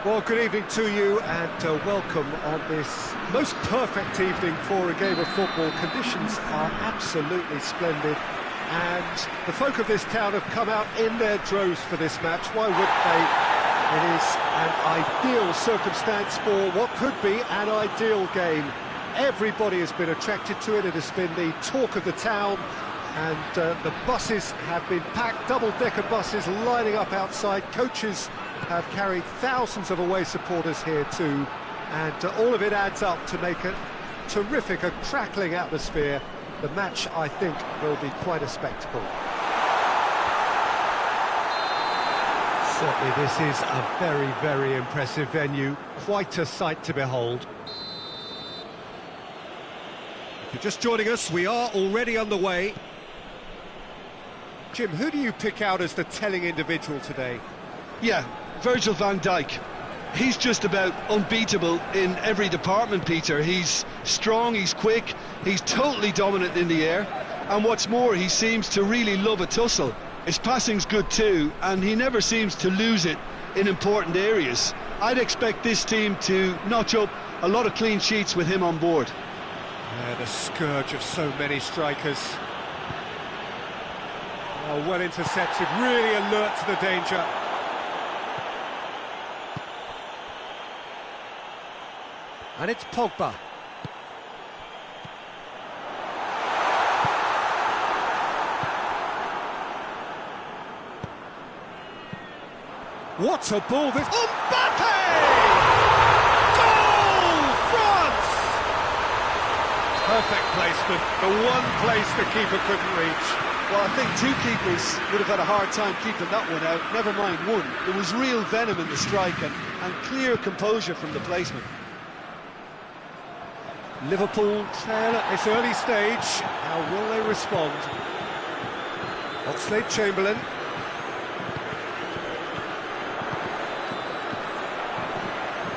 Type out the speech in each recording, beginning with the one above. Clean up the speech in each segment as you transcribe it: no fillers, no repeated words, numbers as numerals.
Well, good evening to you and welcome on this most perfect evening for a game of football. Conditions are absolutely splendid and the folk of this town have come out in their droves for this match. Why wouldn't they? It is an ideal circumstance for what could be an ideal game. Everybody has been attracted to it. It has been the talk of the town, and the buses have been packed, double-decker buses lining up outside. Coaches have carried thousands of away supporters here too, and all of it adds up to make a terrific, a crackling atmosphere. The match, I think, will be quite a spectacle. Certainly this is a very, very impressive venue, quite a sight to behold. If you're just joining us, we are already underway. Jim, who do you pick out as the telling individual today? Yeah, Virgil van Dijk. He's just about unbeatable in every department, Peter. He's strong, he's quick, he's totally dominant in the air, and what's more, he seems to really love a tussle. His passing's good too, and he never seems to lose it in important areas. I'd expect this team to notch up a lot of clean sheets with him on board. Yeah, the scourge of so many strikers. Oh, well intercepted, really alert to the danger. And it's Pogba. What a ball this... Mbappe! Goal! France! Perfect placement, the one place the keeper couldn't reach. Well, I think two keepers would have had a hard time keeping that one out, never mind one. There was real venom in the strike and clear composure from the placement. Liverpool trail at this early stage. How will they respond? Oxlade-Chamberlain.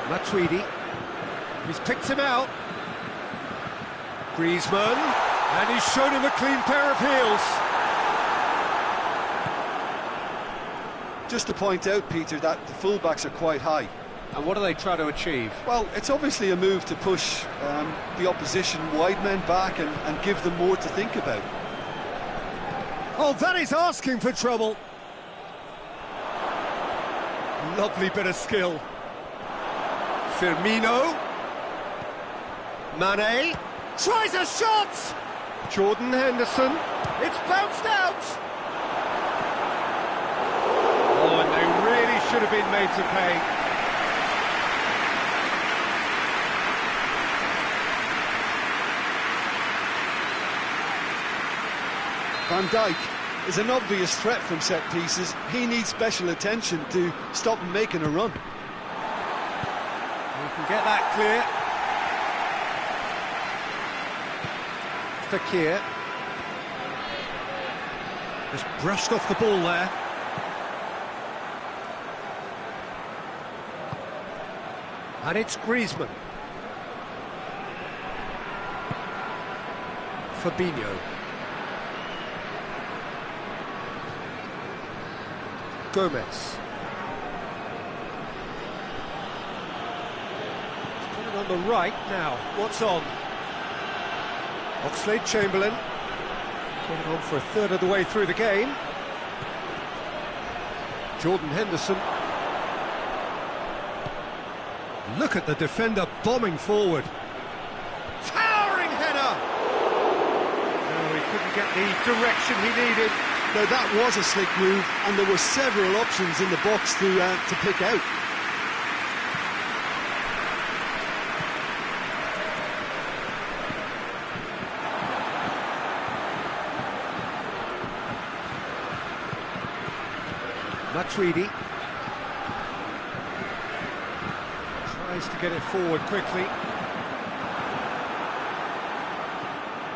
Matuidi. He's picked him out. Griezmann. And he's shown him a clean pair of heels. Just to point out, Peter, that the fullbacks are quite high. And what do they try to achieve? Well, it's obviously a move to push the opposition wide men back and give them more to think about. Oh, that is asking for trouble. Lovely bit of skill. Firmino. Mane. Tries a shot! Jordan Henderson. It's bounced out! Oh, and they really should have been made to pay. Van Dijk is an obvious threat from set pieces. He needs special attention to stop him making a run. You can get that clear. Fekir. Just brushed off the ball there. And it's Griezmann. Fabinho. Gomez. He's got it on the right now. What's on? Oxlade-Chamberlain. Getting on for a third of the way through the game. Jordan Henderson. Look at the defender bombing forward. Towering header! No, he couldn't get the direction he needed. Now that was a slick move, and there were several options in the box to pick out. Matuidi tries to get it forward quickly.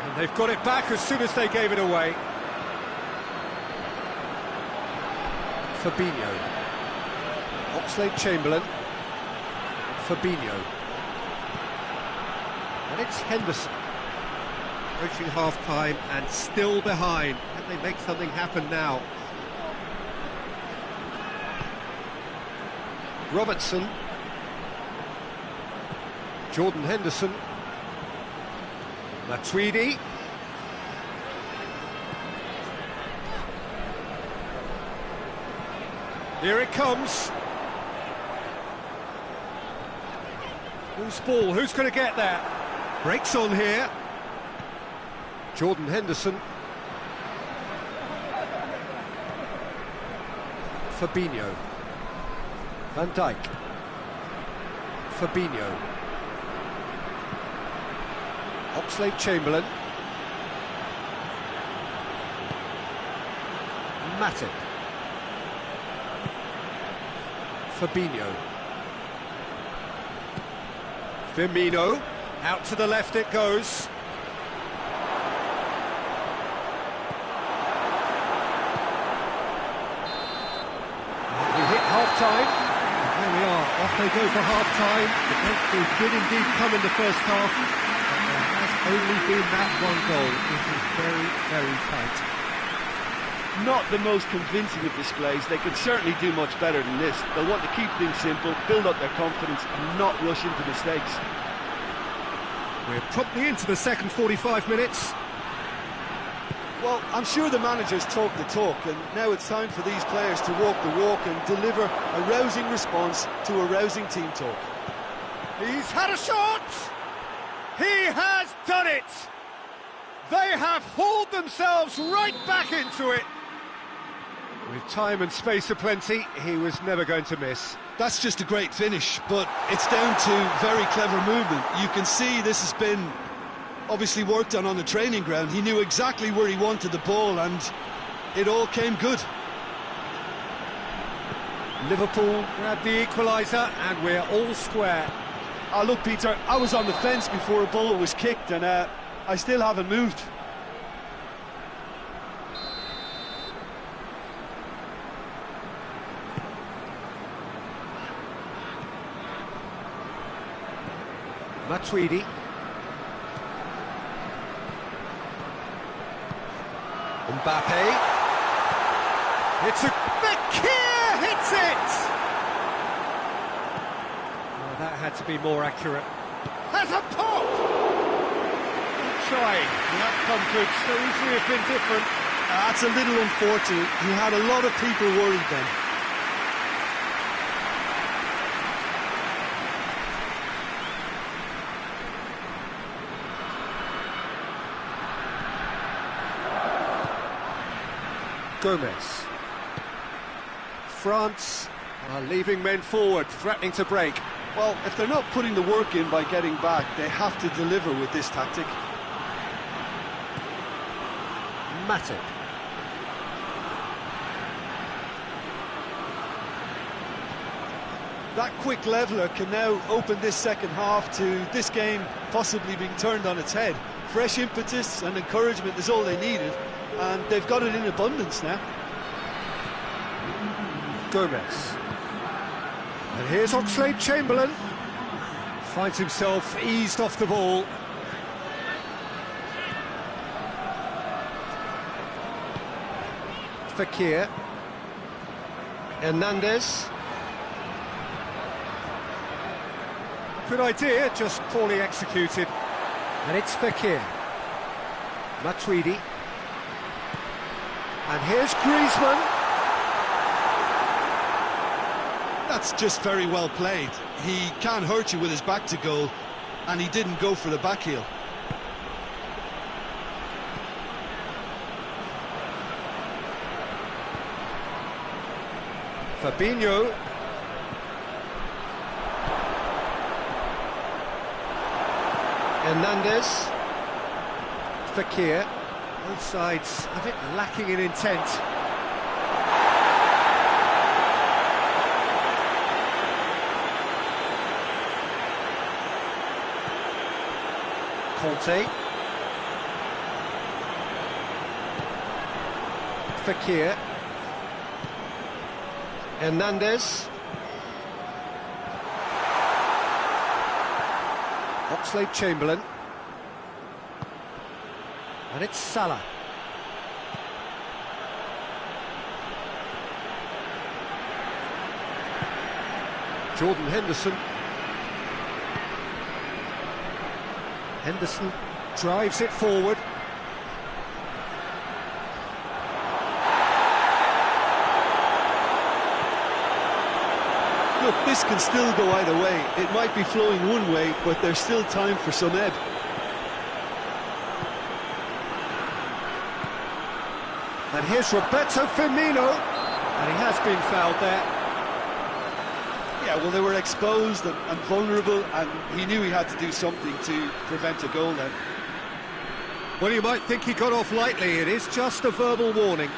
And they've got it back as soon as they gave it away. Fabinho. Oxlade-Chamberlain. Fabinho. And it's Henderson. Approaching half-time and still behind. Can they make something happen now? Robertson. Jordan Henderson. Matuidi. Here it comes. Whose ball? Who's going to get there? Breaks on here. Jordan Henderson. Fabinho. Van Dijk. Fabinho. Oxlade-Chamberlain. Matip. Fabinho. Firmino. Out to the left it goes. We hit half-time. There we are, off they go for half-time. The breakthrough did indeed come in the first half, but there has only been that one goal. It is very, very tight. Not the most convincing of displays. They could certainly do much better than this. They'll want to keep things simple, build up their confidence and not rush into mistakes. We're promptly into the second 45 minutes. Well, I'm sure the managers talk the talk, and now it's time for these players to walk the walk and deliver a rousing response to a rousing team talk. He's had a shot! He has done it! They have hauled themselves right back into it! With time and space aplenty, he was never going to miss. That's just a great finish, but it's down to very clever movement. You can see this has been obviously worked on the training ground. He knew exactly where he wanted the ball and it all came good. Liverpool grabbed the equaliser and we're all square. Oh, look, Peter, I was on the fence before a ball was kicked and I still haven't moved. Matuidi. Mbappe. It's a... Fekir hits it! Oh, that had to be more accurate. Has a pop! Trying. The outcome could so easily have been different. That's a little unfortunate. He had a lot of people worried then. Gomez. France are leaving men forward, threatening to break. Well, if they're not putting the work in by getting back, they have to deliver with this tactic. Matip. That quick leveller can now open this second half to this game possibly being turned on its head. Fresh impetus and encouragement is all they needed, and they've got it in abundance now. Gomez. And here's Oxlade-Chamberlain. Finds himself eased off the ball. Fekir. Hernandez. Good idea, just poorly executed. And it's Fekir. Matuidi. And here's Griezmann. That's just very well played. He can't hurt you with his back to goal, and he didn't go for the back heel. Fabinho. Hernandez. Fekir. Both sides a bit lacking in intent. Conte. Fekir. Hernandez. Oxlade-Chamberlain. And it's Salah. Jordan Henderson. Henderson drives it forward. Look, this can still go either way. It might be flowing one way, but there's still time for some ebb. And here's Roberto Firmino, and he has been fouled there. Yeah, well, they were exposed and vulnerable, and he knew he had to do something to prevent a goal then. Well, you might think he got off lightly. It is just a verbal warning.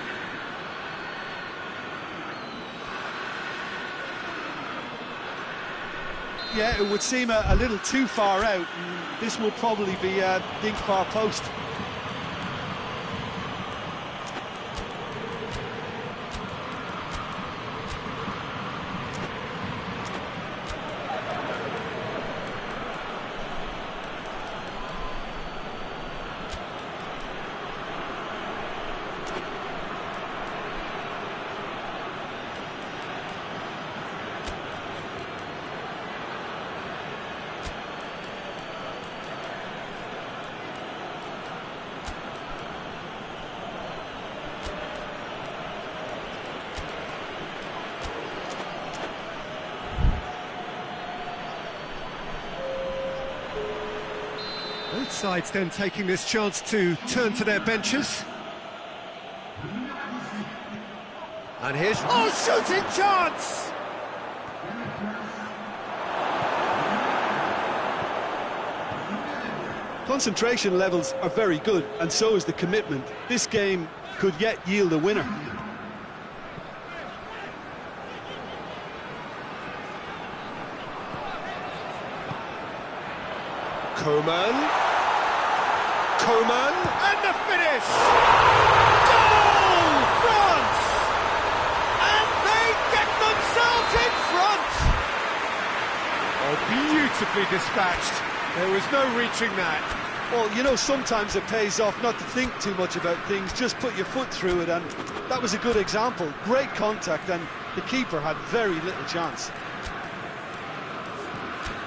Yeah, it would seem a little too far out, and this will probably be a big far post. Both sides then taking this chance to turn to their benches. And here's... Oh, shooting chance! Concentration levels are very good, and so is the commitment. This game could yet yield a winner. Coman, and the finish! Goal, France! And they get themselves in front! Oh, beautifully dispatched. There was no reaching that. Well, you know, sometimes it pays off not to think too much about things, just put your foot through it, and that was a good example. Great contact, and the keeper had very little chance.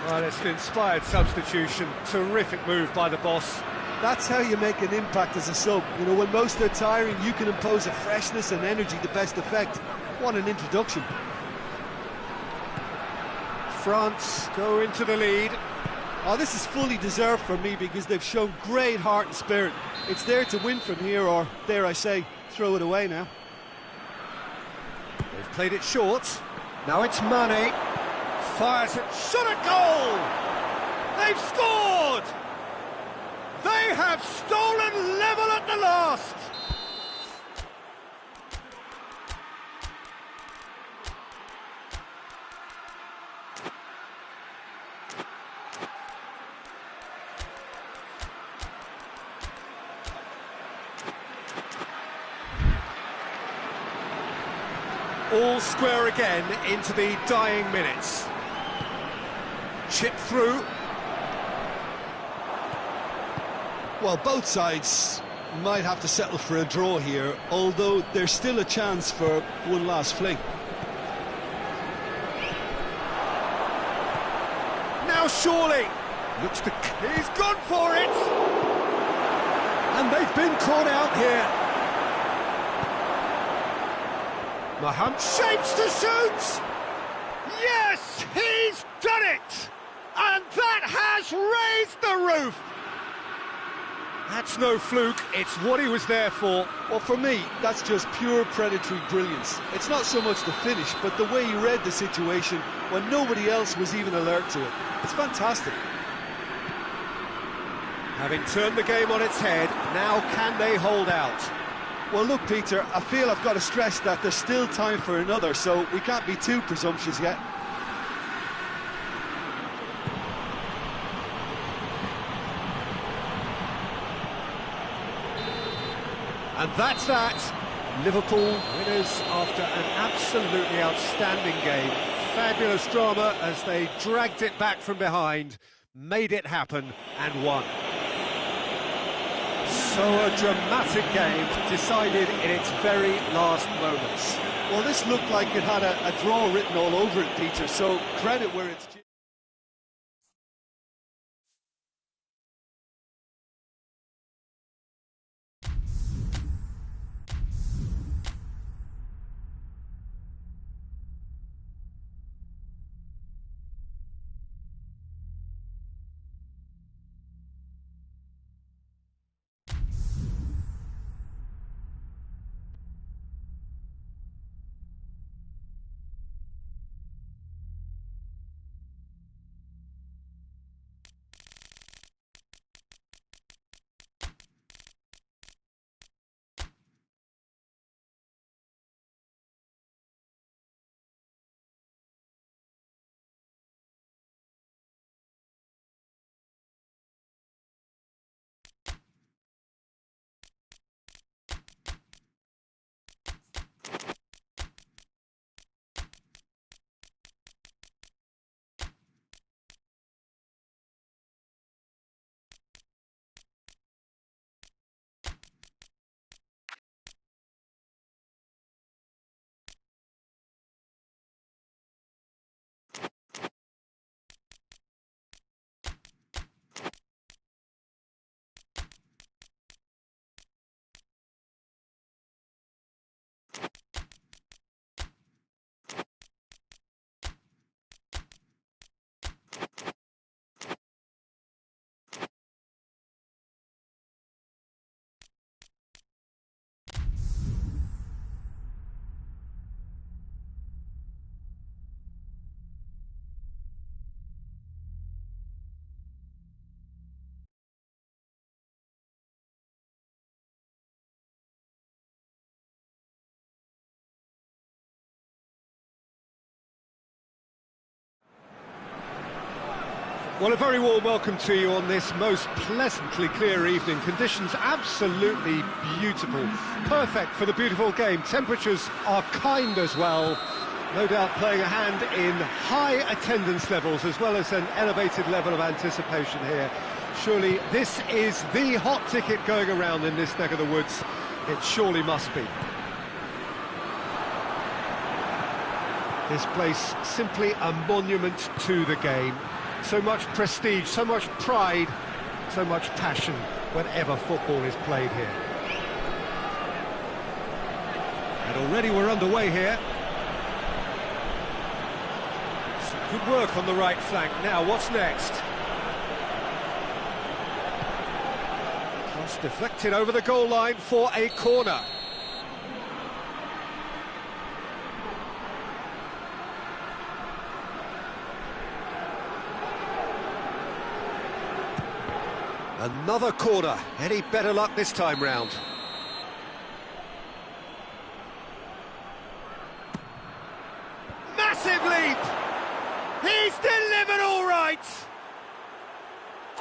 Well, it's an inspired substitution. Terrific move by the boss. That's how you make an impact as a sub. You know, when most are tiring, you can impose a freshness and energy to best effect. What an introduction. France go into the lead. Oh, this is fully deserved for me because they've shown great heart and spirit. It's there to win from here, or, dare I say, throw it away now. They've played it short. Now it's Mane. Fires it, shot a goal! They've scored! They have stolen level at the last! All square again into the dying minutes. Chip through. Well, both sides might have to settle for a draw here, although there's still a chance for one last fling. Now surely! Looks to... He's gone for it! And they've been caught out here. Maham shapes to shoot! Yes, he's done it! And that has raised the roof! That's no fluke, it's what he was there for. Well, for me, that's just pure predatory brilliance. It's not so much the finish, but the way he read the situation when nobody else was even alert to it. It's fantastic. Having turned the game on its head, now can they hold out? Well, look, Peter, I feel I've got to stress that there's still time for another, so we can't be too presumptuous yet. And that's that. Liverpool winners after an absolutely outstanding game. Fabulous drama as they dragged it back from behind, made it happen and won. So a dramatic game decided in its very last moments. Well, this looked like it had a draw written all over it, Peter, so credit where it's due. Well, a very warm welcome to you on this most pleasantly clear evening. Conditions absolutely beautiful. Perfect for the beautiful game. Temperatures are kind as well. No doubt playing a hand in high attendance levels as well as an elevated level of anticipation here. Surely this is the hot ticket going around in this neck of the woods. It surely must be. This place simply a monument to the game. So much prestige, so much pride, so much passion whenever football is played here. And already we're underway here. Some good work on the right flank. Now, what's next? Cross deflected over the goal line for a corner. Another corner. Any better luck this time round? Massive leap! He's delivered all right!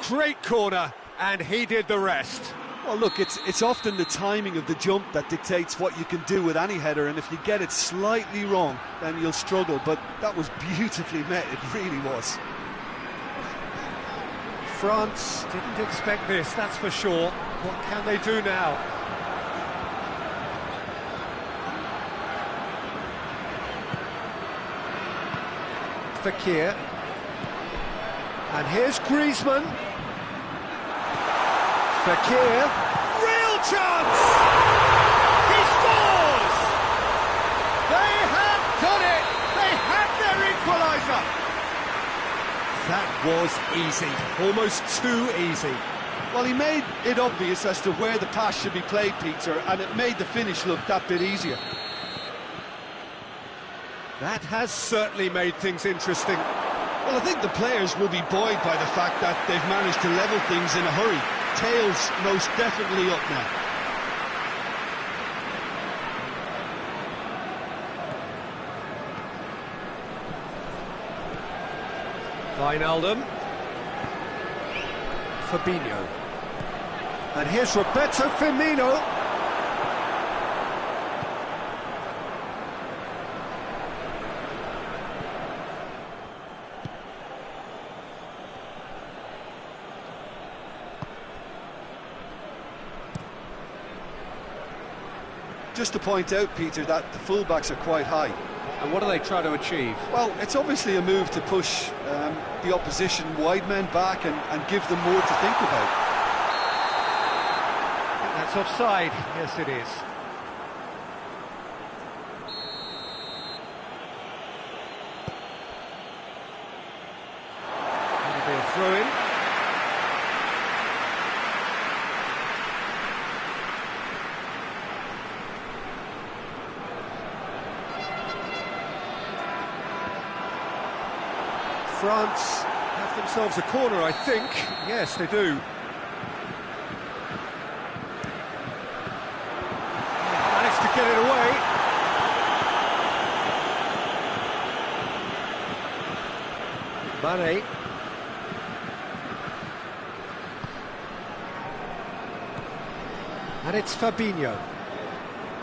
Great corner, and he did the rest. Well, look, it's often the timing of the jump that dictates what you can do with any header, and if you get it slightly wrong, then you'll struggle, but that was beautifully met, it really was. France didn't expect this, that's for sure. What can they do now? Fekir. And here's Griezmann. Fekir. Real chance! He scores! They have done it! They have their equaliser! That was easy, almost too easy. Well, he made it obvious as to where the pass should be played, Peter, and it made the finish look that bit easier. That has certainly made things interesting. Well, I think the players will be buoyed by the fact that they've managed to level things in a hurry. Tails most definitely up now. Wijnaldum. Fabinho. And here's Roberto Firmino. Just to point out, Peter, that the fullbacks are quite high. And what do they try to achieve? Well, it's obviously a move to push the opposition wide men back and give them more to think about. That's offside. Yes, it is. It'll be a throw-in. France have themselves a corner, I think. Yes, they do. Managed to get it away. Mane. And it's Fabinho.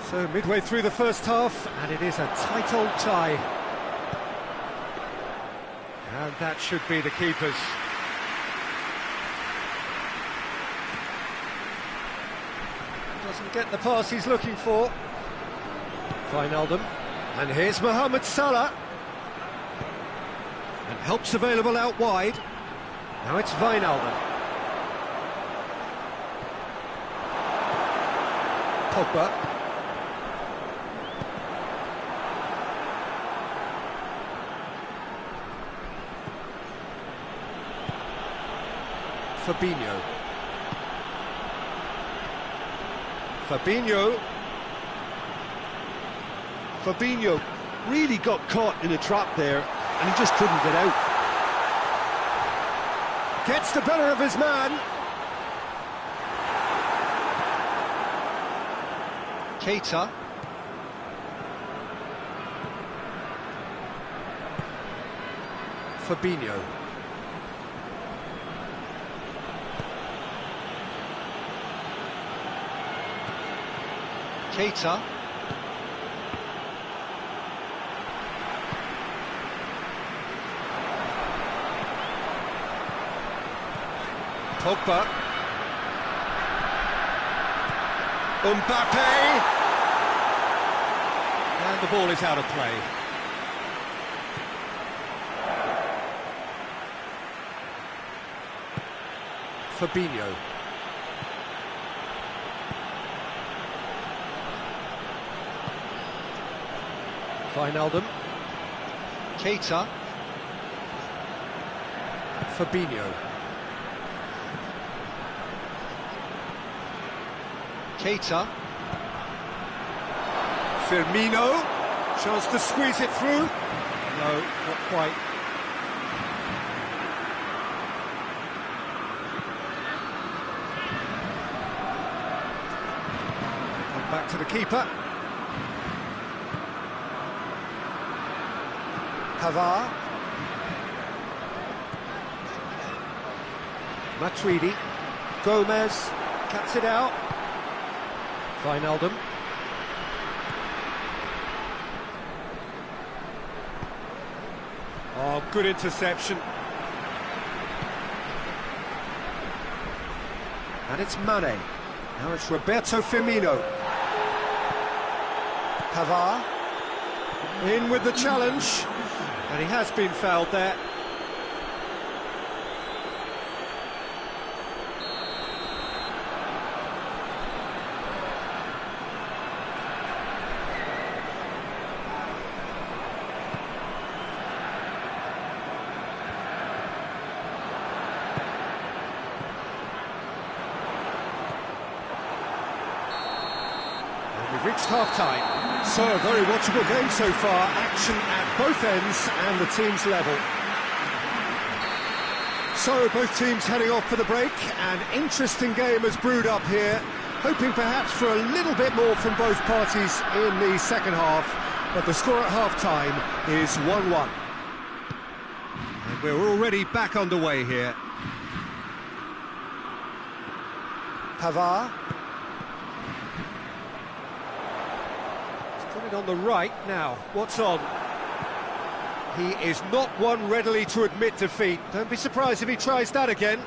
So midway through the first half, and it is a tight old tie. And that should be the keepers. Doesn't get the pass he's looking for. Wijnaldum. And here's Mohamed Salah. And help's available out wide. Now it's Wijnaldum. Pogba. Fabinho. Fabinho really got caught in a trap there, and he just couldn't get out. Gets the better of his man. Keita. Fabinho. Keita. Pogba. Mbappe. And the ball is out of play. Fabinho. Wijnaldum. Keita. Fabinho. Keita. Firmino. Chance to squeeze it through. No, not quite. Come back to the keeper. Pavard. Matuidi. Gomez. Cuts it out. Wijnaldum. Oh, good interception. And it's Mane. Now it's Roberto Firmino. Pavard. In with the challenge. And he has been fouled there. We've reached half-time. So, a very watchable game so far. Action at both ends and the team's level. So, both teams heading off for the break. An interesting game has brewed up here. Hoping perhaps for a little bit more from both parties in the second half. But the score at half-time is 1-1. And we're already back underway here. Pavard. On the right now, what's on? He is not one readily to admit defeat. Don't be surprised if he tries that again.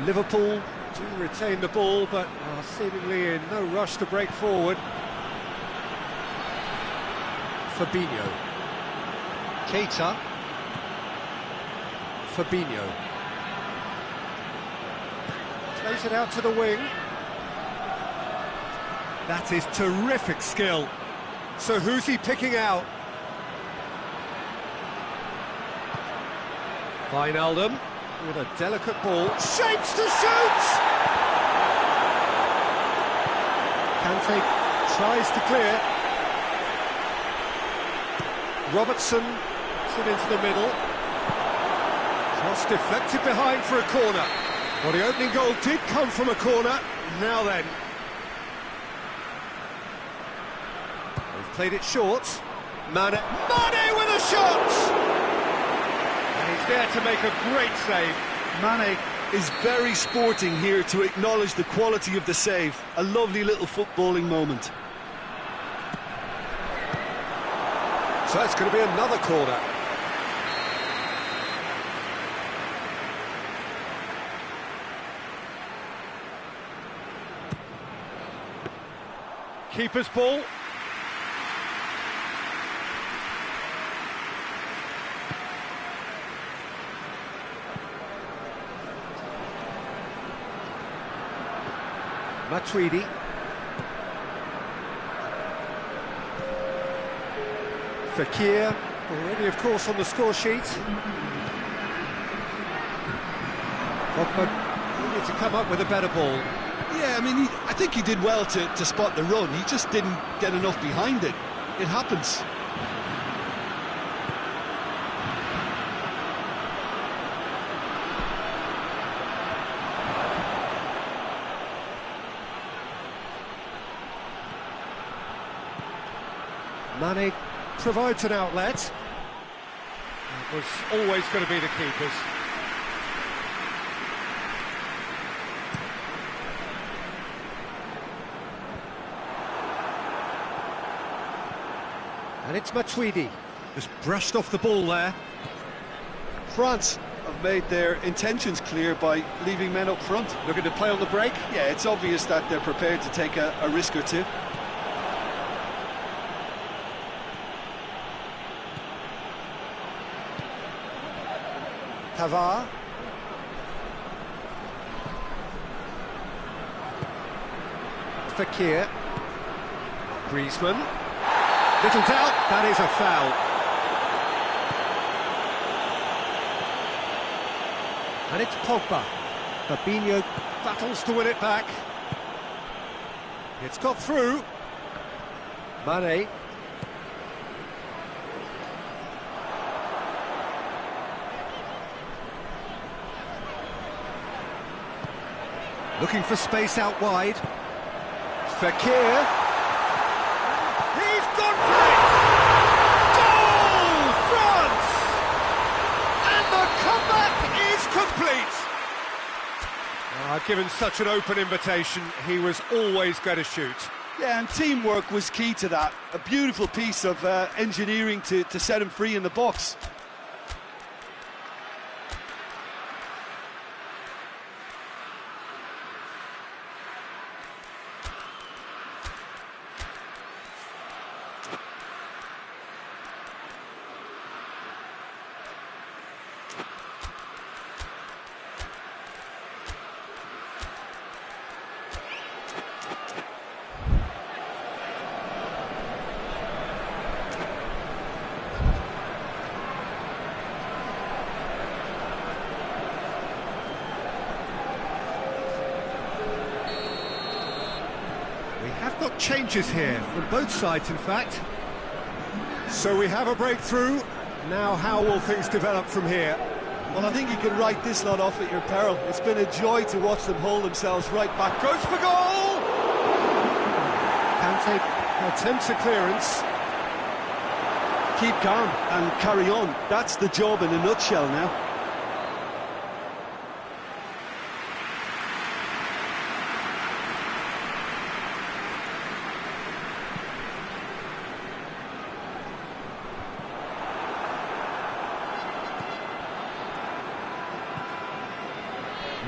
Liverpool do retain the ball, but are seemingly in no rush to break forward. Fabinho. Keita. Fabinho. Plays it out to the wing. That is terrific skill. So who's he picking out? Wijnaldum with a delicate ball. Shapes to shoot! Kante tries to clear. Robertson puts it into the middle. Cross deflected behind for a corner. Well, the opening goal did come from a corner. Now then. Played it short. Mane with a shot! And he's there to make a great save. Mane is very sporting here to acknowledge the quality of the save. A lovely little footballing moment. So it's going to be another corner. Keeper's ball. Matuidi. Fekir, already of course on the score sheet. Pogba needed to come up with a better ball. Yeah, I mean, I think he did well to spot the run. He just didn't get enough behind it. It happens. Mane provides an outlet. It was always going to be the keeper's. And it's Matuidi, just brushed off the ball there. France have made their intentions clear by leaving men up front. Looking to play on the break? Yeah, it's obvious that they're prepared to take a risk or two. Pavard. Fekir. Griezmann. Little doubt, that is a foul. And it's Pogba. Fabinho battles to win it back. It's got through. Mane. Looking for space out wide. Fekir. He's gone for it! Goal! France! And the comeback is complete! Given such an open invitation, he was always going to shoot. Yeah, and teamwork was key to that. A beautiful piece of engineering to set him free in the box. Got changes here from both sides, in fact. So we have a breakthrough. Now how will things develop from here? Well, I think you can write this lot off at your peril. It's been a joy to watch them hold themselves right back. Goes for goal! Kante attempts a clearance. Keep calm and carry on. That's the job in a nutshell now.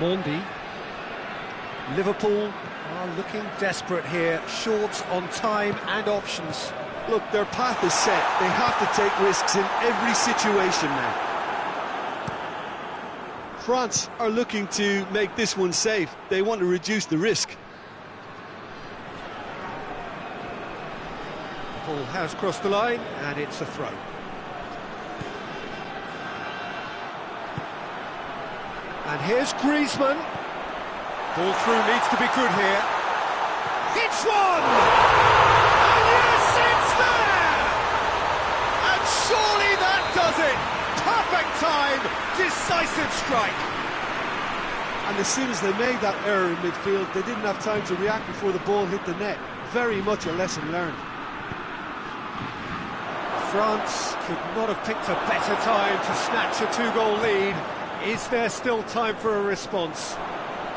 Mondi. Liverpool are looking desperate here, short on time and options. Look, their path is set. They have to take risks in every situation now. France are looking to make this one safe. They want to reduce the risk. Ball has crossed the line, and it's a throw. And here's Griezmann. Ball through needs to be good here. It's one! And yes, it's there! And surely that does it! Perfect time, decisive strike. And as soon as they made that error in midfield, they didn't have time to react before the ball hit the net. Very much a lesson learned. France could not have picked a better time to snatch a two-goal lead. Is there still time for a response?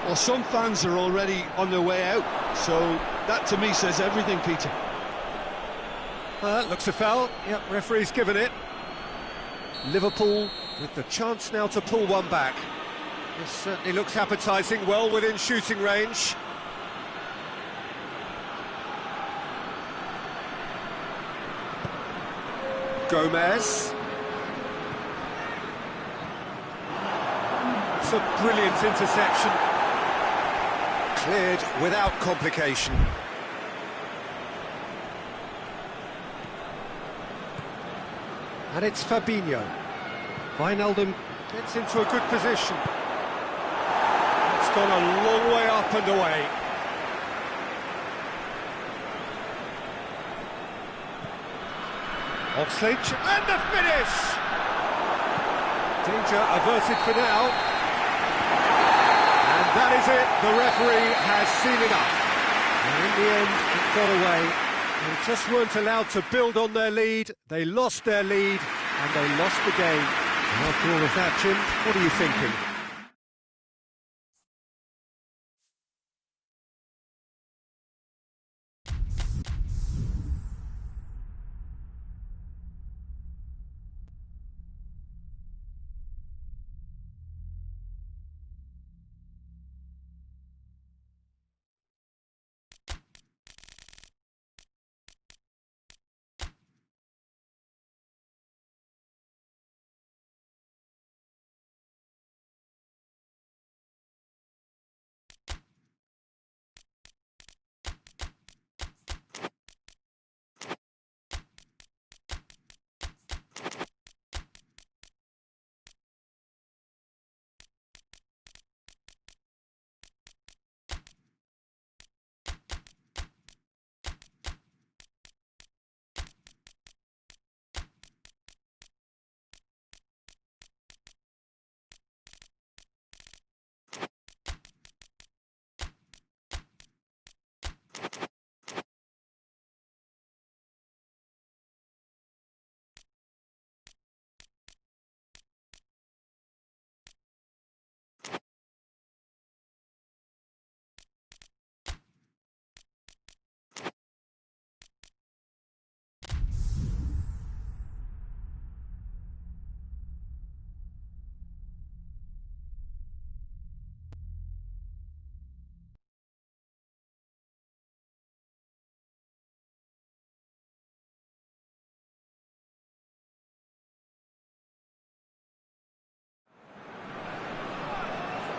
Well, some fans are already on their way out, so that to me says everything, Peter. Looks a foul. Yep, referee's given it. Liverpool with the chance now to pull one back. This certainly looks appetising, well within shooting range. Gomez. It's a brilliant interception. Cleared without complication. And it's Fabinho. Wijnaldum gets into a good position. It's gone a long way up and away. Oxlade, and the finish! Danger averted for now. And that is it, the referee has seen enough. And in the end, it got away. They just weren't allowed to build on their lead, they lost their lead, and they lost the game. And after all of that, Jim, what are you thinking?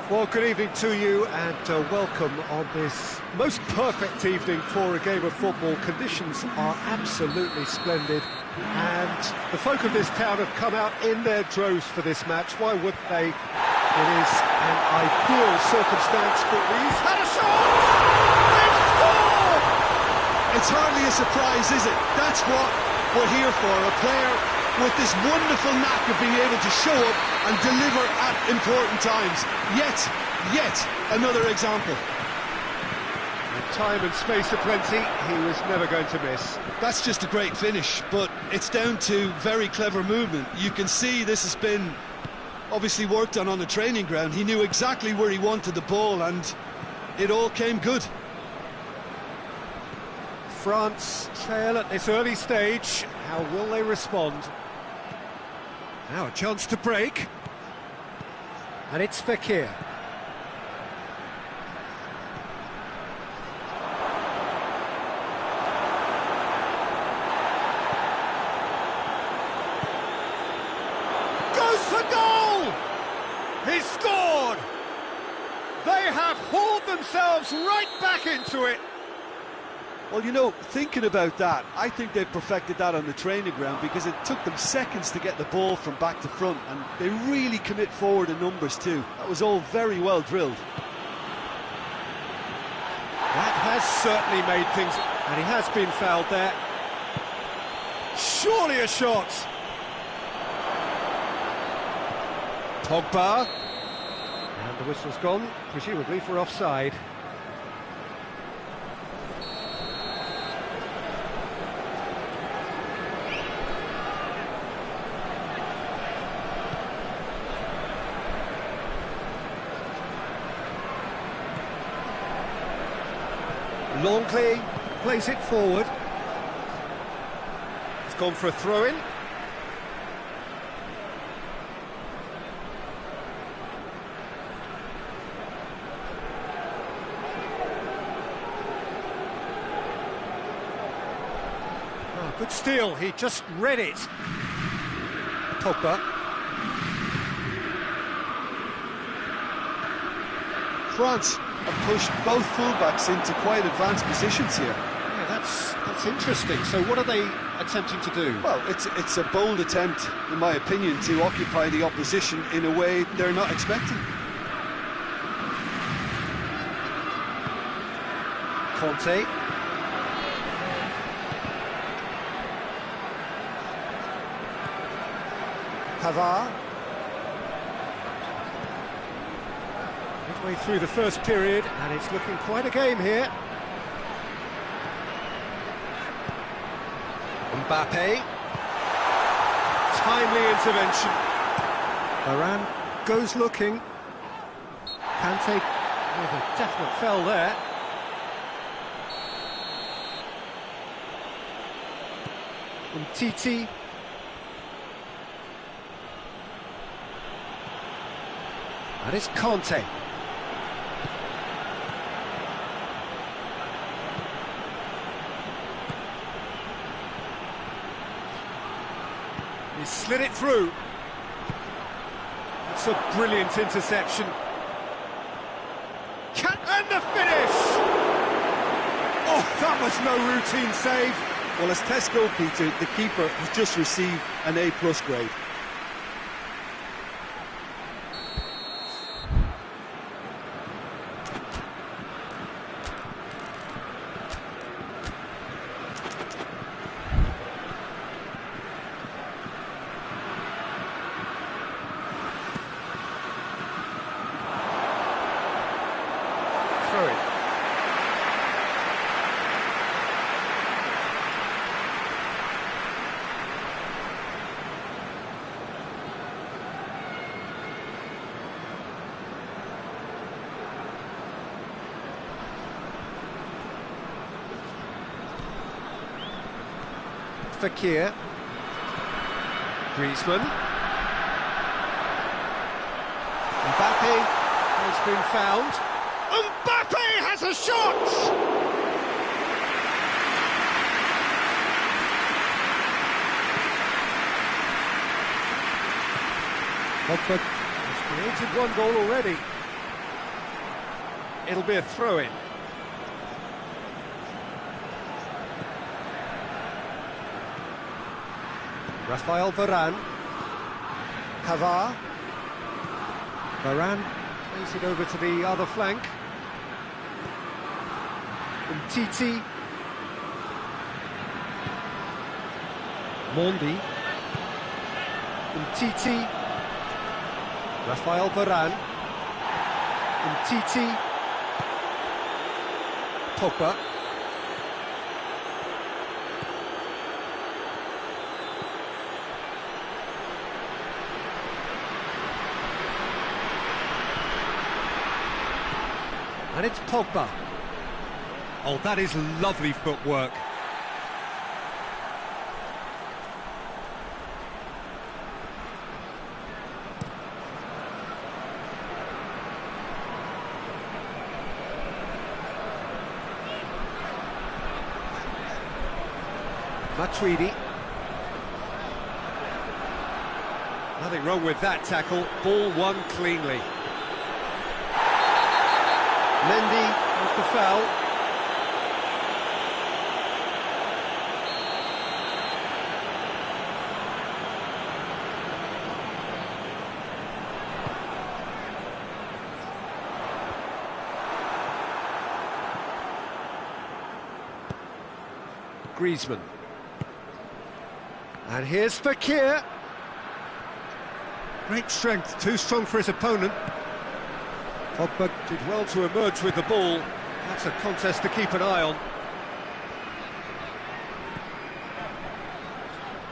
Well, good evening to you and welcome on this most perfect evening for a game of football. Conditions are absolutely splendid and the folk of this town have come out in their droves for this match. Why wouldn't they? It is an ideal circumstance for these. Had a shot! They've scored! It's hardly a surprise, is it? That's what we're here for, a player with this wonderful knack of being able to show up and deliver at important times. Yet another example. With time and space aplenty, he was never going to miss. That's just a great finish, but it's down to very clever movement. You can see this has been obviously worked on the training ground. He knew exactly where he wanted the ball and it all came good. France trail at this early stage. How will they respond? Now a chance to break. And it's Fekir. Goes for goal! He's scored! They have hauled themselves right back into it. Well, you know, thinking about that, I think they've perfected that on the training ground because it took them seconds to get the ball from back to front and they really commit forward in numbers too. That was all very well drilled. That has certainly made things... And he has been fouled there. Surely a shot! Pogba. And the whistle's gone, presumably for offside. Longley plays it forward. It's gone for a throw-in. Oh, good steal, he just read it. Pogba. France have pushed both fullbacks into quite advanced positions here. Yeah, that's interesting. So what are they attempting to do? Well, it's a bold attempt, in my opinion, to occupy the opposition in a way they're not expecting. Conte. Pavard. Midway through the first period, and it's looking quite a game here. Mbappe. Timely intervention. Varane goes looking. Kante with a definite fell there. Titi. And it's Conte. He slid it through. It's a brilliant interception. And the finish! Oh, that was no routine save. Well, as test goalkeeper, the keeper has just received an A+ grade. Throw it. Fekir. Griezmann. Mbappe has been found. Mbappe has a shot! Pogba has created one goal already. it'll be a throw-in. Rafael Varane. Pavard. Varane plays it over to the other flank. Titi. Mondi. Titi. Rafael Varane. Titi. Pogba. And it's Pogba. Oh, that is lovely footwork. Matuidi. Nothing wrong with that tackle. Ball won cleanly. Mendy with the foul. Griezmann. And here's Fekir. Great strength, too strong for his opponent. Pogba did well to emerge with the ball. That's a contest to keep an eye on.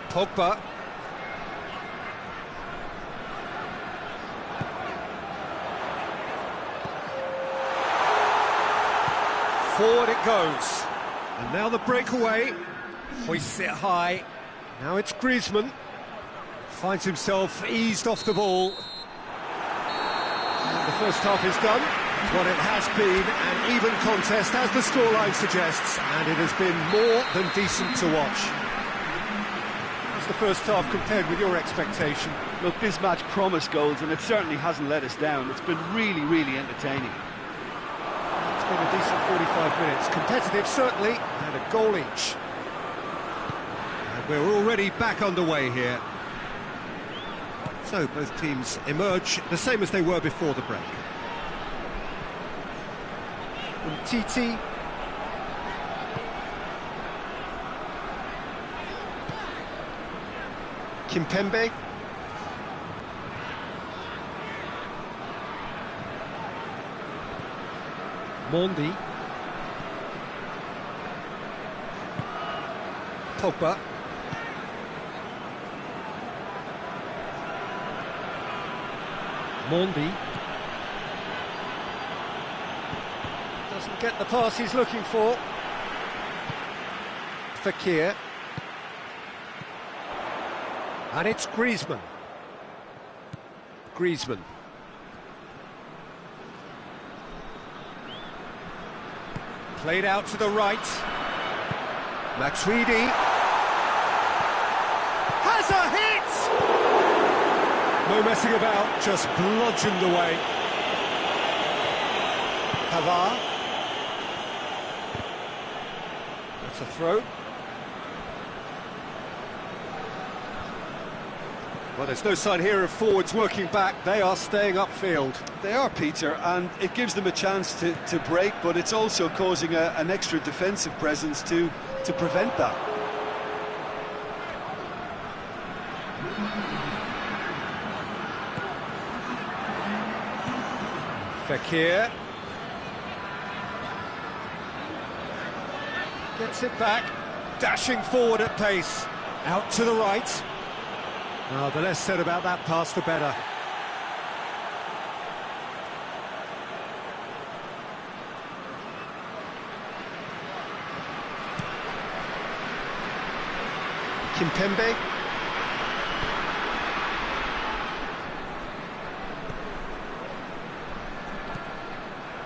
Pogba. Forward it goes. And now the breakaway. Hoists it high. Now it's Griezmann. Finds himself eased off the ball. And the first half is done. It's what it has been, an even contest, as the scoreline suggests, and it has been more than decent to watch. How's the first half compared with your expectation? Look, this match promised goals, and it certainly hasn't let us down. It's been really, really entertaining. It's been a decent 45 minutes. Competitive, certainly, and a goal each. And we're already back underway here. So both teams emerge the same as they were before the break. Titi. Kimpembe. Mondi. Pogba. Mondi. Doesn't get the pass he's looking for. Fekir. And it's Griezmann. Griezmann. Played out to the right. Matuidi. Has a hit! No messing about, just bludgeoned away. Pavard. That's a throw. Well, there's no sign here of forwards working back. They are staying upfield. They are, Peter, and it gives them a chance to break, but it's also causing an extra defensive presence to prevent that. Fekir. Gets it back, dashing forward at pace. Out to the right. Oh, the less said about that pass, the better. Kimpembe.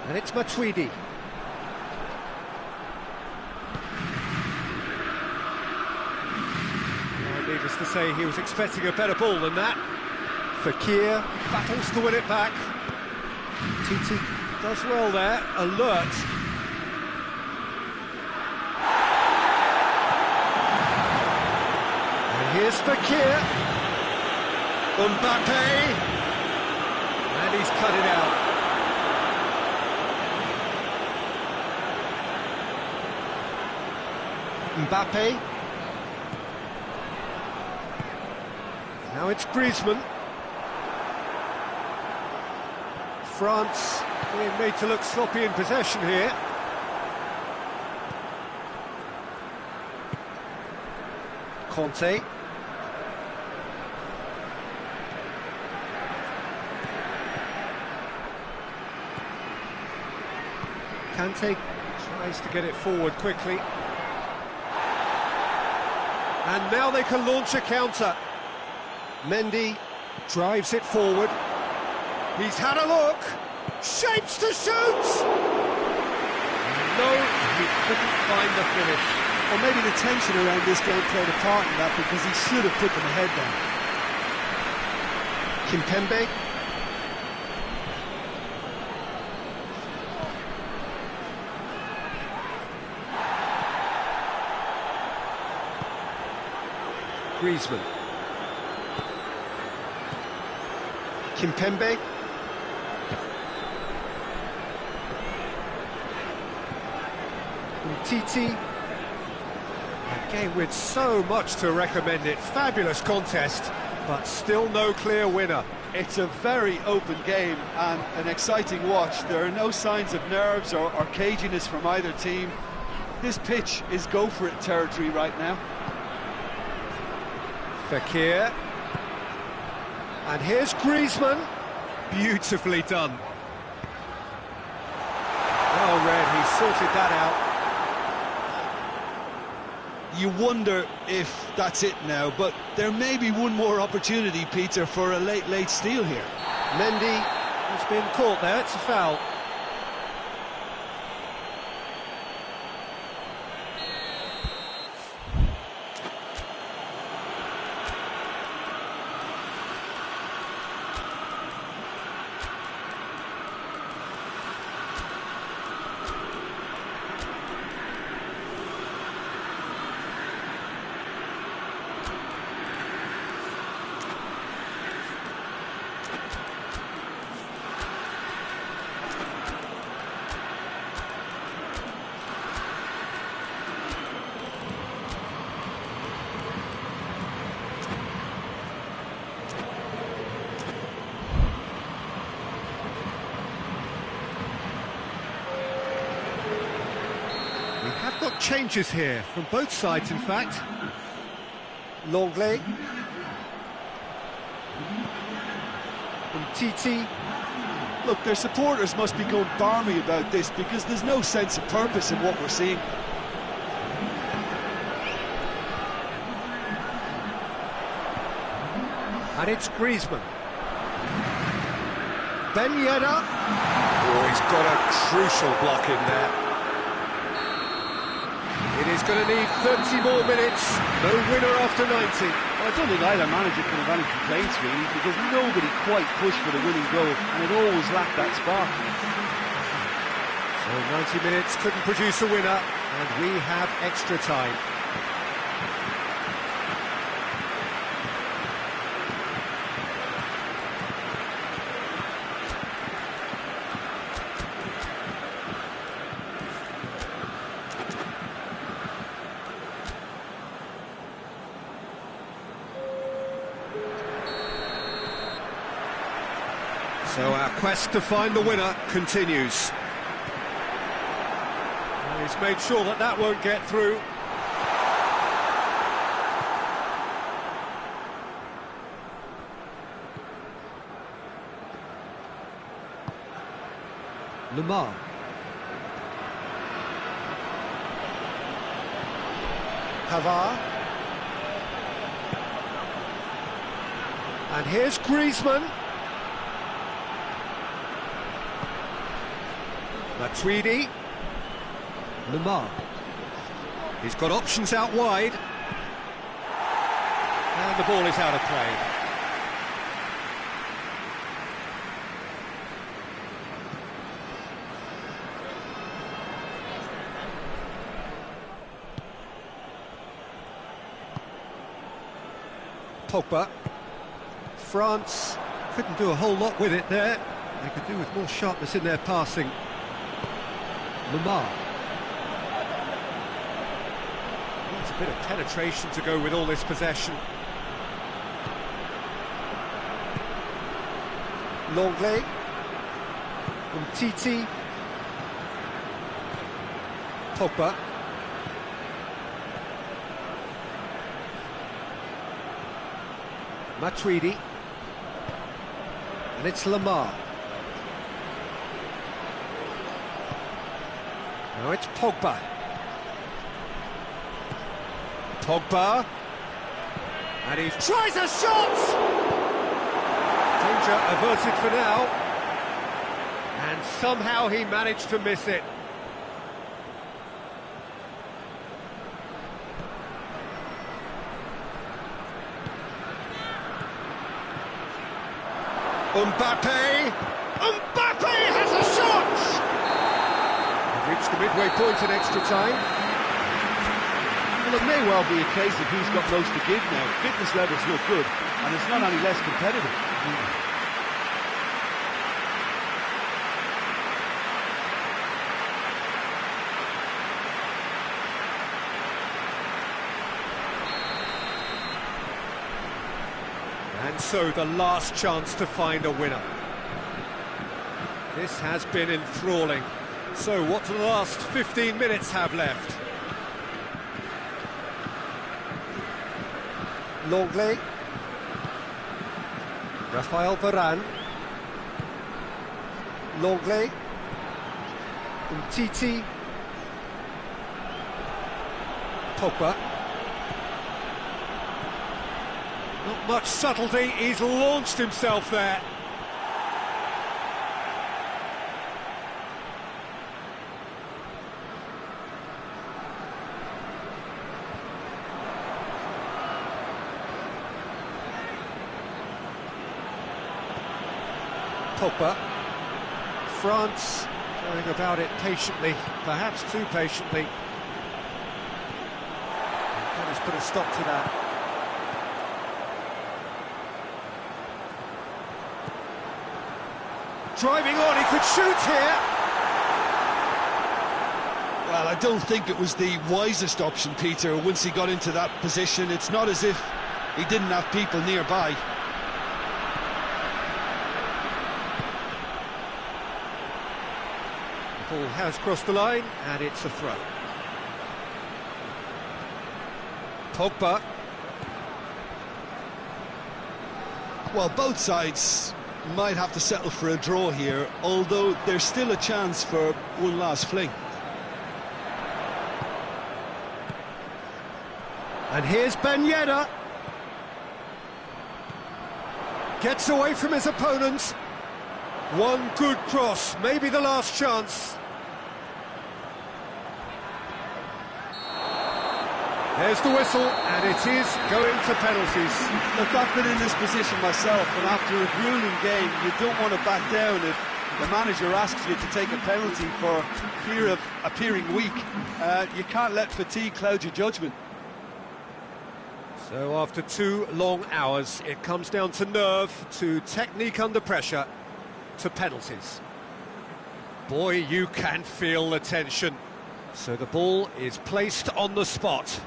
And it's Matuidi. Needless to say, he was expecting a better ball than that. Fekir battles to win it back. Titi. Does well there, alert. And here's Fekir. Mbappe. And he's cut it out. Mbappe. Now it's Griezmann. France being made to look sloppy in possession here. Conte. Kante tries to get it forward quickly. And now they can launch a counter. Mendy drives it forward. He's had a look. Shapes to shoot! No, he couldn't find the finish. Or maybe the tension around this game played a part in that, because he should have put them ahead then. Kimpembe. Griezmann. Kimpembe. Titi. A game with so much to recommend it. Fabulous contest, but still no clear winner. It's a very open game and an exciting watch. There are no signs of nerves or caginess from either team. This pitch is go-for-it territory right now. Fekir. And here's Griezmann. Beautifully done. Well read, he sorted that out. You wonder if that's it now, but there may be one more opportunity, Peter, for a late steal here. Mendy has been caught there, it's a foul. We have got changes here, from both sides in fact. Longley. And Titi. Look, their supporters must be going barmy about this, because there's no sense of purpose in what we're seeing. And it's Griezmann. Ben Yedder. Oh, he's got a crucial block in there. It is going to need 30 more minutes. No winner after 90. Well, I don't think either manager can have any complaints, really, because nobody quite pushed for the winning goal, and it always lacked that spark. So 90 minutes couldn't produce a winner, and we have extra time. So our quest to find the winner continues. And he's made sure that that won't get through. Lamar. Pavard. And here's Griezmann. Matuidi. Lamar. He's got options out wide. And the ball is out of play. Pogba. France couldn't do a whole lot with it there. They could do with more sharpness in their passing. Lamar. Needs a bit of penetration to go with all this possession. Longley. Umtiti. Pogba. Matuidi. And it's Lamar. Now it's Pogba. Pogba. And he tries a shot! Danger averted for now. And somehow he managed to miss it. Mbappe! Mbappe has a shot! They've reached the midway point in extra time. Well, it may well be a case of who's got most to give now. Fitness levels look good, and it's not any less competitive. And so the last chance to find a winner. This has been enthralling. So what do the last 15 minutes have left? Longley. Rafael Varane. Longley. Umtiti. Pogba. Not much subtlety, he's launched himself there. Pogba. France going about it patiently, perhaps too patiently. That has put a stop to that. Driving on, he could shoot here. Well, I don't think it was the wisest option, Peter, once he got into that position. It's not as if he didn't have people nearby. The ball has crossed the line, and it's a throw. Pogba. Well, both sides might have to settle for a draw here, although there's still a chance for one last fling. And here's Ben Yedder. Gets away from his opponent. One good cross, maybe the last chance. There's the whistle, and it is going to penalties. Look, I've been in this position myself, and after a grueling game, you don't want to back down if the manager asks you to take a penalty for fear of appearing weak. You can't let fatigue cloud your judgment. So after 2 long hours, it comes down to nerve, to technique under pressure, to penalties. Boy, you can feel the tension. So the ball is placed on the spot.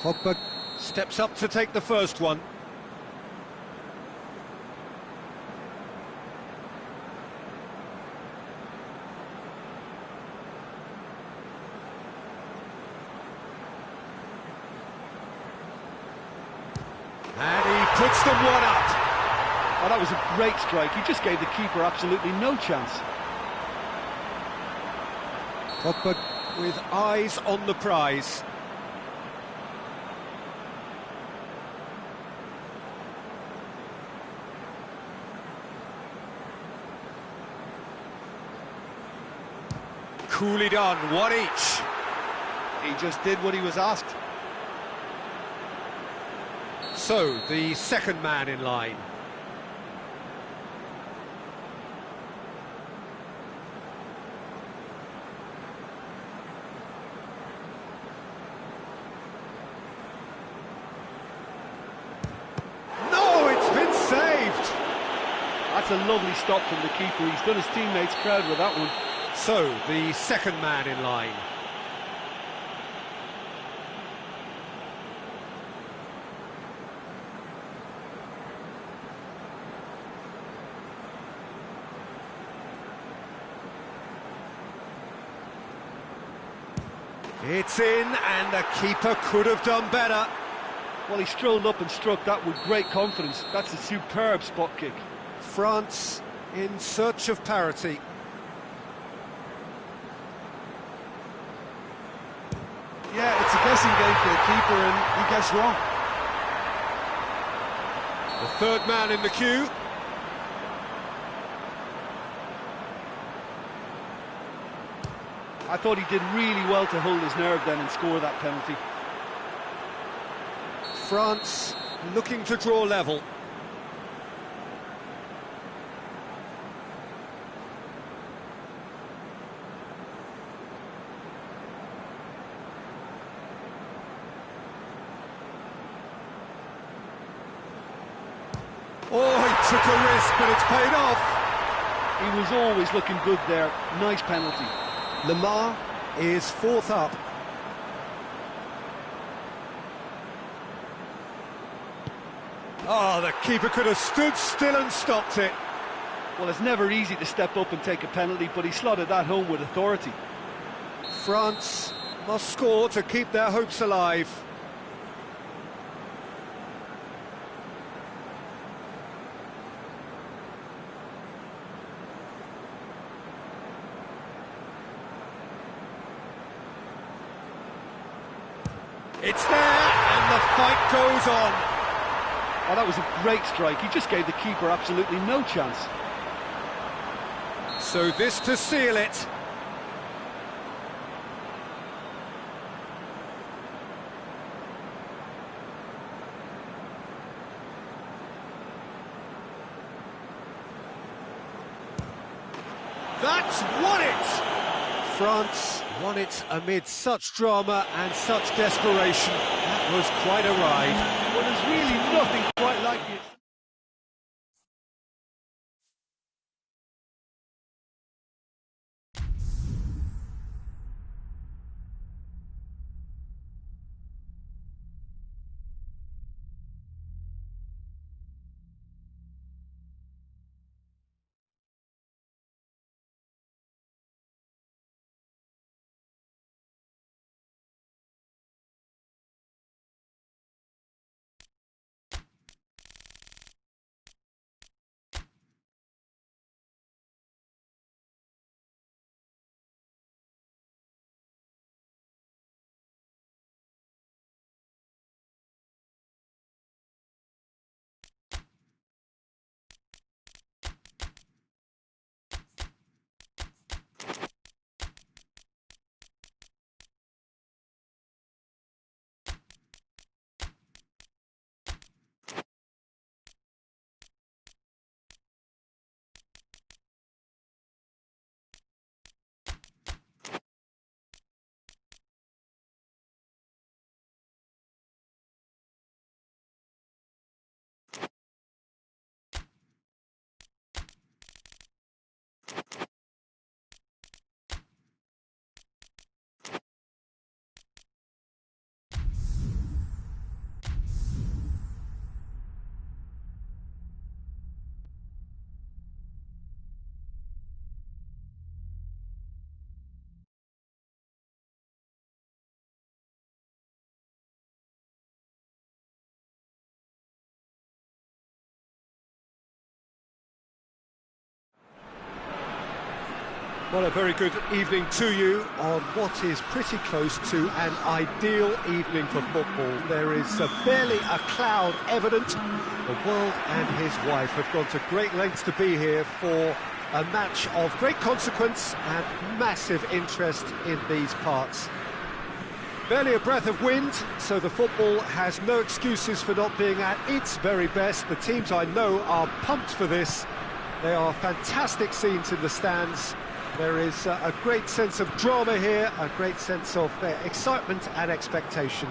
Pogba steps up to take the first one. And he puts them one up. Oh, that was a great strike. He just gave the keeper absolutely no chance. Pogba with eyes on the prize. Coolly done, one each. He just did what he was asked. So, the second man in line. That's a lovely stop from the keeper. He's done his teammates proud with that one. So, the second man in line. It's in, and the keeper could have done better. Well, he strolled up and struck that with great confidence. That's a superb spot kick. France in search of parity. Yeah, it's a guessing game for the keeper, and he guessed wrong. The third man in the queue. I thought he did really well to hold his nerve then and score that penalty. France looking to draw level. Oh, he took a risk, but it's paid off. He was always looking good there. Nice penalty. Lamar is fourth up. Oh, the keeper could have stood still and stopped it. Well, it's never easy to step up and take a penalty, but he slotted that home with authority. France must score to keep their hopes alive. It's there, and the fight goes on. Oh, that was a great strike. He just gave the keeper absolutely no chance. So this to seal it. That's won it! France won it amid such drama and such desperation. That was quite a ride. Well, there's really nothing quite like it. Well, a very good evening to you on what is pretty close to an ideal evening for football. There is barely a cloud evident. The world and his wife have gone to great lengths to be here for a match of great consequence and massive interest in these parts. Barely a breath of wind, so the football has no excuses for not being at its very best. The teams I know are pumped for this. They are fantastic scenes in the stands. There is a great sense of drama here, a great sense of excitement and expectation.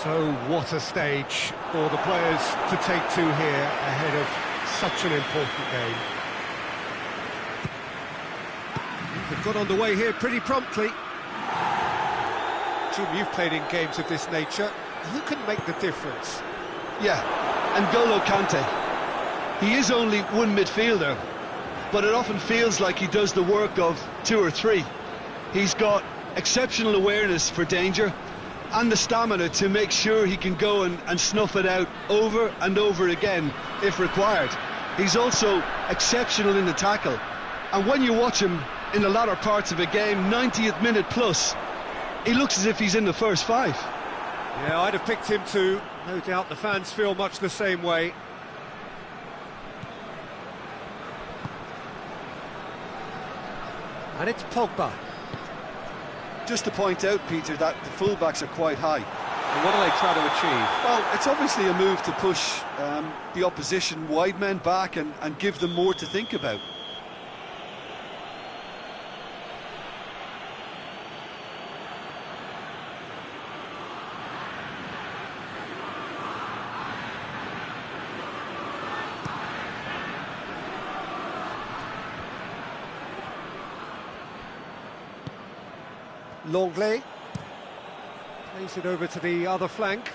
So what a stage for the players to take to here ahead of such an important game. They've got underway here pretty promptly. Jim, you've played in games of this nature. Who can make the difference? Yeah, N'Golo Kante. He is only one midfielder, but it often feels like he does the work of two or three. He's got exceptional awareness for danger and the stamina to make sure he can go and snuff it out over and over again if required. He's also exceptional in the tackle, and when you watch him in the latter parts of a game, 90th minute plus, he looks as if he's in the first five. Yeah, I'd have picked him too. No doubt the fans feel much the same way. And it's Pogba. Just to point out, Peter, that the fullbacks are quite high. And what are they trying to achieve? Well, it's obviously a move to push the opposition wide men back and give them more to think about. Longley plays it over to the other flank.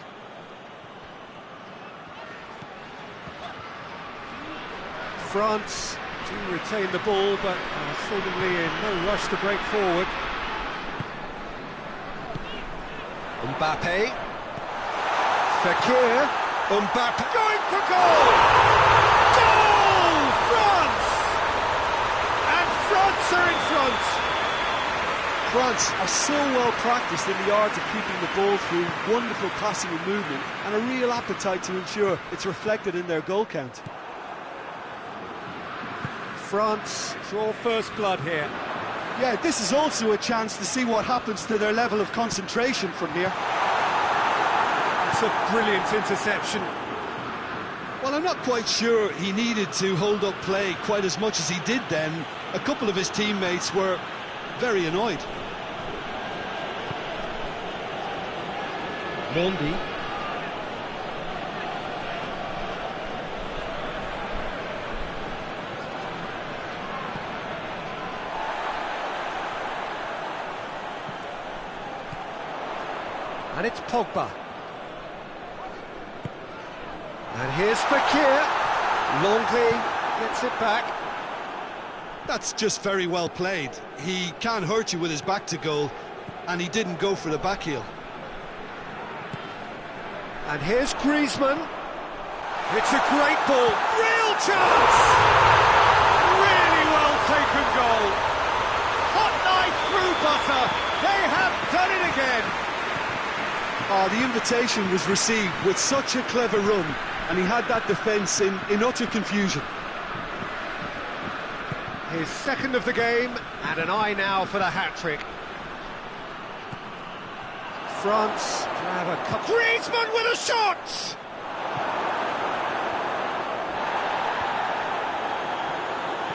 France do retain the ball, but are seemingly in no rush to break forward. Mbappe. Fekir. Mbappe going for goal! Goal! France! And France are in front! France are so well practiced in the art of keeping the ball through wonderful passing and movement, and a real appetite to ensure it's reflected in their goal count. France draw first blood here. Yeah, this is also a chance to see what happens to their level of concentration from here. It's a brilliant interception. Well, I'm not quite sure he needed to hold up play quite as much as he did then. A couple of his teammates were very annoyed. Mondi. And it's Pogba. And here's Fekir. Longley gets it back. That's just very well played. He can hurt you with his back to goal, and he didn't go for the back heel. And here's Griezmann. It's a great ball. Real chance! Really well taken goal. Hot knife through butter. They have done it again. Oh, the invitation was received with such a clever run, and he had that defence in utter confusion. His second of the game, and an eye now for the hat-trick. France grab a cup. Griezmann with a shot!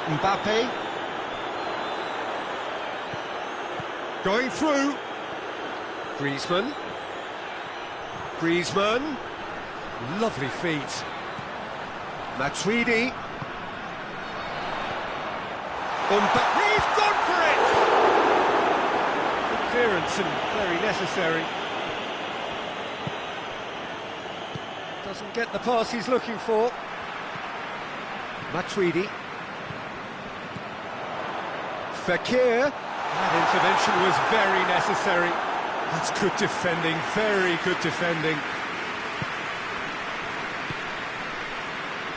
Mbappe. Going through. Griezmann. Griezmann. Lovely feet. Matuidi. He's gone for it! Good clearance and very necessary. Doesn't get the pass he's looking for. Matuidi. Fekir. That intervention was very necessary. That's good defending, very good defending.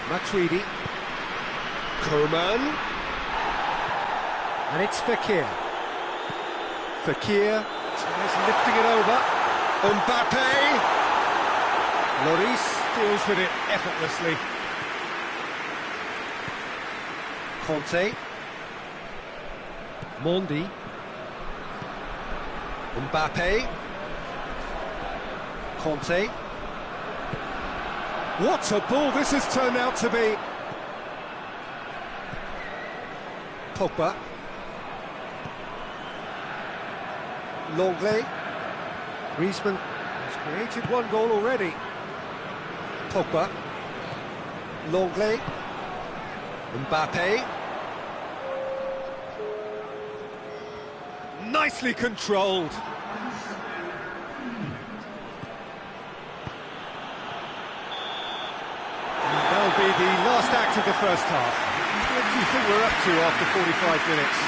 Matuidi. Coman. And it's Fekir. Fekir tries lifting it over. Mbappe. Lloris deals with it effortlessly. Conte. Mondi. Mbappe. Conte. What a ball this has turned out to be. Pogba. Longley. Griezmann has Created one goal already. Pogba. Longley. Mbappe. Nicely controlled. And that'll be the last act of the first half. What do you think we're up to after 45 minutes?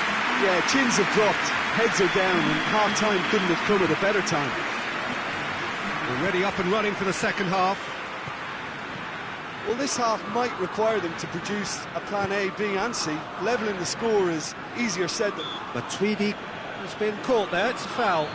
Yeah, chins have dropped, heads are down, and half-time couldn't have come at a better time. Already up and running for the second half. Well, this half might require them to produce a plan A, B and C. Levelling the score is easier said than... But Tweedy has been caught there, it's a foul.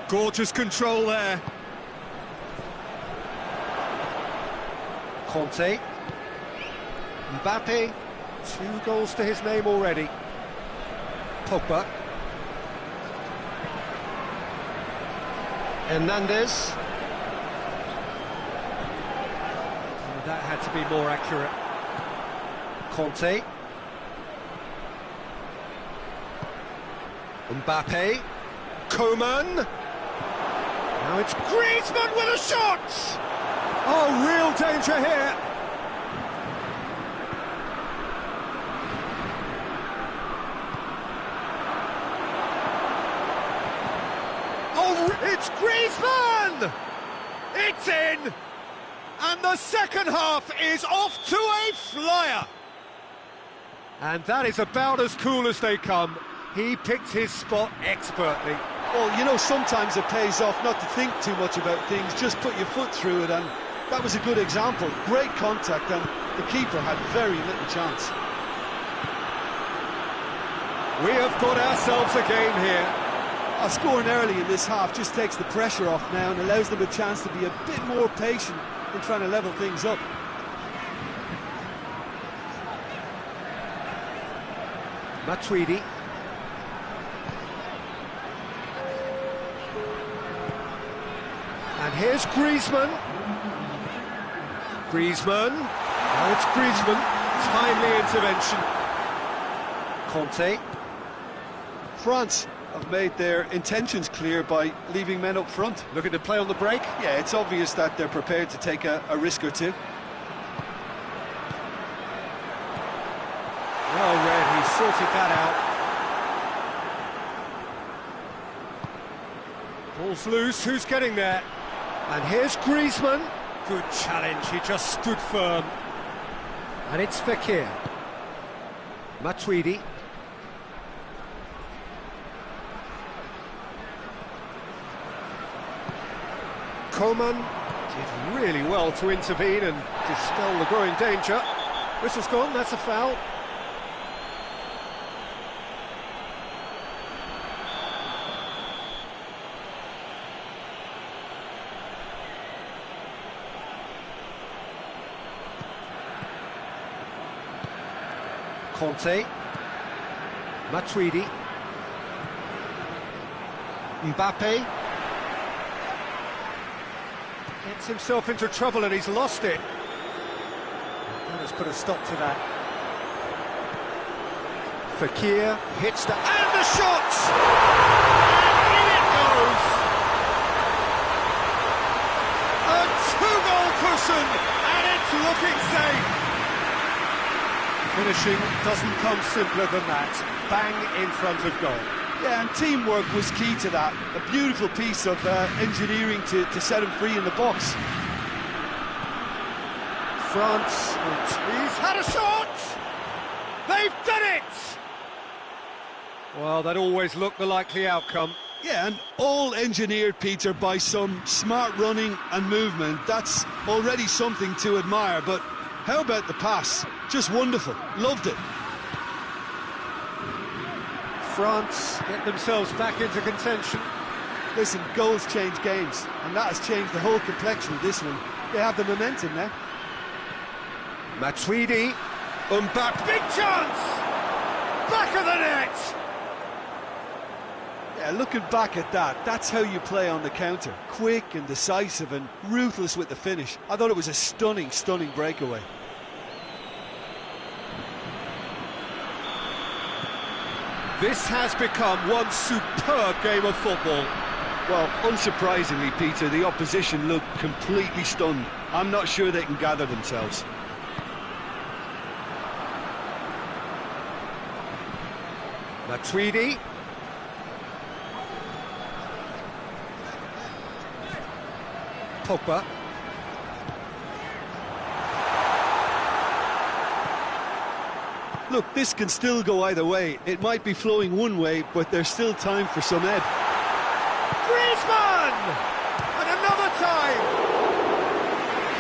Gorgeous control there. Conte. Mbappe. 2 goals to his name already. Pogba. Hernandez. Oh, that had to be more accurate. Conte. Mbappe. Coman. Now it's Griezmann with a shot! Oh, real danger here. Oh, it's Griezmann! It's in! And the second half is off to a flyer. And that is about as cool as they come. He picked his spot expertly. Well, you know, sometimes it pays off not to think too much about things, just put your foot through it, and that was a good example. Great contact, and the keeper had very little chance. We have got ourselves a game here. Scoring early in this half just takes the pressure off now and allows them a chance to be a bit more patient in trying to level things up. Matuidi. And here's Griezmann. Griezmann. Now it's Griezmann. Timely intervention. Conte. France have made their intentions clear by leaving men up front. Looking to play on the break. Yeah, it's obvious that they're prepared to take a risk or two. Well read, he sorted that out. Ball's loose, who's getting there? And here's Griezmann. Good challenge, he just stood firm. And it's Fekir. Matuidi. Coman did really well to intervene and dispel the growing danger. Whistle's gone, that's a foul. Conte. Matuidi. Mbappe. Gets himself into trouble and he's lost it. That has put a stop to that. Fekir hits the... And the shot! And in it goes! A 2-goal cushion, and it's looking safe! Finishing doesn't come simpler than that. Bang in front of goal. Yeah, and teamwork was key to that. A beautiful piece of engineering to set him free in the box. France, he's had a shot! They've done it! Well, that always looked the likely outcome. Yeah, and all engineered, Peter, by some smart running and movement. That's already something to admire, but how about the pass? Just wonderful. Loved it. France get themselves back into contention. Listen, goals change games, and that has changed the whole complexion of this one. They have the momentum now. Matuidi, Mbappe, big chance! Back of the net! Yeah, looking back at that, that's how you play on the counter. Quick and decisive and ruthless with the finish. I thought it was a stunning, stunning breakaway. This has become one superb game of football. Well, unsurprisingly, Peter, the opposition look completely stunned. I'm not sure they can gather themselves. Matuidi. Pogba. Look, this can still go either way. It might be flowing one way, but there's still time for some ebb. Griezmann! And another time!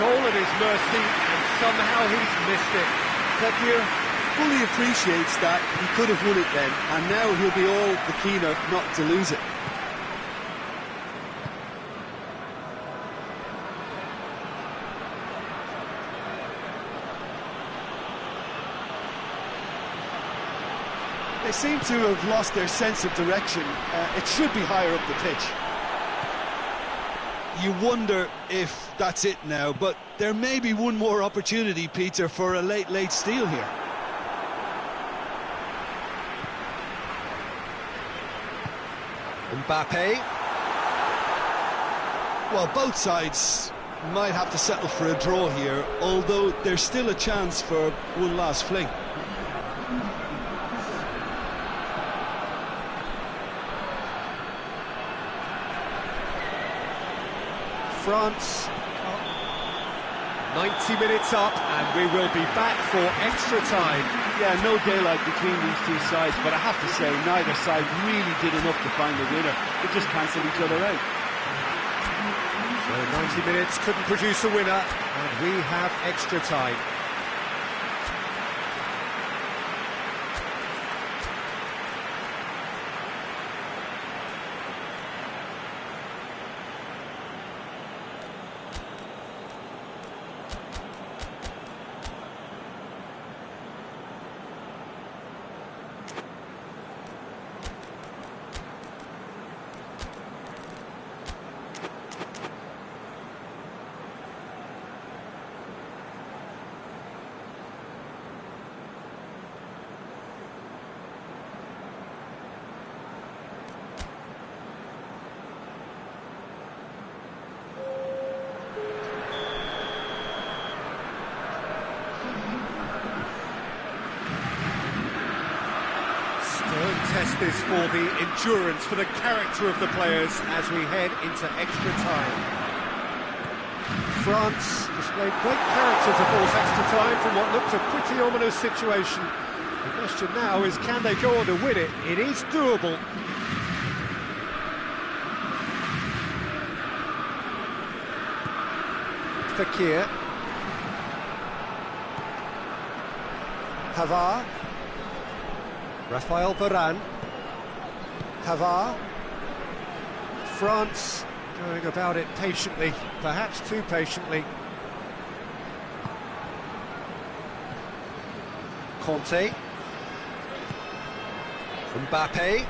Goal at his mercy, and somehow he's missed it. Fekir fully appreciates that he could have won it then, and now he'll be all the keener not to lose it. They seem to have lost their sense of direction. It should be higher up the pitch. You wonder if that's it now, but there may be one more opportunity, Peter, for a late steal here. Mbappe. Well, both sides might have to settle for a draw here, although there's still a chance for one last fling. France, 90 minutes up, and we will be back for extra time. Yeah, no daylight between these two sides, but I have to say, neither side really did enough to find the winner. They just cancelled each other out. So 90 minutes couldn't produce a winner, and we have extra time. Test this for the endurance, for the character of the players as we head into extra time. France displayed great character to force extra time from what looked a pretty ominous situation. The question now is, can they go on to win it? It is doable. Fekir. Pavard. Raphael Varane. Pavard. France going about it patiently, perhaps too patiently. Conte. Mbappe.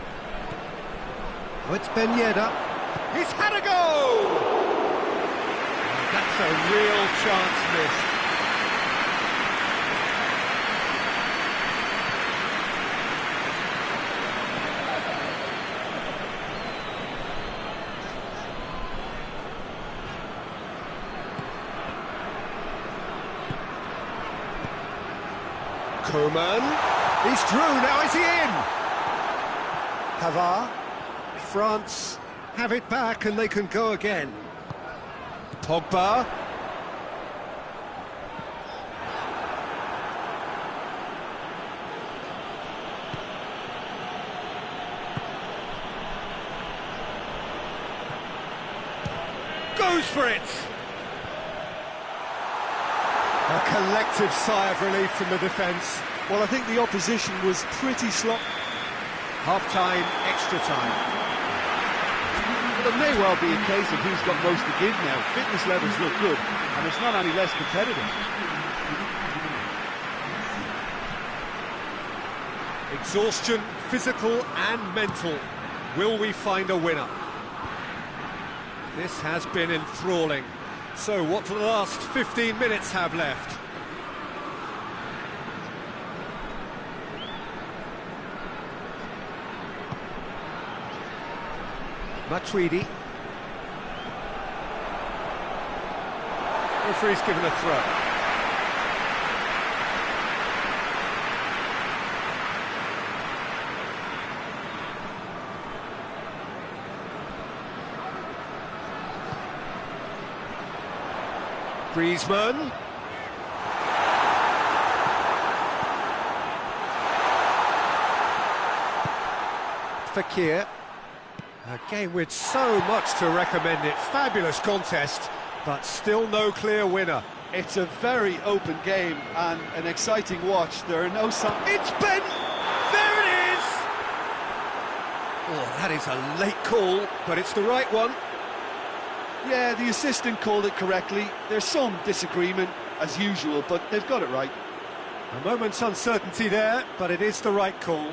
Oh, it's Ben Yedder. He's had a go! That's a real chance missed. Coman, he's through, now is he in? Pavard, France have it back and they can go again. Pogba. Goes for it! A collective sigh of relief from the defence. Well, I think the opposition was pretty slow. Half-time, extra time. Well, it may well be a case of who's got most to give now. Fitness levels look good, and it's not any less competitive. Exhaustion, physical and mental. Will we find a winner? This has been enthralling. So what do the last 15 minutes have left? Matuidi. Referee's given a throw. Griezmann. Fekir. A game with so much to recommend it. Fabulous contest, but still no clear winner. It's a very open game and an exciting watch. There are no signs. It's Ben! There it is! Oh, that is a late call, but it's the right one. Yeah, the assistant called it correctly. There's some disagreement, as usual, but they've got it right. A moment's uncertainty there, but it is the right call.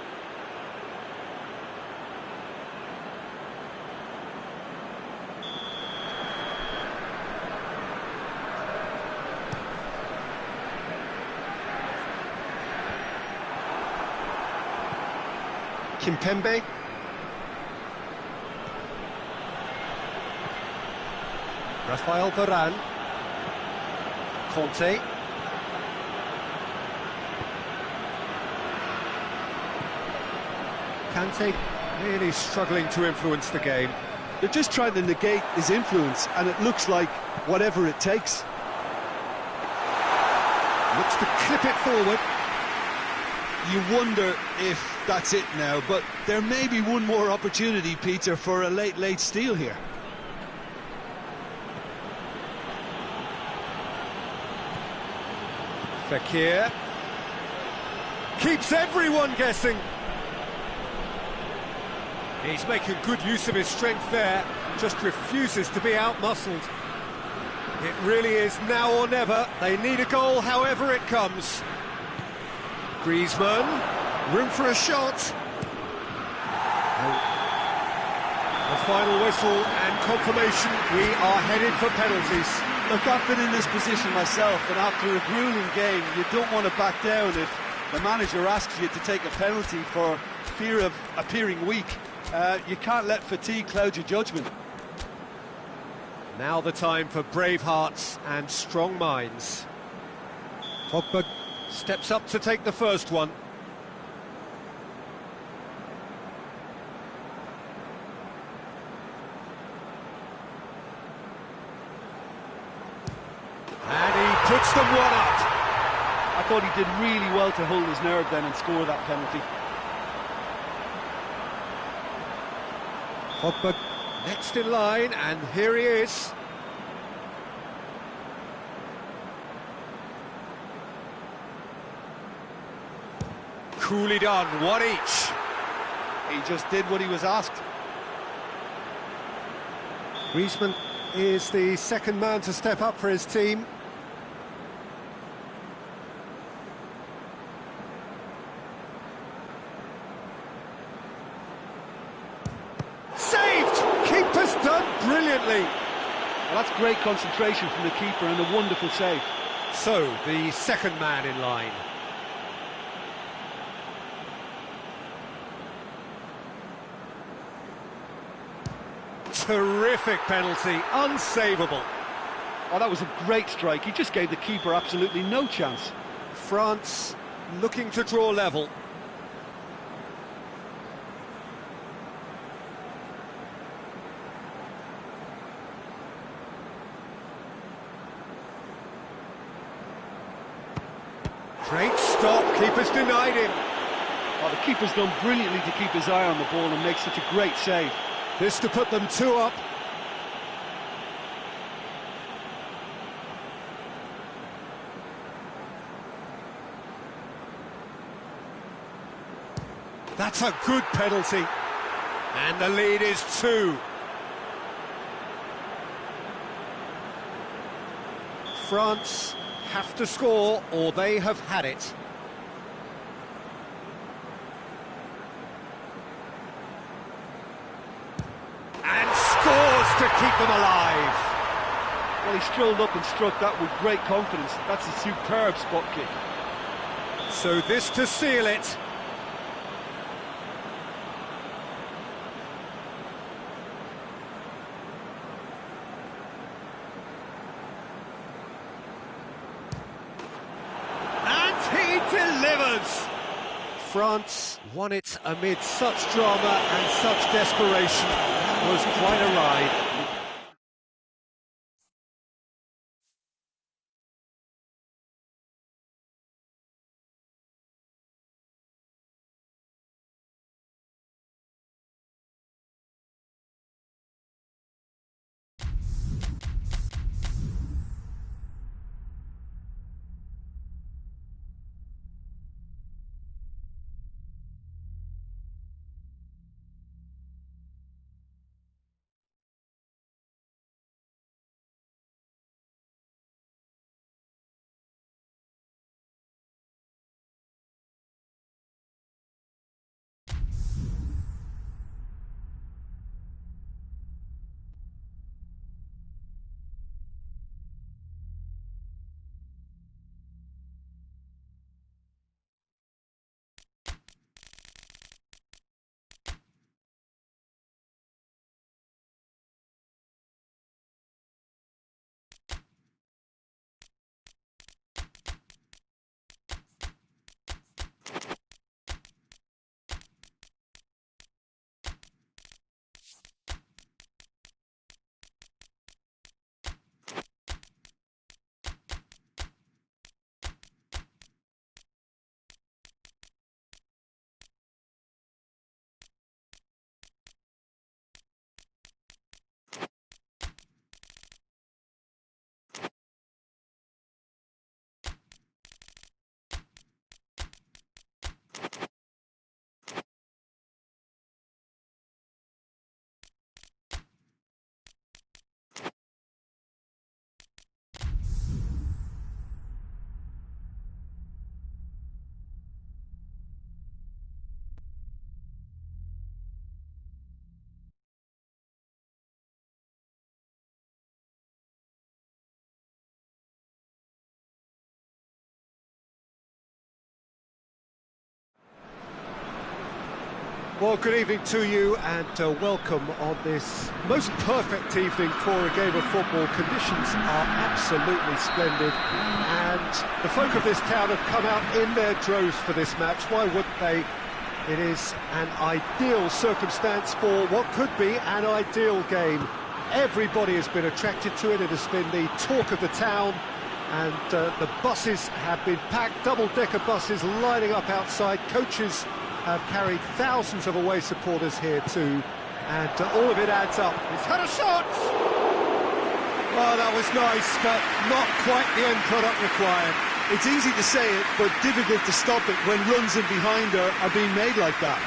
Kimpembe. Rafael Varane. Conte. Kante really struggling to influence the game. They're just trying to negate his influence, and it looks like whatever it takes. Looks to clip it forward. You wonder if that's it now, but there may be one more opportunity, Peter, for a late steal here. Fekir keeps everyone guessing. He's making good use of his strength there, just refuses to be outmuscled. It really is now or never. They need a goal however it comes. Griezmann, room for a shot. The final whistle and confirmation, we are headed for penalties. Look, I've been in this position myself, and after a grueling game, you don't want to back down if the manager asks you to take a penalty for fear of appearing weak. You can't let fatigue cloud your judgment. Now the time for brave hearts and strong minds. Pogba steps up to take the first one. And he puts them one up. I thought he did really well to hold his nerve then and score that penalty. Pogba next in line, and here he is. Coolly done, one each. He just did what he was asked. Griezmann is the second man to step up for his team. Saved! Keeper's done brilliantly. Well, that's great concentration from the keeper and a wonderful save. So, the second man in line. Terrific penalty, unsavable. Oh, that was a great strike. He just gave the keeper absolutely no chance. France looking to draw level. Great stop, keeper's denied him. Oh, the keeper's done brilliantly to keep his eye on the ball and make such a great save. This to put them two up. That's a good penalty. And the lead is 2. France have to score or they have had it. to keep them alive. Well, he strolled up and struck that with great confidence. That's a superb spot kick. So this to seal it. And he delivers. France won it amid such drama and such desperation. That was quite a ride. Well, good evening to you and welcome on this most perfect evening for a game of football. Conditions are absolutely splendid and the folk of this town have come out in their droves for this match. Why wouldn't they? It is an ideal circumstance for what could be an ideal game. Everybody has been attracted to it. It has been the talk of the town and the buses have been packed, double-decker buses lining up outside. Coaches have carried thousands of away supporters here too, and all of it adds up. He's had a shot! Oh, that was nice, but not quite the end product required. It's easy to say it, but difficult to stop it when runs in behind are being made like that.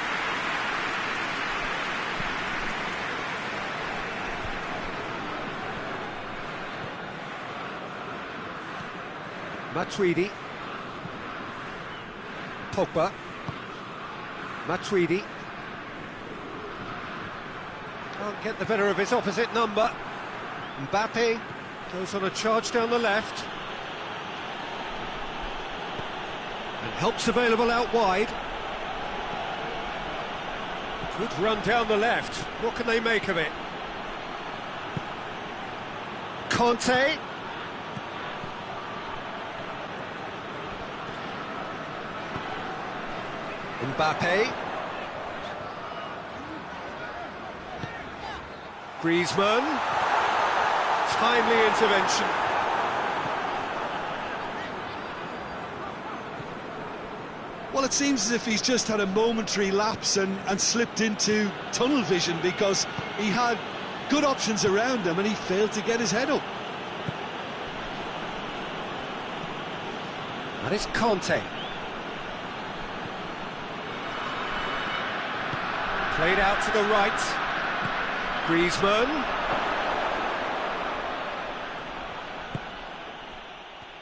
Matuidi. Pogba. Matuidi can't get the better of his opposite number. Mbappe goes on a charge down the left. And help's available out wide. Good run down the left. What can they make of it? Conte. Mbappe. Griezmann. Timely intervention. Well, it seems as if he's just had a momentary lapse and slipped into tunnel vision, because he had good options around him and he failed to get his head up. And it's Conte. Played out to the right. Griezmann.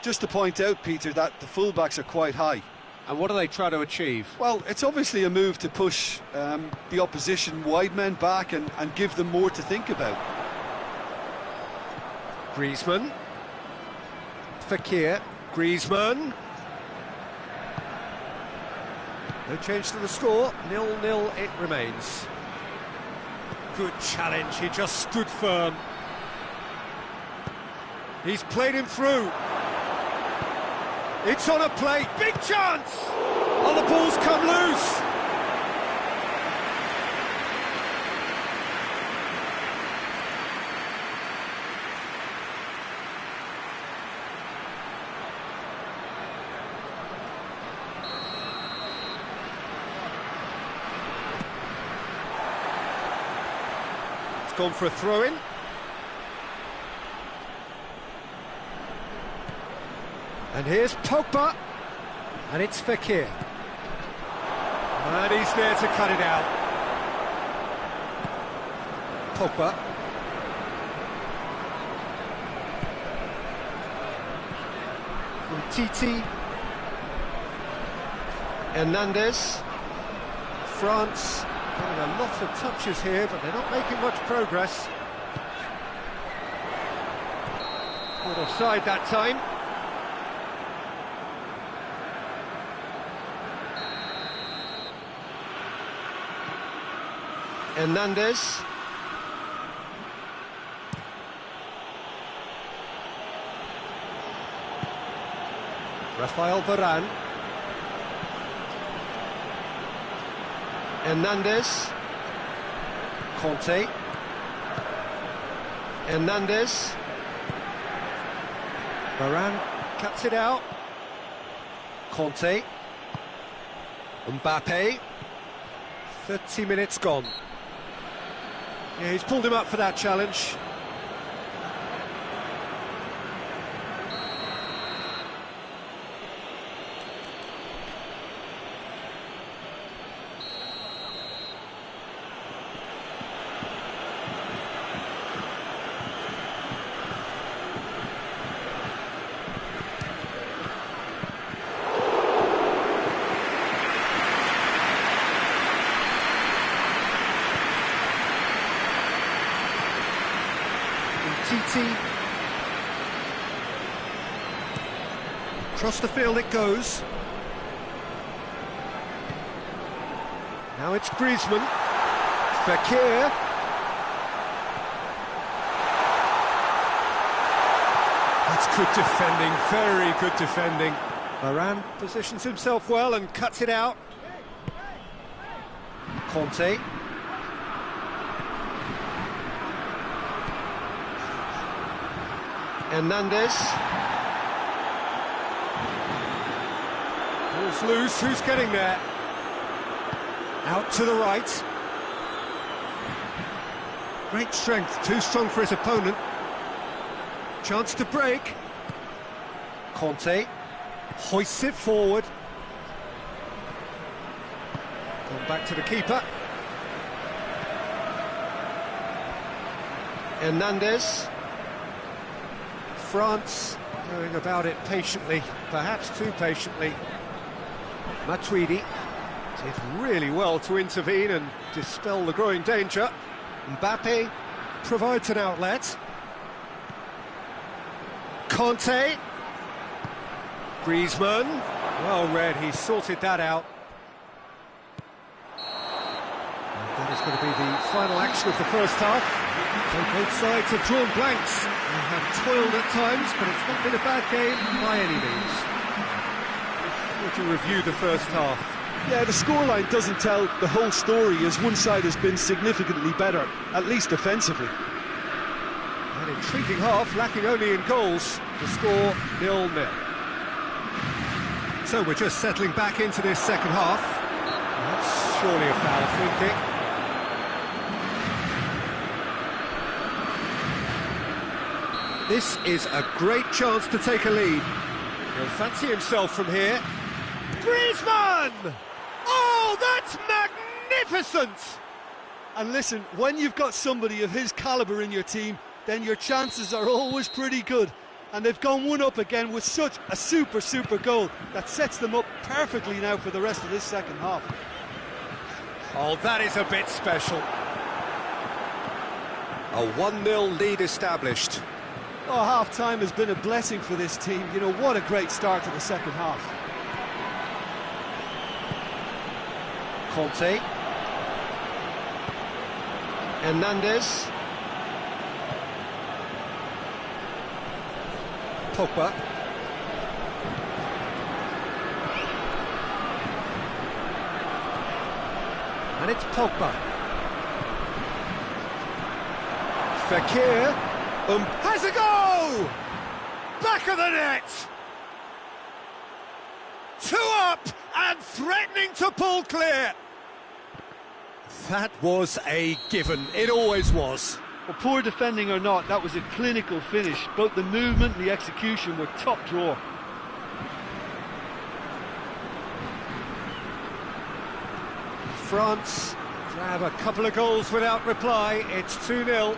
Just to point out, Peter, that the fullbacks are quite high. And what do they try to achieve? Well, it's obviously a move to push the opposition wide men back and give them more to think about. Griezmann. Fekir. Griezmann. No change to the score, 0-0 it remains. Good challenge, he just stood firm. He's played him through. It's on a plate, big chance! Oh, the ball's come loose! It's gone for a throw-in. And here's Pogba, and it's Fekir. And he's there to cut it out. Pogba. From Titi. Hernandez. France getting a lot of touches here, but they're not making much progress. Not offside that time. Hernandez. Rafael Varane. Hernandez. Conte. Hernandez. Varane cuts it out. Conte. Mbappe. 30 minutes gone. Yeah, he's pulled him up for that challenge. Titi. Across the field it goes. Now it's Griezmann. Fekir. That's good defending, very good defending. Varane positions himself well and cuts it out. Conte. Hernandez. Ball's loose, who's getting there? Out to the right. Great strength, too strong for his opponent. Chance to break. Conte hoists it forward. Gone back to the keeper. Hernandez. France going about it patiently, perhaps too patiently. Matuidi did really well to intervene and dispel the growing danger. Mbappe provides an outlet. Conte. Griezmann. Well read, he sorted that out. And that is going to be the final action of the first half. So both sides have drawn blanks. They have toiled at times, but it's not been a bad game by any means. Would you review the first half? Yeah, the scoreline doesn't tell the whole story, as one side has been significantly better, at least defensively. An intriguing half, lacking only in goals. The score 0-0. So we're just settling back into this second half. That's surely a foul, free kick. This is a great chance to take a lead. He'll fancy himself from here. Griezmann! Oh, that's magnificent! And listen, when you've got somebody of his calibre in your team, then your chances are always pretty good. And they've gone one up again with such a super goal that sets them up perfectly now for the rest of this second half. Oh, that is a bit special. A 1-0 lead established. Oh, half-time has been a blessing for this team. You know, what a great start to the second half. Conte. Hernandez. Pogba. And it's Pogba. Fekir. Has a go! Back of the net! 2 up and threatening to pull clear. That was a given. It always was. Well, poor defending or not, that was a clinical finish. Both the movement and the execution were top drawer. France grab a couple of goals without reply. It's 2-0.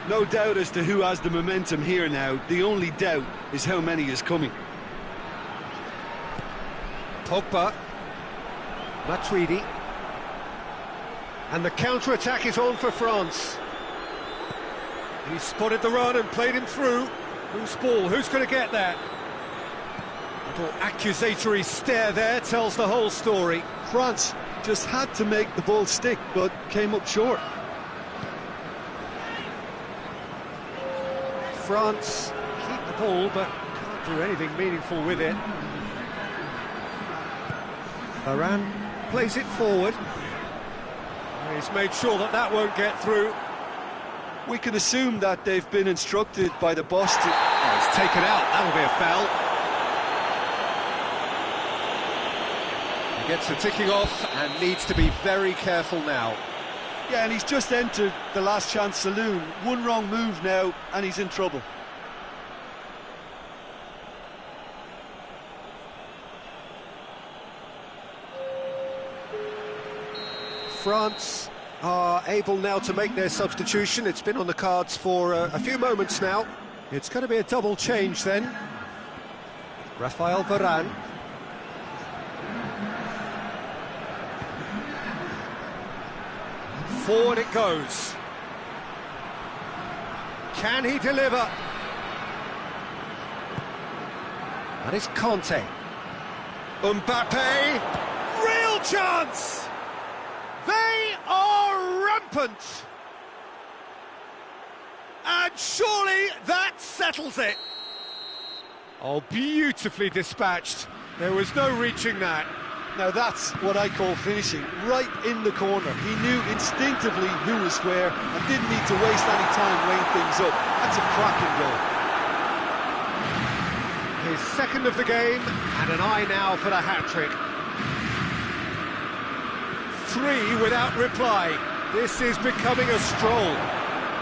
No doubt as to who has the momentum here now. The only doubt is how many is coming. Pogba. Matuidi. And the counter-attack is on for France. He spotted the run and played him through. Who's ball? Who's going to get that? Little accusatory stare there tells the whole story. France just had to make the ball stick, but came up short. France keep the ball, but can't do anything meaningful with it. Varane plays it forward. He's made sure that that won't get through. We can assume that they've been instructed by the boss to... Oh, it's taken out. That'll be a foul. He gets the ticking off and needs to be very careful now. Yeah, and he's just entered the last chance saloon. One wrong move now, and he's in trouble. France are able now to make their substitution. It's been on the cards for a few moments now. It's going to be a double change then. Raphael Varane. Forward it goes. Can he deliver? That is Conte. Mbappe. Real chance! They are rampant! And surely that settles it. Oh, beautifully dispatched. There was no reaching that. Now that's what I call finishing, right in the corner. He knew instinctively who was where and didn't need to waste any time laying things up. That's a cracking goal. His second of the game, and an eye now for the hat-trick. 3 without reply. This is becoming a stroll.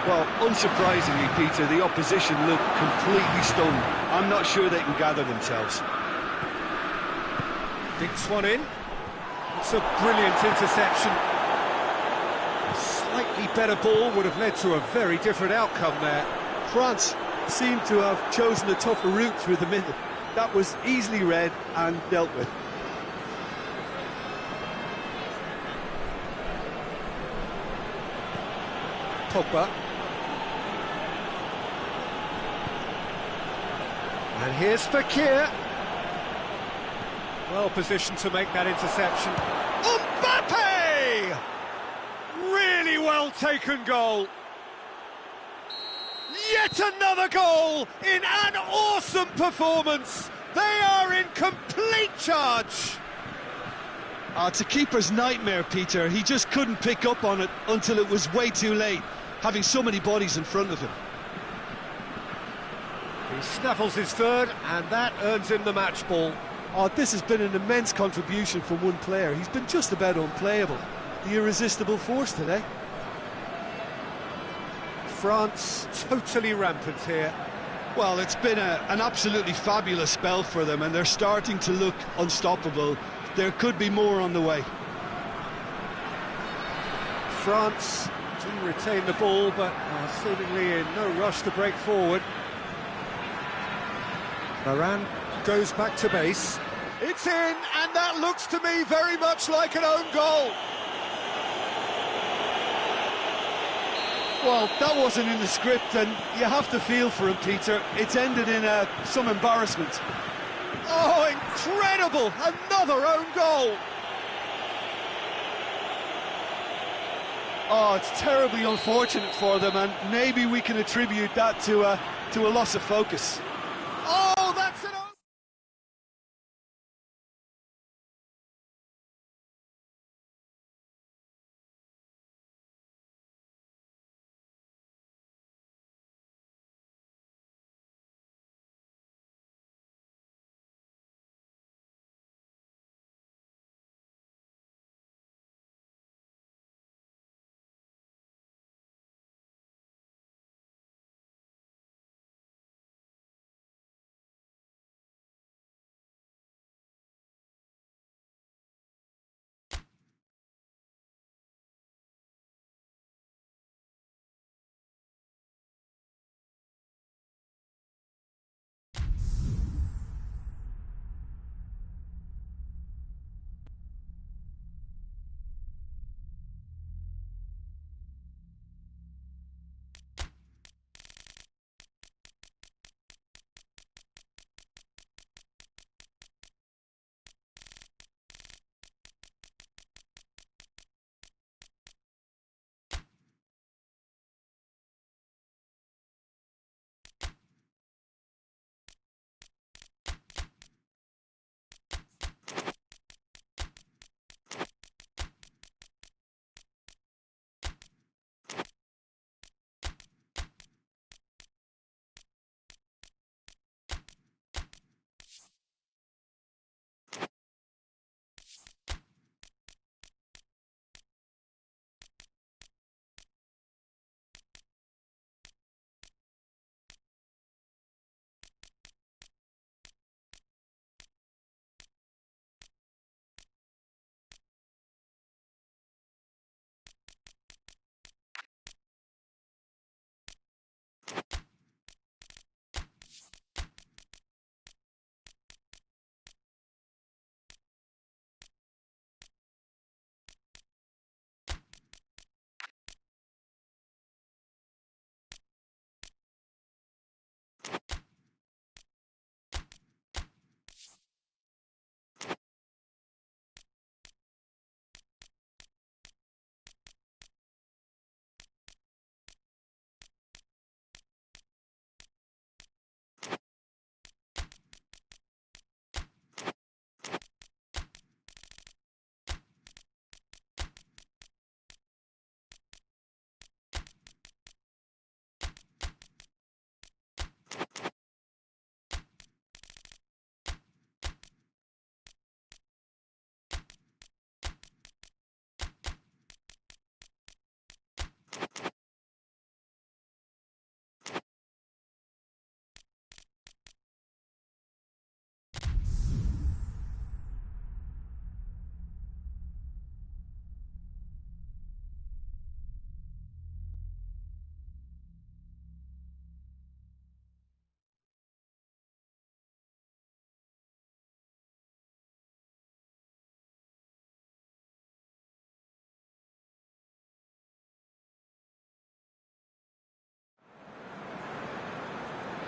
Well, unsurprisingly, Peter, the opposition look completely stunned. I'm not sure they can gather themselves. Dinks one in. It's a brilliant interception. A slightly better ball would have led to a very different outcome there. France seem to have chosen a tougher route through the middle. That was easily read and dealt with. Pogba. And here's Fekir. Well positioned to make that interception. Mbappe! Really well taken goal. Yet another goal in an awesome performance. They are in complete charge. It's a keeper's nightmare, Peter. He just couldn't pick up on it until it was way too late, having so many bodies in front of him. He snaffles his third, and that earns him the match ball. Oh, this has been an immense contribution from one player. He's been just about unplayable. The irresistible force today. France totally rampant here. Well, it's been an absolutely fabulous spell for them, and they're starting to look unstoppable. There could be more on the way. France do retain the ball, but are seemingly in no rush to break forward. Varane goes back to base. It's in, and that looks to me very much like an own goal. Well, that wasn't in the script, and you have to feel for him, Peter. It's ended in some embarrassment. Oh, incredible! Another own goal! Oh, it's terribly unfortunate for them, and maybe we can attribute that to a loss of focus. Oh, that's an...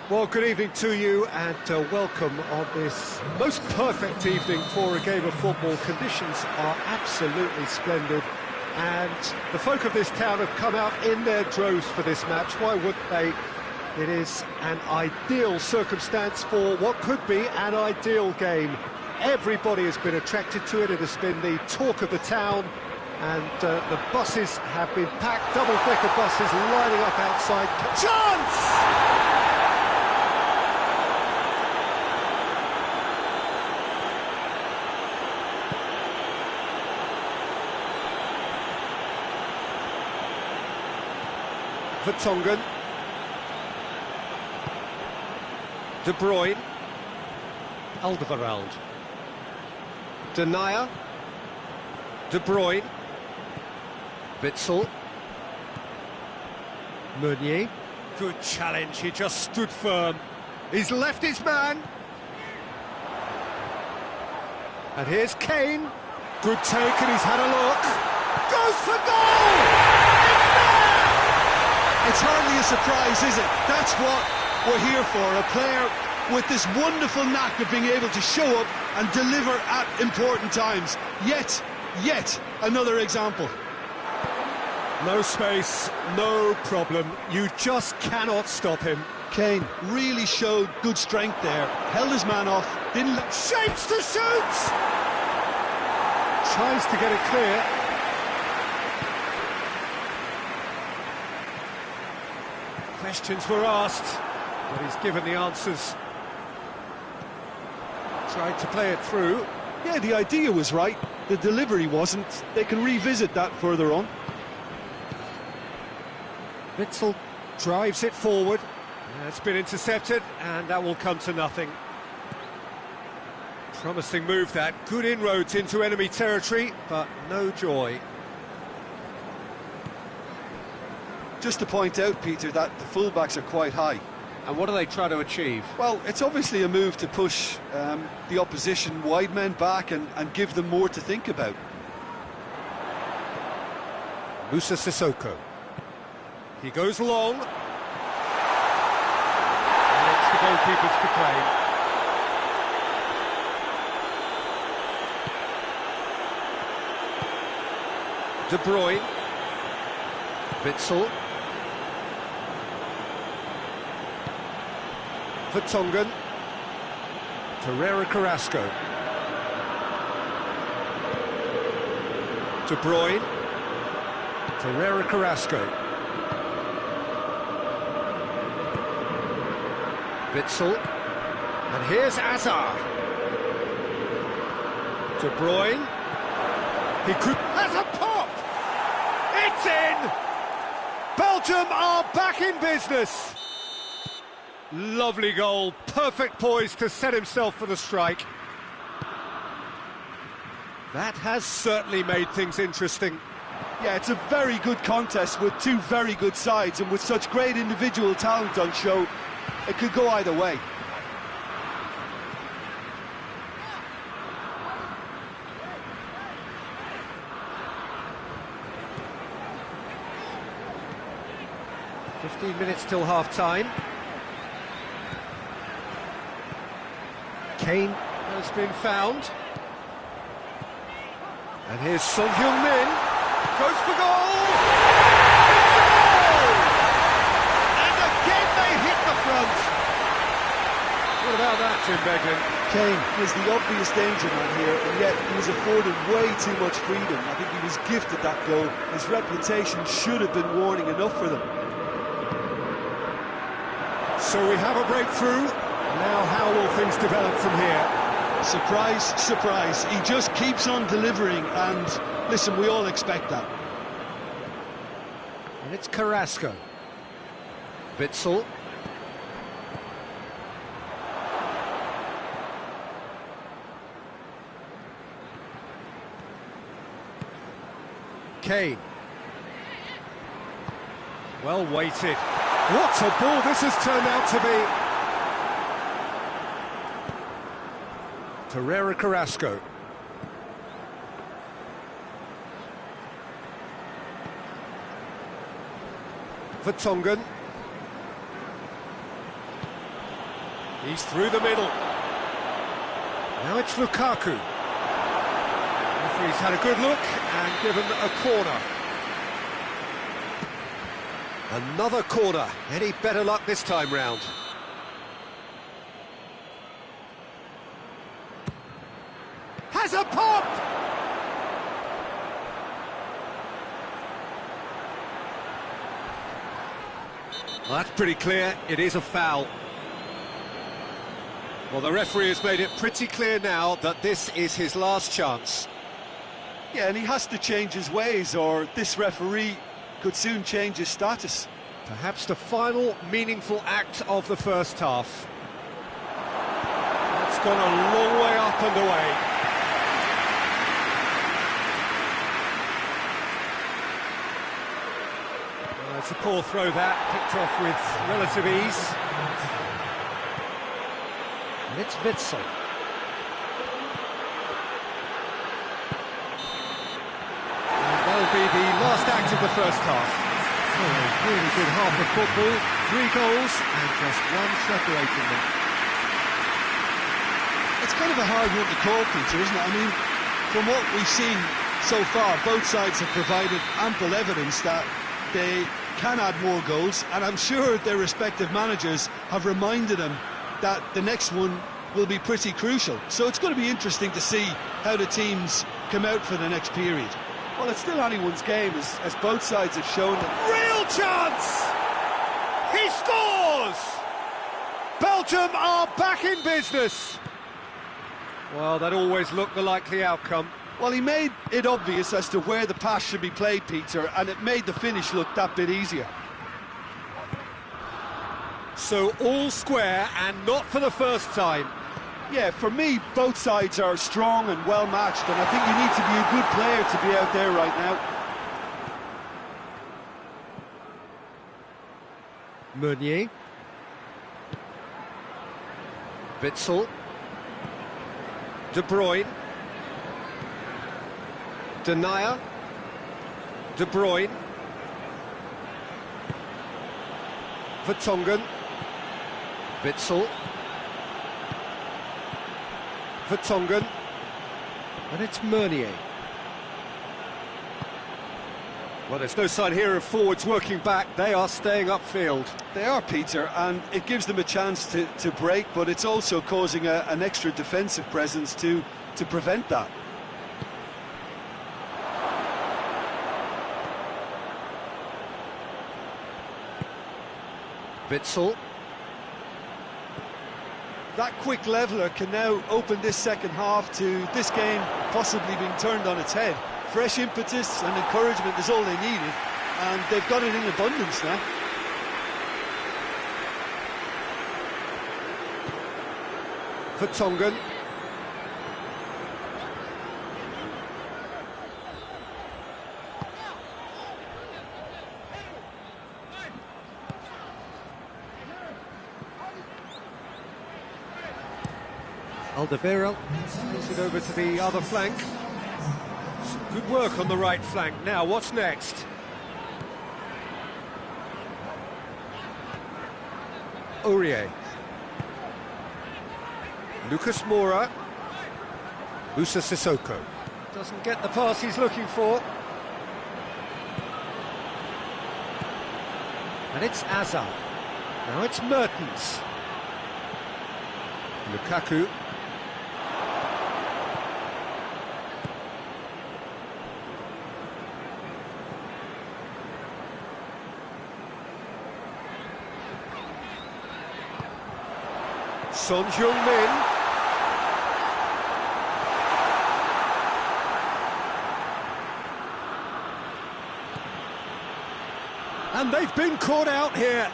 Well, good evening to you and welcome on this most perfect evening for a game of football. Conditions are absolutely splendid and the folk of this town have come out in their droves for this match. Why wouldn't they? It is an ideal circumstance for what could be an ideal game. Everybody has been attracted to it. It has been the talk of the town and the buses have been packed, double-decker buses lining up outside. Chance! Vertonghen, De Bruyne, Alderweireld, Denayer, De Bruyne, Witsel, Meunier. Good challenge, he just stood firm. He's left his man. And here's Kane. Good take and he's had a look. Goes for goal! It's there! It's hardly a surprise, is it? That's what we're here for, a player with this wonderful knack of being able to show up and deliver at important times. Yet another example. No space, no problem. You just cannot stop him. Kane really showed good strength there. Held his man off, didn't... Shapes to shoot! Tries to get it clear. Questions were asked, but he's given the answers. Tried to play it through. Yeah, the idea was right. The delivery wasn't. They can revisit that further on. Witsel drives it forward. It's been intercepted, and that will come to nothing. Promising move that. Good inroads into enemy territory, but no joy. Just to point out, Peter, that the fullbacks are quite high. And what do they try to achieve? Well, it's obviously a move to push the opposition wide men back and give them more to think about. Musa Sissoko. He goes long. And it's the goalkeepers to claim. De Bruyne. Witsel. Vertonghen. Torreira Carrasco. De Bruyne. Torreira Carrasco. Witsel. And here's Azar. De Bruyne. He could... Has a pop! It's in! Belgium are back in business. Lovely goal, perfect poise to set himself for the strike. That has certainly made things interesting. Yeah, it's a very good contest with two very good sides, and with such great individual talent on show, it could go either way. Minutes till half-time. Kane has been found. And here's Son Heung-min. Goes for goal! It's a goal! And again they hit the front. What about that, Jim Beglin? Kane is the obvious danger man here, and yet he was afforded way too much freedom. I think he was gifted that goal. His reputation should have been warning enough for them. So we have a breakthrough. Now how will things develop from here? Surprise, surprise. He just keeps on delivering, and listen, we all expect that. And it's Carrasco. Witsel. Kane. Well weighted. What a ball this has turned out to be. Torreira Carrasco. Vertonghen. He's through the middle. Now it's Lukaku. Referee's had a good look and given a corner. Another corner. Any better luck this time round? Has a pop! Well, that's pretty clear. It is a foul. Well, the referee has made it pretty clear now that this is his last chance. Yeah, and he has to change his ways, or this referee could soon change his status. Perhaps the final meaningful act of the first half. That's gone a long way up and away. Well, it's a poor throw that, picked off with relative ease. And it's Witsel. And that'll be the last act of the first half. So a really good half of football, 3 goals and just one separating them. It's kind of a hard one to call, Peter, isn't it? I mean, from what we've seen so far, both sides have provided ample evidence that they can add more goals, and I'm sure their respective managers have reminded them that the next one will be pretty crucial. So it's going to be interesting to see how the teams come out for the next period. Well, it's still anyone's game, as both sides have shown that. Real chance! He scores! Belgium are back in business. Well, that always looked the likely outcome. Well, he made it obvious as to where the pass should be played, Peter, and it made the finish look that bit easier. So all square, and not for the first time. Yeah, for me, both sides are strong and well matched, and I think you need to be a good player to be out there right now. Meunier. Witsel. De Bruyne. Denayer. De Bruyne. Vertonghen. Witsel. Vertonghen. And it's Meunier. Well, there's no sign here of forwards working back. They are staying upfield. They are, Peter, and it gives them a chance to break, but it's also causing an extra defensive presence to prevent that. Witsel. That quick leveller can now open this second half to this game possibly being turned on its head. Fresh impetus and encouragement is all they needed, and they've got it in abundance now. Vertonghen. Alderweireld moves it over to the other flank. Some good work on the right flank. Now, what's next? Aurier. Lucas Moura. Moussa Sissoko. Doesn't get the pass he's looking for. And it's Hazard. Now it's Mertens. Lukaku. Son Heung-min. And they've been caught out here.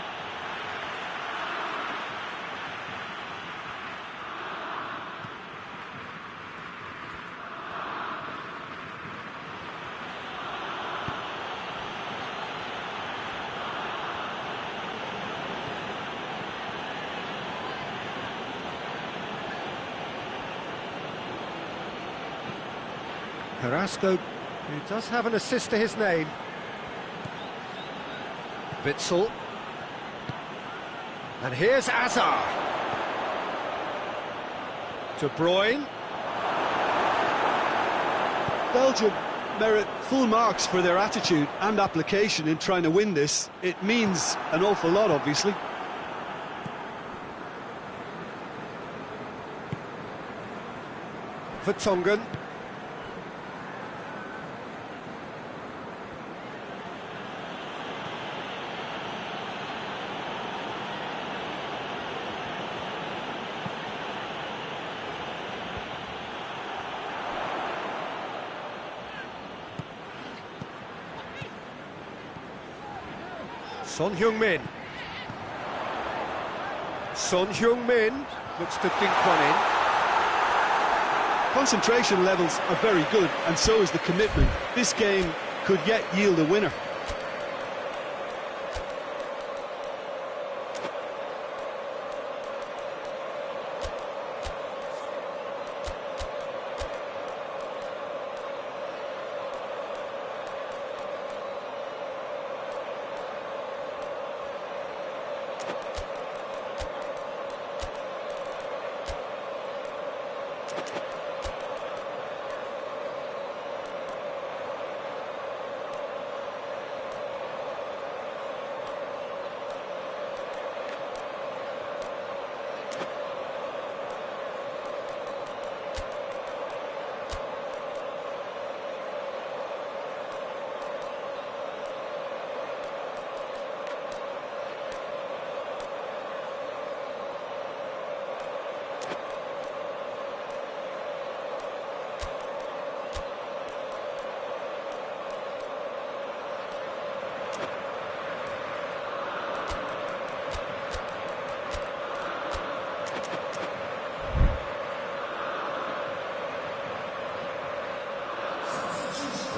Carrasco, who does have an assist to his name. Witsel. And here's Hazard. De Bruyne. Belgium merit full marks for their attitude and application in trying to win this. It means an awful lot, obviously. Vertonghen. Son Heung-min. Son Heung-min looks to dink one in. Concentration levels are very good, and so is the commitment. This game could yet yield a winner.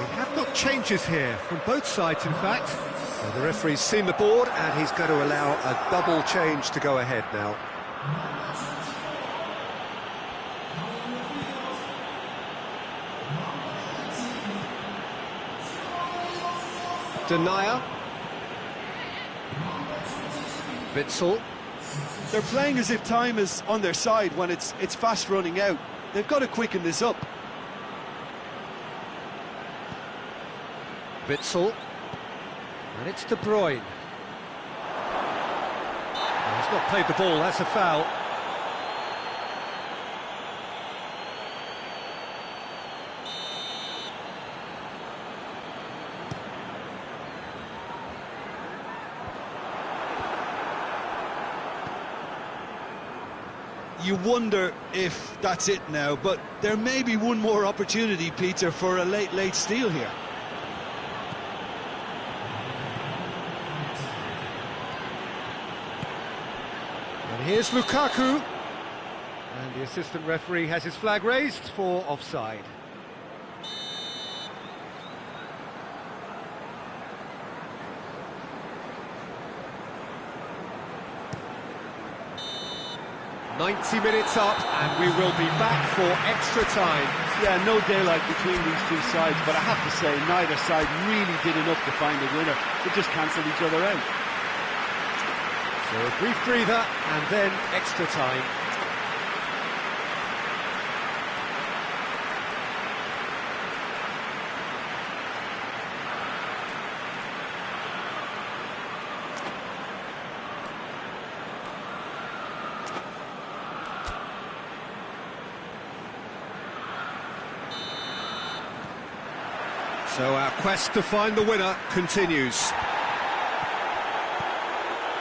We have got changes here from both sides, in fact. So the referee's seen the board and he's going to allow a double change to go ahead now. Denier. Witsel. They're playing as if time is on their side when it's fast running out. They've got to quicken this up. Witsel. And it's De Bruyne. He's not played the ball, that's a foul. You wonder if that's it now, but there may be one more opportunity, Peter, for a late steal here. And here's Lukaku. And the assistant referee has his flag raised for offside. "90 minutes up, and we will be back for extra time." Yeah, no daylight between these two sides, but I have to say, neither side really did enough to find a winner. They just cancelled each other out. So a brief breather, and then extra time. So our quest to find the winner continues.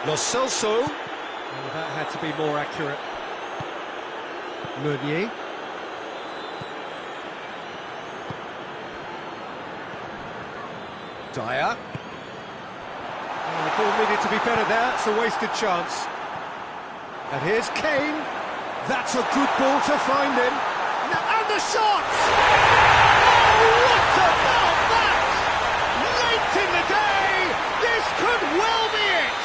Lo Celso. Oh, that had to be more accurate. Meunier. Dyer. Oh, the ball needed to be better there, it's a wasted chance. And here's Kane. That's a good ball to find him. And the shot! Oh, what about that? Late in the day, this could well be it.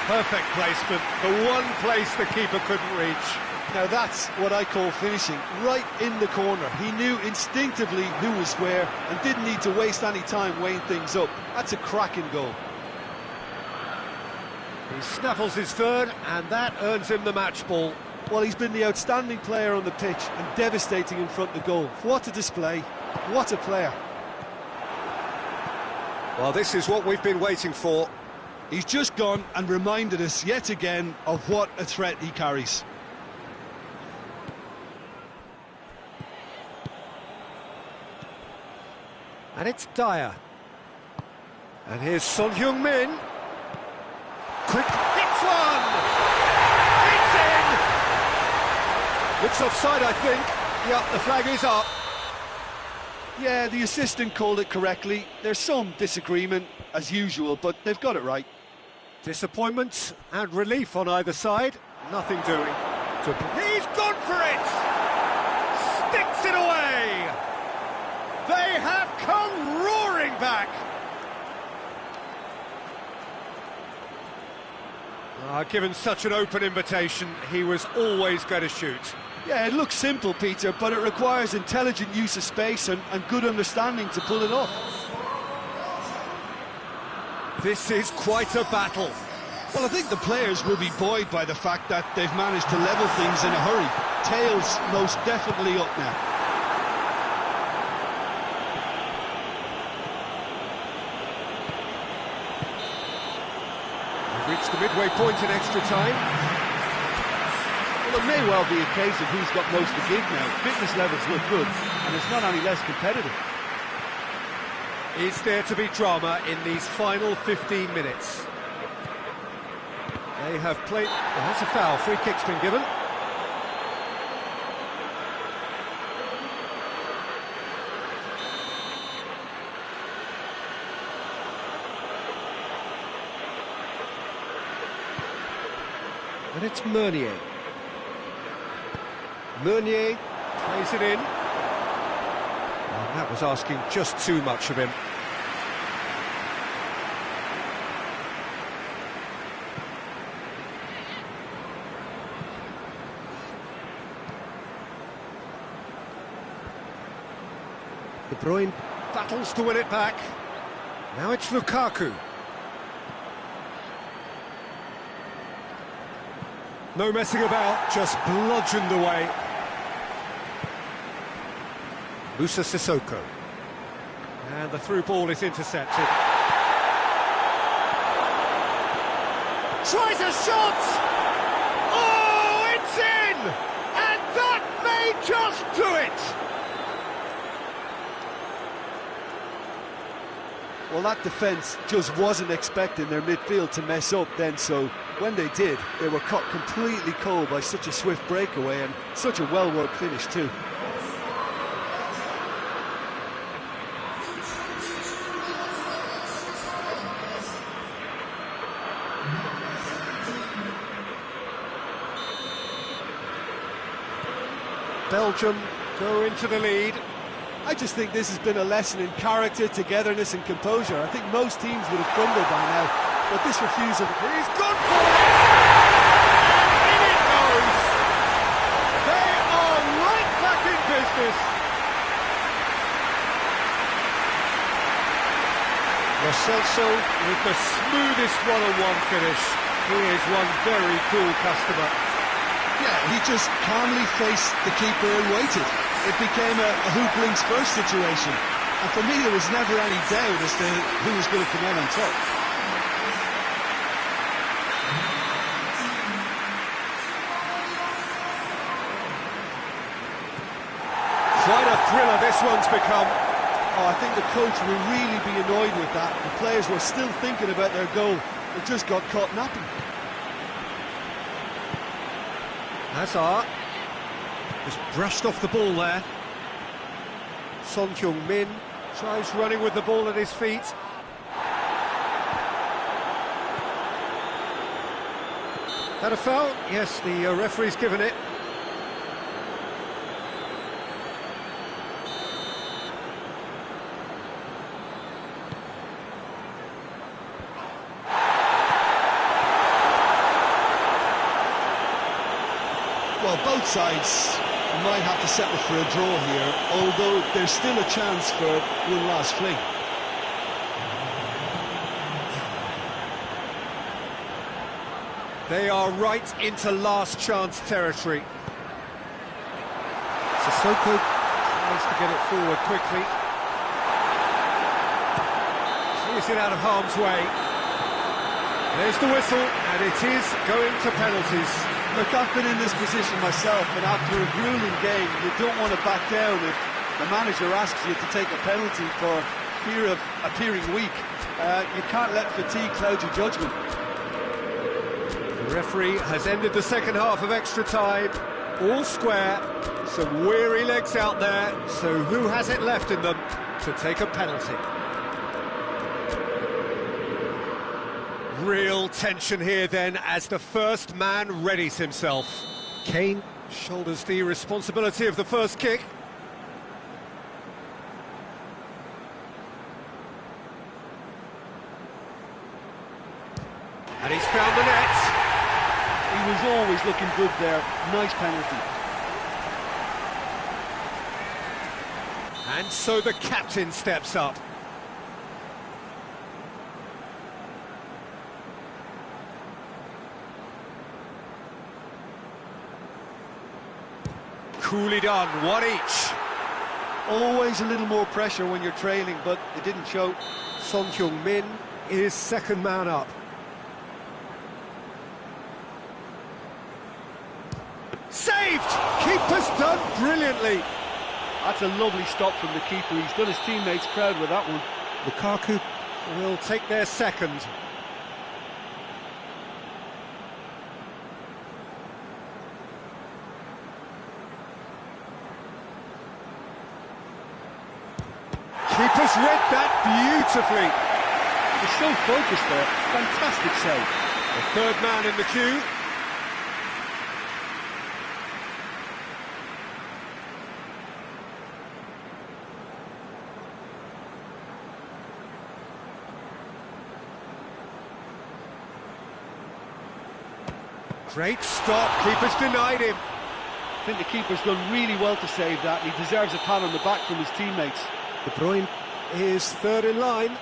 Perfect placement, the one place the keeper couldn't reach. Now that's what I call finishing, right in the corner. He knew instinctively who was where and didn't need to waste any time weighing things up. That's a cracking goal. He snaffles his third, and that earns him the match ball. Well, he's been the outstanding player on the pitch and devastating in front of the goal. What a display, what a player. Well, this is what we've been waiting for. He's just gone and reminded us yet again of what a threat he carries. And it's Dyer. And here's Son Heung-min. Quick, hits one! It's in! Looks offside, I think. Yep, the flag is up. Yeah, the assistant called it correctly. There's some disagreement, as usual, but they've got it right. Disappointment and relief on either side. Nothing doing. He's gone for it! Sticks it away! They have come roaring back! Given such an open invitation, he was always going to shoot. Yeah, it looks simple, Peter, but it requires intelligent use of space and good understanding to pull it off. This is quite a battle. Well, I think the players will be buoyed by the fact that they've managed to level things in a hurry. Tails most definitely up now. Reached the midway point in extra time. Well, it may well be a case of who's got most of the gig now. Fitness levels look good, and it's not any less competitive. Is there to be drama in these final 15 minutes? They have played... Oh, that's a foul. Free kick's been given. And it's Meunier. Meunier plays it in. And that was asking just too much of him. De Bruyne battles to win it back. Now it's Lukaku. No messing about, just bludgeoned away. Musa Sissoko. And the through ball is intercepted. Tries a shot! Oh, it's in! And that may just do it! Well, that defence just wasn't expecting their midfield to mess up then, so when they did, they were caught completely cold by such a swift breakaway and such a well-worked finish too. Belgium go into the lead. I just think this has been a lesson in character, togetherness and composure. I think most teams would have crumbled by now, but this refusal... He's gone for it! In it goes! They are right back in business! Lo Celso with the smoothest one-on-one finish. He is one very cool customer. Yeah, he just calmly faced the keeper and waited. It became a who blinks first situation. And for me, there was never any doubt as to who was going to come out on top. Quite a thriller this one's become. Oh, I think the coach will really be annoyed with that. The players were still thinking about their goal. They just got caught napping. Hazard just brushed off the ball there. Son Heung-min tries running with the ball at his feet. That a foul? Yes, the referee's given it. Well, both sides might have to settle for a draw here, although there's still a chance for one last fling. They are right into last chance territory. Sissoko tries to get it forward quickly. Clears it out of harm's way. There's the whistle, and it is going to penalties. Look, I've been in this position myself, and after a grueling game, you don't want to back down if the manager asks you to take a penalty for fear of appearing weak. You can't let fatigue cloud your judgment. The referee has ended the second half of extra time. All square, some weary legs out there, so who has it left in them to take a penalty? Real tension here then as the first man readies himself. Kane shoulders the responsibility of the first kick. And he's found the net. He was always looking good there. Nice penalty. And so the captain steps up. Coolly done, one each. Always a little more pressure when you're trailing, but it didn't show. Son Heung-min is second man up. Saved! Keeper's done brilliantly. That's a lovely stop from the keeper. He's done his teammates proud with that one. Lukaku will take their second. Keeper's read that beautifully. He's so focused there. Fantastic save. The third man in the queue. Great stop, keeper's denied him. I think the keeper's done really well to save that, and he deserves a pat on the back from his teammates. De Bruyne is third in line.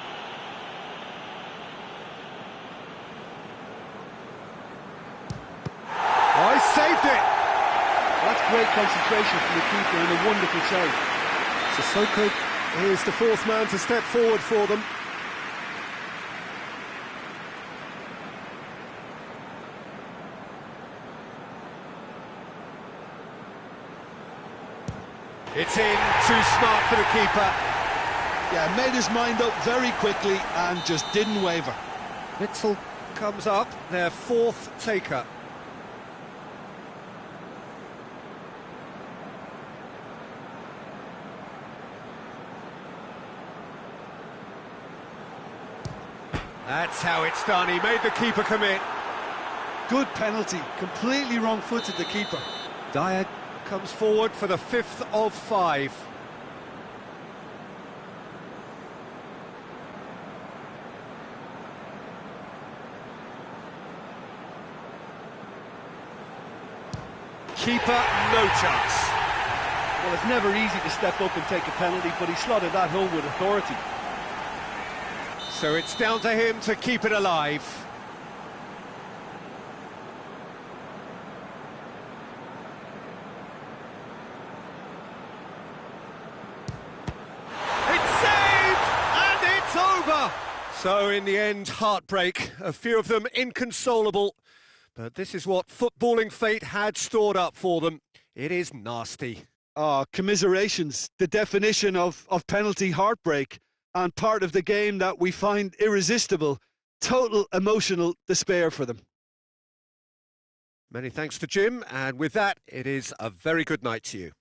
Oh, he saved it! That's great concentration from the keeper and a wonderful save. Sissoko is the fourth man to step forward for them. It's in, too smart for the keeper. Yeah, made his mind up very quickly and just didn't waver. Witzel comes up, their fourth taker. That's how it's done, he made the keeper commit. Good penalty, completely wrong-footed the keeper. Dyer comes forward for the fifth of five. Keeper, no chance. Well, it's never easy to step up and take a penalty, but he slotted that home with authority. So it's down to him to keep it alive. It's saved! And it's over! So in the end, heartbreak. A few of them inconsolable. But this is what footballing fate had stored up for them. It is nasty. Oh, commiserations, the definition of penalty heartbreak, and part of the game that we find irresistible. Total emotional despair for them. Many thanks to Jim, and with that, it is a very good night to you.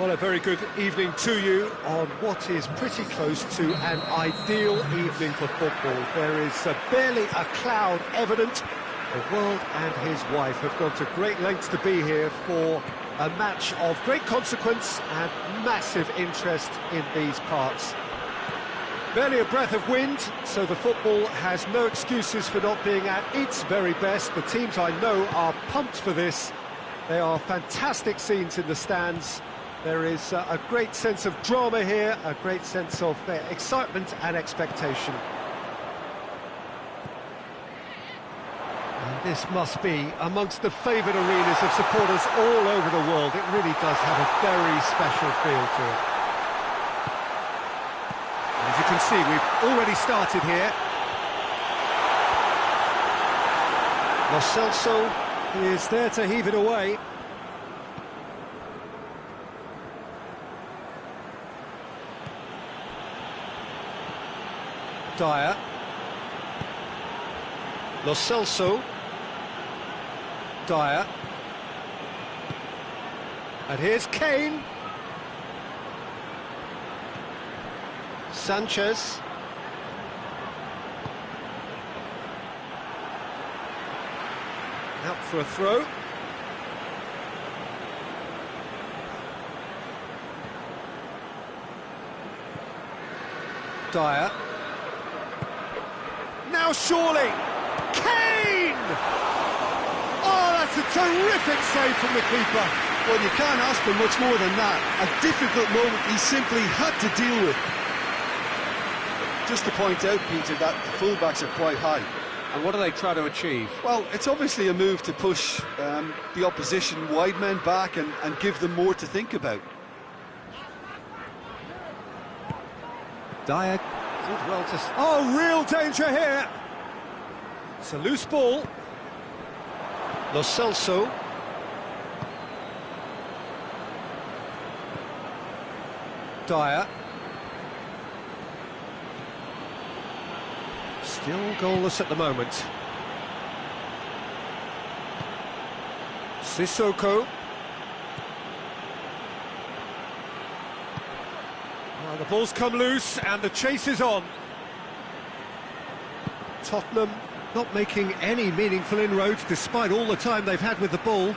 Well, a very good evening to you on what is pretty close to an ideal evening for football. There is barely a cloud evident. The world and his wife have gone to great lengths to be here for a match of great consequence and massive interest in these parts. Barely a breath of wind, so the football has no excuses for not being at its very best. The teams I know are pumped for this. They are fantastic scenes in the stands. There is a great sense of drama here, a great sense of excitement and expectation. And this must be amongst the favoured arenas of supporters all over the world. It really does have a very special feel to it. And as you can see, we've already started here. Lo Celso is there to heave it away. Dyer. Lo Celso. Dyer. And here's Kane. Sanchez. Out for a throw. Dyer. Now surely, Kane! Oh, that's a terrific save from the keeper. Well, you can't ask for much more than that. A difficult moment he simply had to deal with. Just to point out, Peter, that the fullbacks are quite high. And what do they try to achieve? Well, it's obviously a move to push the opposition wide men back and give them more to think about. Dyer did well to... Oh, real danger here! It's a loose ball. Lo Celso. Dyer. Still goalless at the moment. Sissoko. Well, the ball's come loose and the chase is on. Tottenham not making any meaningful inroads despite all the time they've had with the ball.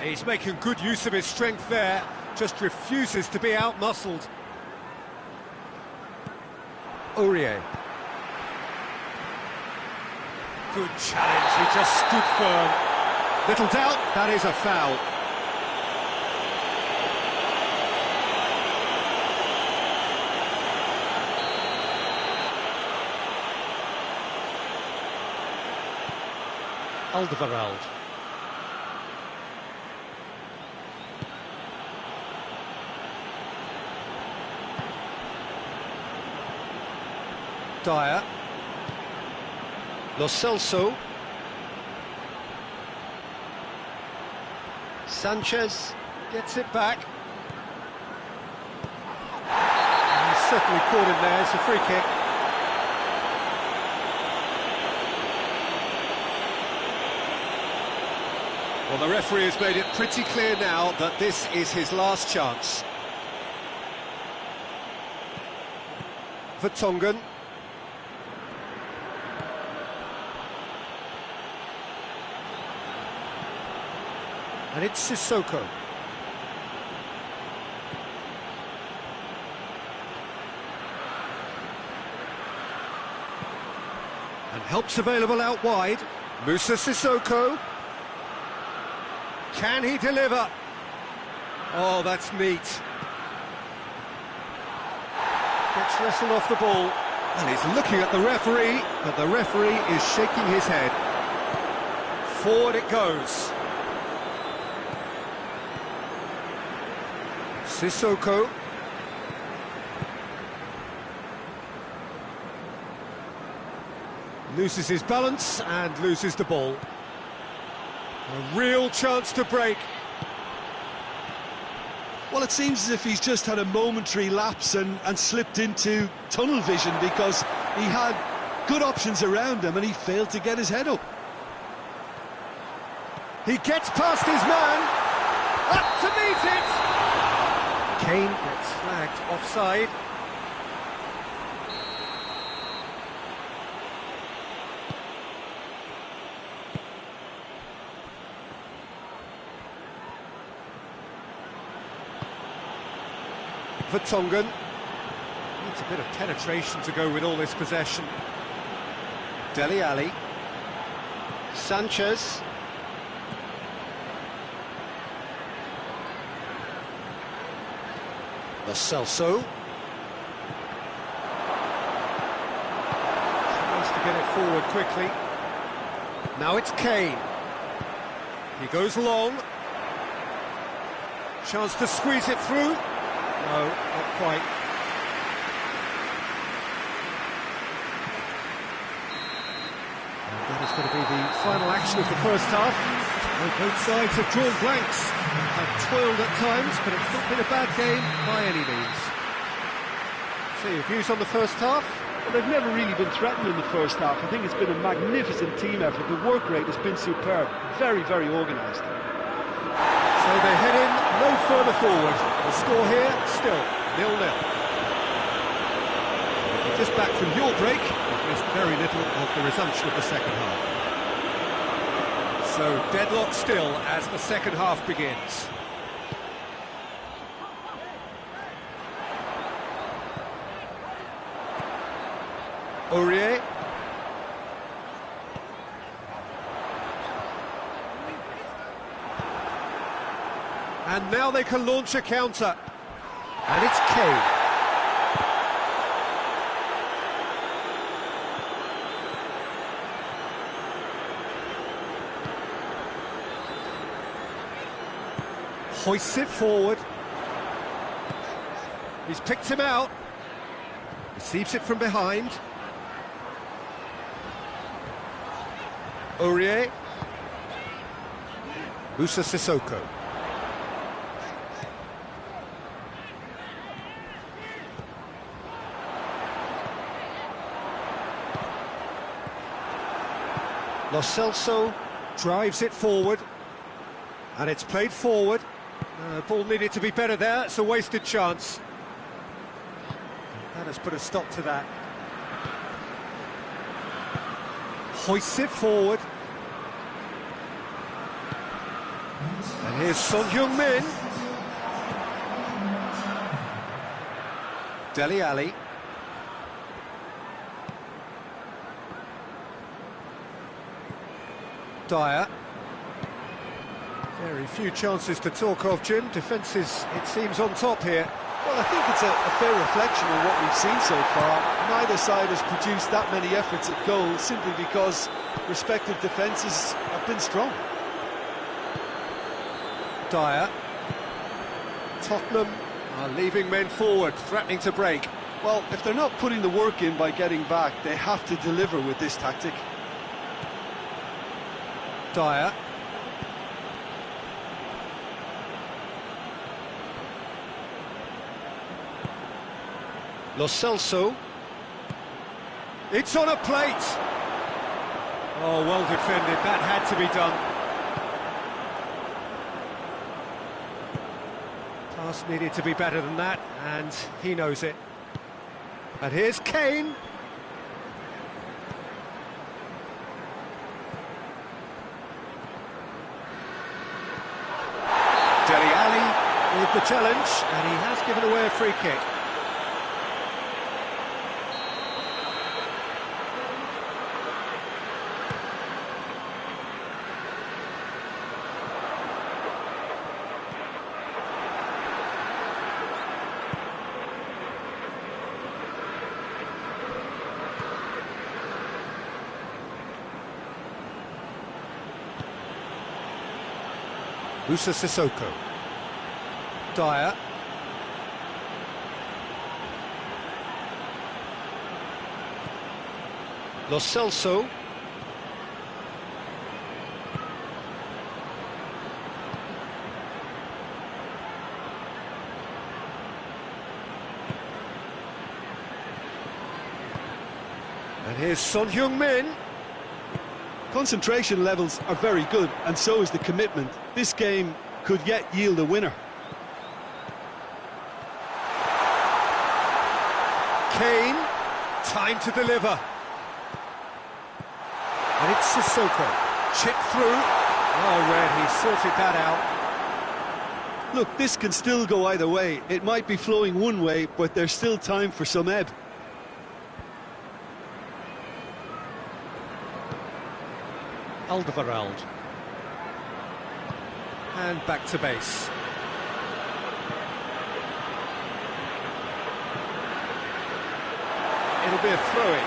He's making good use of his strength there, just refuses to be out-muscled. Aurier. Good challenge, he just stood firm. Little doubt, that is a foul. Alderweireld. Dyer. Lo Celso. Sanchez gets it back. He's certainly caught him there, it's a free kick. Well, the referee has made it pretty clear now that this is his last chance. Vertonghen. And it's Sissoko. And help's available out wide. Moussa Sissoko. Can he deliver? Oh, that's neat. Gets wrestled off the ball. And he's looking at the referee, but the referee is shaking his head. Forward it goes. Sissoko. Loses his balance and loses the ball. A real chance to break. Well, it seems as if he's just had a momentary lapse and slipped into tunnel vision because he had good options around him and he failed to get his head up. He gets past his man. Up to meet it. Kane gets flagged offside. Vertonghen needs a bit of penetration to go with all this possession. Dele Alli. Sanchez. Lo Celso. Tries to get it forward quickly. Now it's Kane. He goes long. Chance to squeeze it through. No, not quite. And that is going to be the final action of the first half. Well, both sides have drawn blanks, have toiled at times, but it's not been a bad game by any means. So your views on the first half? Well, they've never really been threatened in the first half. I think it's been a magnificent team effort. The work rate has been superb. Very, very organised. So they head in no further forward. The score here, still 0-0. If you're just back from your break, you've missed very little of the resumption of the second half. So deadlock still as the second half begins. Aurier. And now they can launch a counter. And it's Kane. Hoists it forward. He's picked him out. Receives it from behind. Aurier. Moussa Sissoko. Lo Celso drives it forward, and it's played forward. Ball needed to be better there, it's a wasted chance. That has put a stop to that. Hoists it forward. And here's Son Heung-min. Dele Alli. Dyer. Very few chances to talk of, Jim. Defence is, it seems, on top here. Well, I think it's a fair reflection on what we've seen so far. Neither side has produced that many efforts at goal simply because respective defences have been strong. Dyer. Tottenham are leaving men forward, threatening to break. Well, if they're not putting the work in by getting back, they have to deliver with this tactic. Dyer. Lo Celso. It's on a plate. Oh, well defended. That had to be done. Pass needed to be better than that, and he knows it. And here's Kane. Dele Alli with the challenge, and he has given away a free kick. Moussa Sissoko. Dyer. Lo Celso. And here's Son Heung-min. Concentration levels are very good, and so is the commitment. This game could yet yield a winner. Kane, time to deliver. And it's Sissoko. Chip through. Oh, Red, he sorted that out. Look, this can still go either way. It might be flowing one way, but there's still time for some ebb. Alderweireld. And back to base. It'll be a throw-in.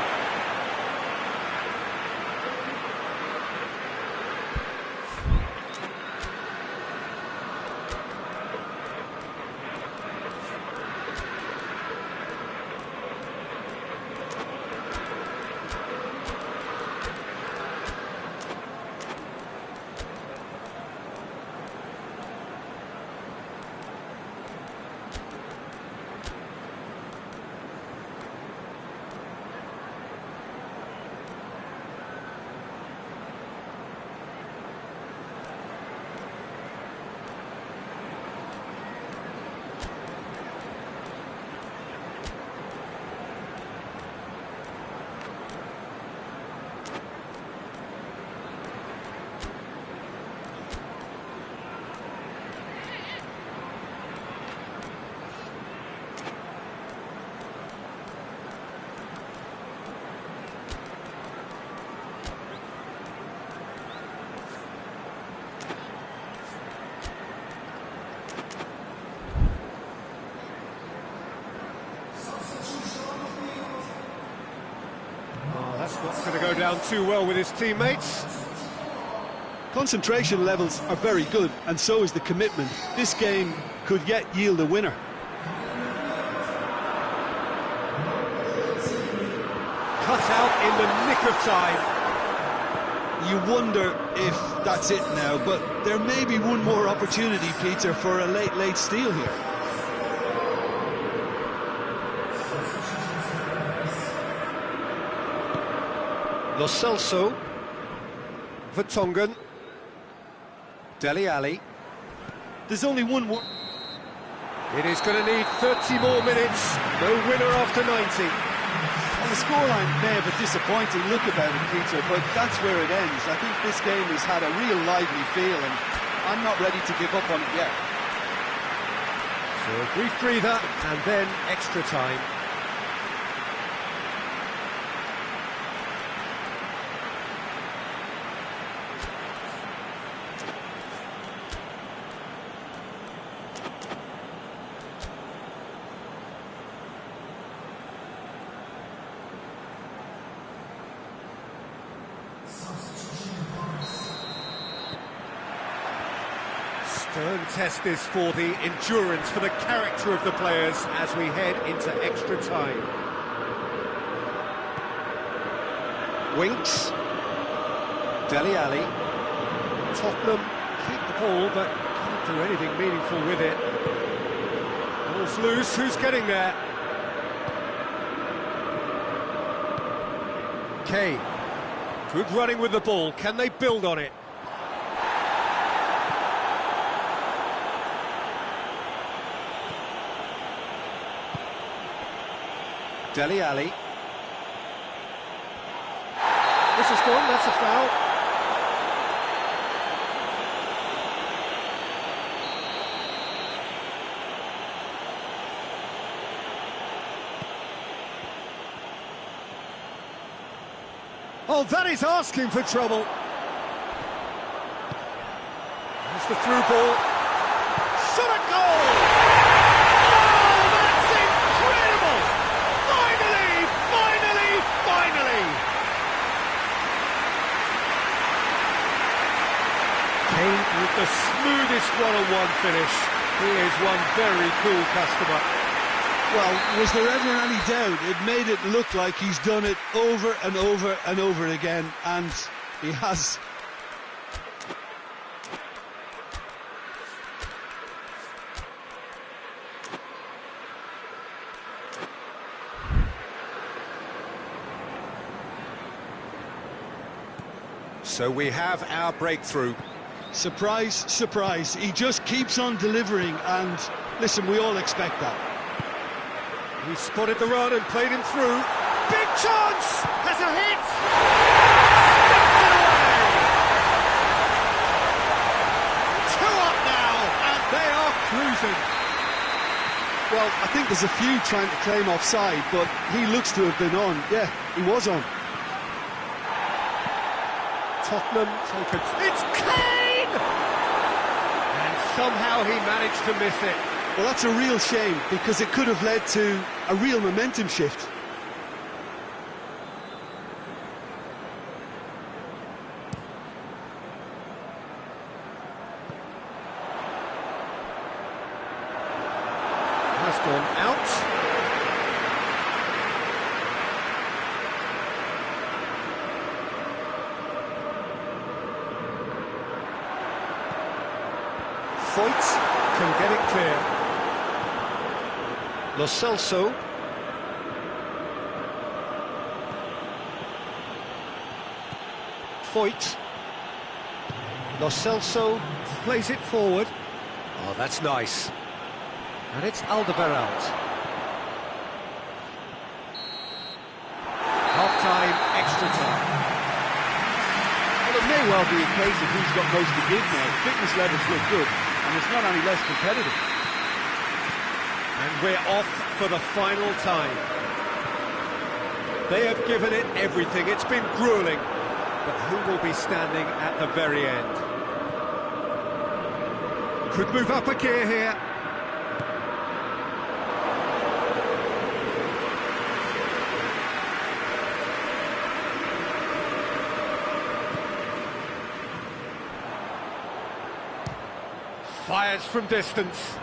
That's not going to go down too well with his teammates. Concentration levels are very good, and so is the commitment. This game could yet yield a winner. Cut out in the nick of time. You wonder if that's it now, but there may be one more opportunity, Peter, for a late steal here. Lo Celso, Vertonghen, Dele Alli. There's only one more. It is going to need 30 more minutes. No winner after 90. Well, the scoreline may have a disappointing look about it, Peter, but that's where it ends. I think this game has had a real lively feel, and I'm not ready to give up on it yet. So a brief breather, and then extra time. Stern test this for the endurance, for the character of the players as we head into extra time. Winks. Dele Alli. Tottenham keep the ball but can't do anything meaningful with it. Ball's loose, who's getting there? Kane. Good running with the ball, can they build on it? Dele Alli. This is gone, that's a foul. Oh, that is asking for trouble. There's the through ball. Shot a goal! With the smoothest one-on-one finish. He is one very cool customer. Well, was there ever any doubt? It made it look like he's done it over and over and over again, and he has. So we have our breakthrough. Surprise, surprise. He just keeps on delivering, and listen, we all expect that. He spotted the run and played him through. Big chance! Has a hit! Sticks it away! 2 up now, and they are cruising. Well, I think there's a few trying to claim offside, but he looks to have been on. Yeah, he was on. Tottenham take it. It's Kane! And somehow he managed to miss it. Well, that's a real shame, because it could have led to a real momentum shift. Has gone out. Foyt can get it clear. Lo Celso. Foyt. Lo Celso plays it forward. Oh, that's nice. And it's Alderweireld. Half-time, extra time. Well, it may well be a case of who's got most to give now. Fitness levels look good, and it's not any less competitive. And we're off for the final time. They have given it everything. It's been grueling. But who will be standing at the very end? Could move up a gear here. Fires from distance.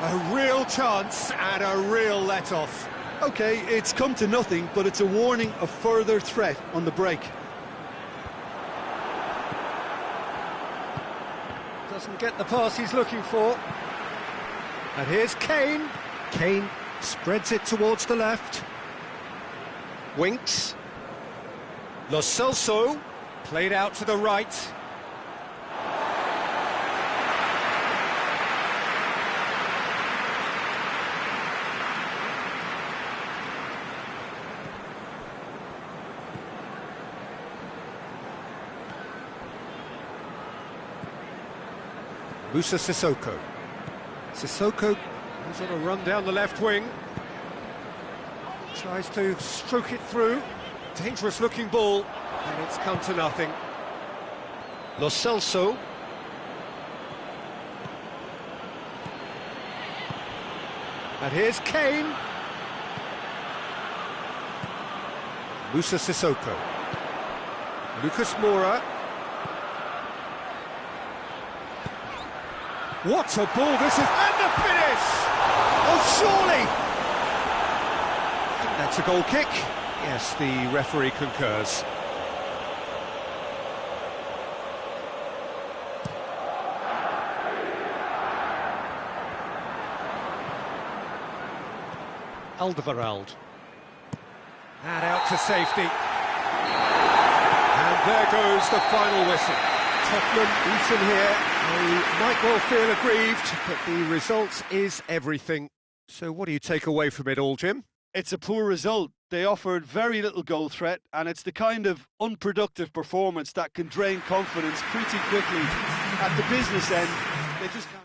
A real chance and a real let-off. OK, it's come to nothing, but it's a warning of further threat on the break. Doesn't get the pass he's looking for. And here's Kane. Kane spreads it towards the left. Winks. Lo Celso played out to the right. Musa Sissoko. Sissoko is on a run down the left wing. Tries to stroke it through. Dangerous looking ball. And it's come to nothing. Lo Celso. And here's Kane. Musa Sissoko. Lucas Moura. What a ball this is! And the finish! Oh, surely! I think that's a goal kick. Yes, the referee concurs. Alderweireld. And out to safety. And there goes the final whistle. Tottenham beaten here. They might well feel aggrieved, but the result is everything. So what do you take away from it all, Jim? It's a poor result. They offered very little goal threat, and it's the kind of unproductive performance that can drain confidence pretty quickly. At the business end, they just can't.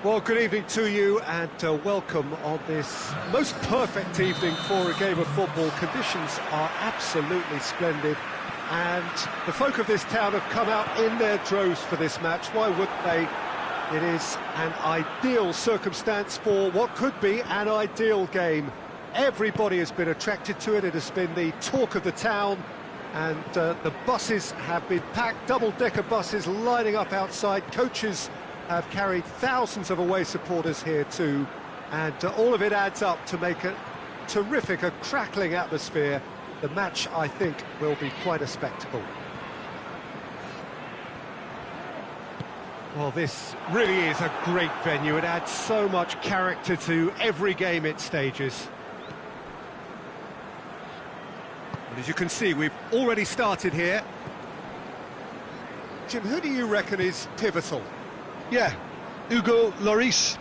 Well, good evening to you and welcome on this most perfect evening for a game of football. Conditions are absolutely splendid and the folk of this town have come out in their droves for this match. Why wouldn't they? It is an ideal circumstance for what could be an ideal game. Everybody has been attracted to it. It has been the talk of the town, and the buses have been packed, double-decker buses lining up outside. Coaches have carried thousands of away supporters here too, and all of it adds up to make a terrific, a crackling atmosphere. The match, I think, will be quite a spectacle. Well, this really is a great venue. It adds so much character to every game it stages. And as you can see, we've already started here. Jim, who do you reckon is pivotal? Yeah, Hugo Lloris.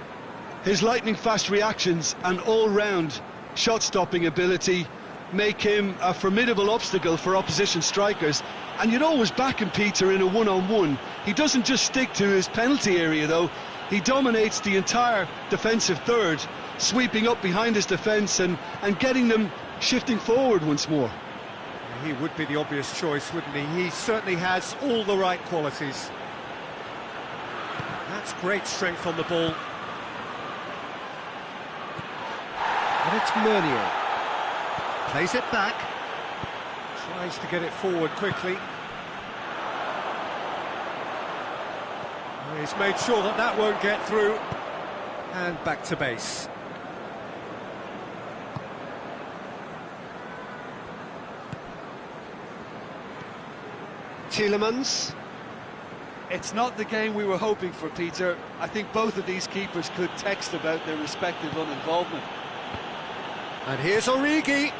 His lightning-fast reactions and all-round shot-stopping ability make him a formidable obstacle for opposition strikers. And you'd always back him, Peter, in a one-on-one. He doesn't just stick to his penalty area, though. He dominates the entire defensive third, sweeping up behind his defence and getting them shifting forward once more. He would be the obvious choice, wouldn't he? He certainly has all the right qualities. That's great strength on the ball. And it's Meunier. Plays it back. Tries to get it forward quickly. He's made sure that that won't get through. And back to base. Tielemans. It's not the game we were hoping for, Peter. I think both of these keepers could text about their respective uninvolvement. And here's Origi.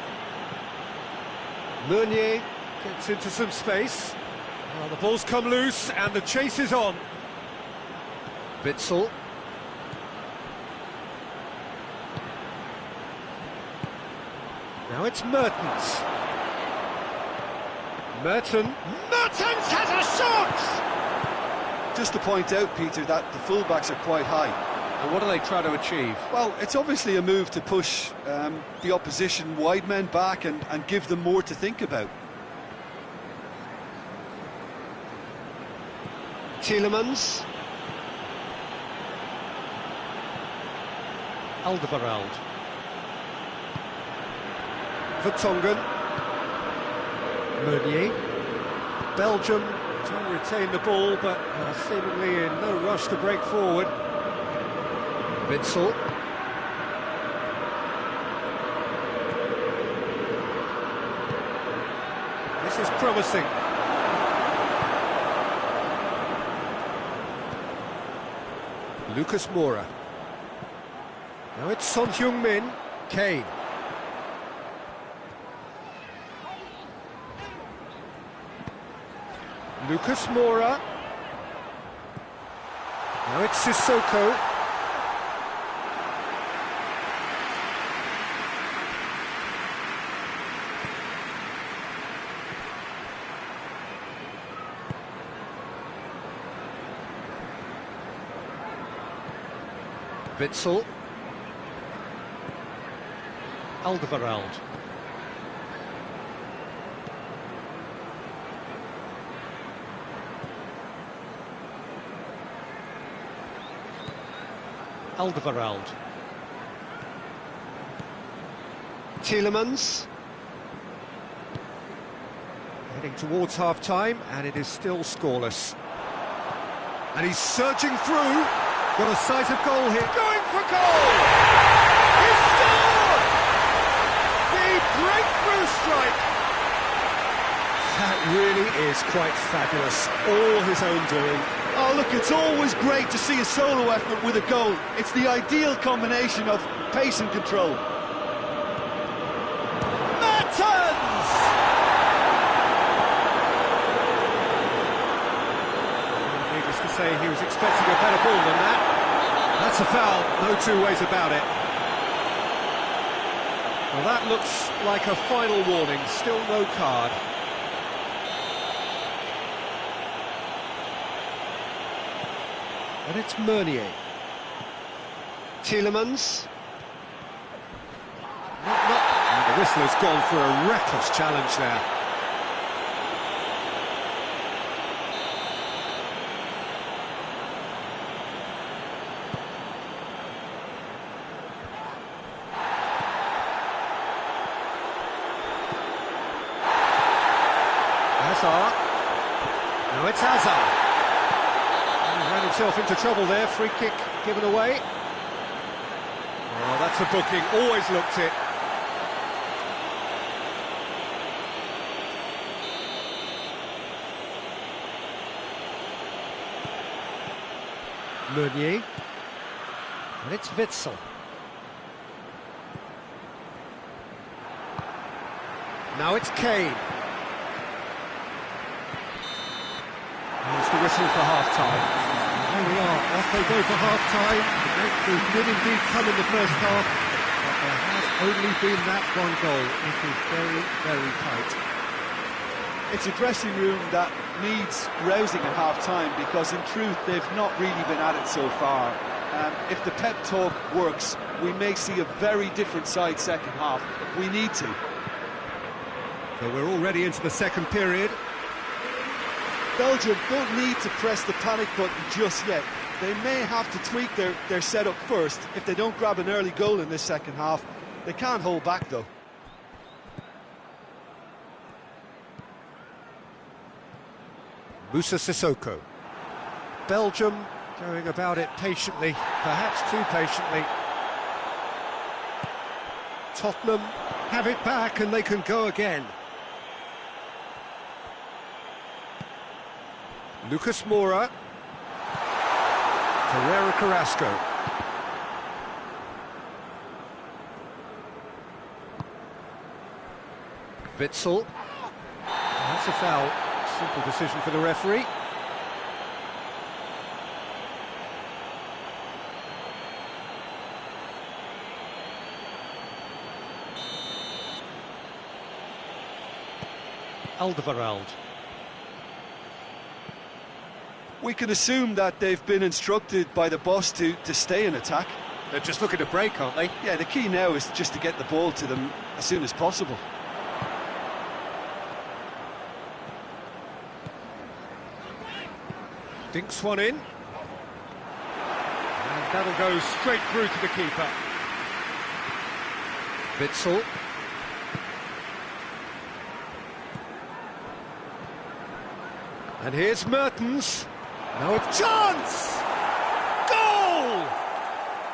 Meunier gets into some space. Well, the ball's come loose and the chase is on. Witsel. Now it's Mertens. Mertens has a shot! Just to point out, Peter, that the fullbacks are quite high. And what are they trying to achieve? Well, it's obviously a move to push the opposition wide men back and give them more to think about. Tielemans. Alderweireld. Vertonghen. Meunier. Belgium to retain the ball, but seemingly in no rush to break forward. Witsel. This is promising. Lucas Moura. Now it's Son Heung-min. Kane. Lucas Moura. Now it's Sissoko. Witsel. Alderweireld. Alderweireld. Tielemans. Heading towards half-time, and it is still scoreless. And he's surging through. Got a sight of goal here. Going for goal! He scored! The breakthrough strike! That really is quite fabulous. All his own doing. Oh, look, it's always great to see a solo effort with a goal. It's the ideal combination of pace and control. Mertens! Needless to say, he was expecting a better ball than that. That's a foul, no two ways about it. Well, that looks like a final warning, still no card. And it's Meunier. Tielemans. And the whistle has gone for a reckless challenge there. Hazard. No, it's Hazard. He ran himself into trouble there. Free kick given away. Oh, that's a booking. Always looked it. Meunier. And it's Witsel. Now it's Kane. There's the whistle for half-time. There we are, off they go for half-time. The breakthrough did indeed come in the first half, but there has only been that one goal. It is very, very tight. It's a dressing room that needs rousing at half-time because, in truth, they've not really been at it so far. If the pep talk works, we may see a very different side second half. We need to. So we're already into the second period. Belgium don't need to press the panic button just yet. They may have to tweak their setup first. If they don't grab an early goal in this second half, they can't hold back though. Moussa Sissoko. Belgium going about it patiently, perhaps too patiently. Tottenham have it back and they can go again. Lucas Moura. Herrera Carrasco. Witsel. That's a foul. Simple decision for the referee. Alderweireld. We can assume that they've been instructed by the boss to stay in attack. They're just looking to break, aren't they? Yeah, the key now is just to get the ball to them as soon as possible. Dinks one in. And that'll go straight through to the keeper. Witsel. And here's Mertens. Now a chance! Goal!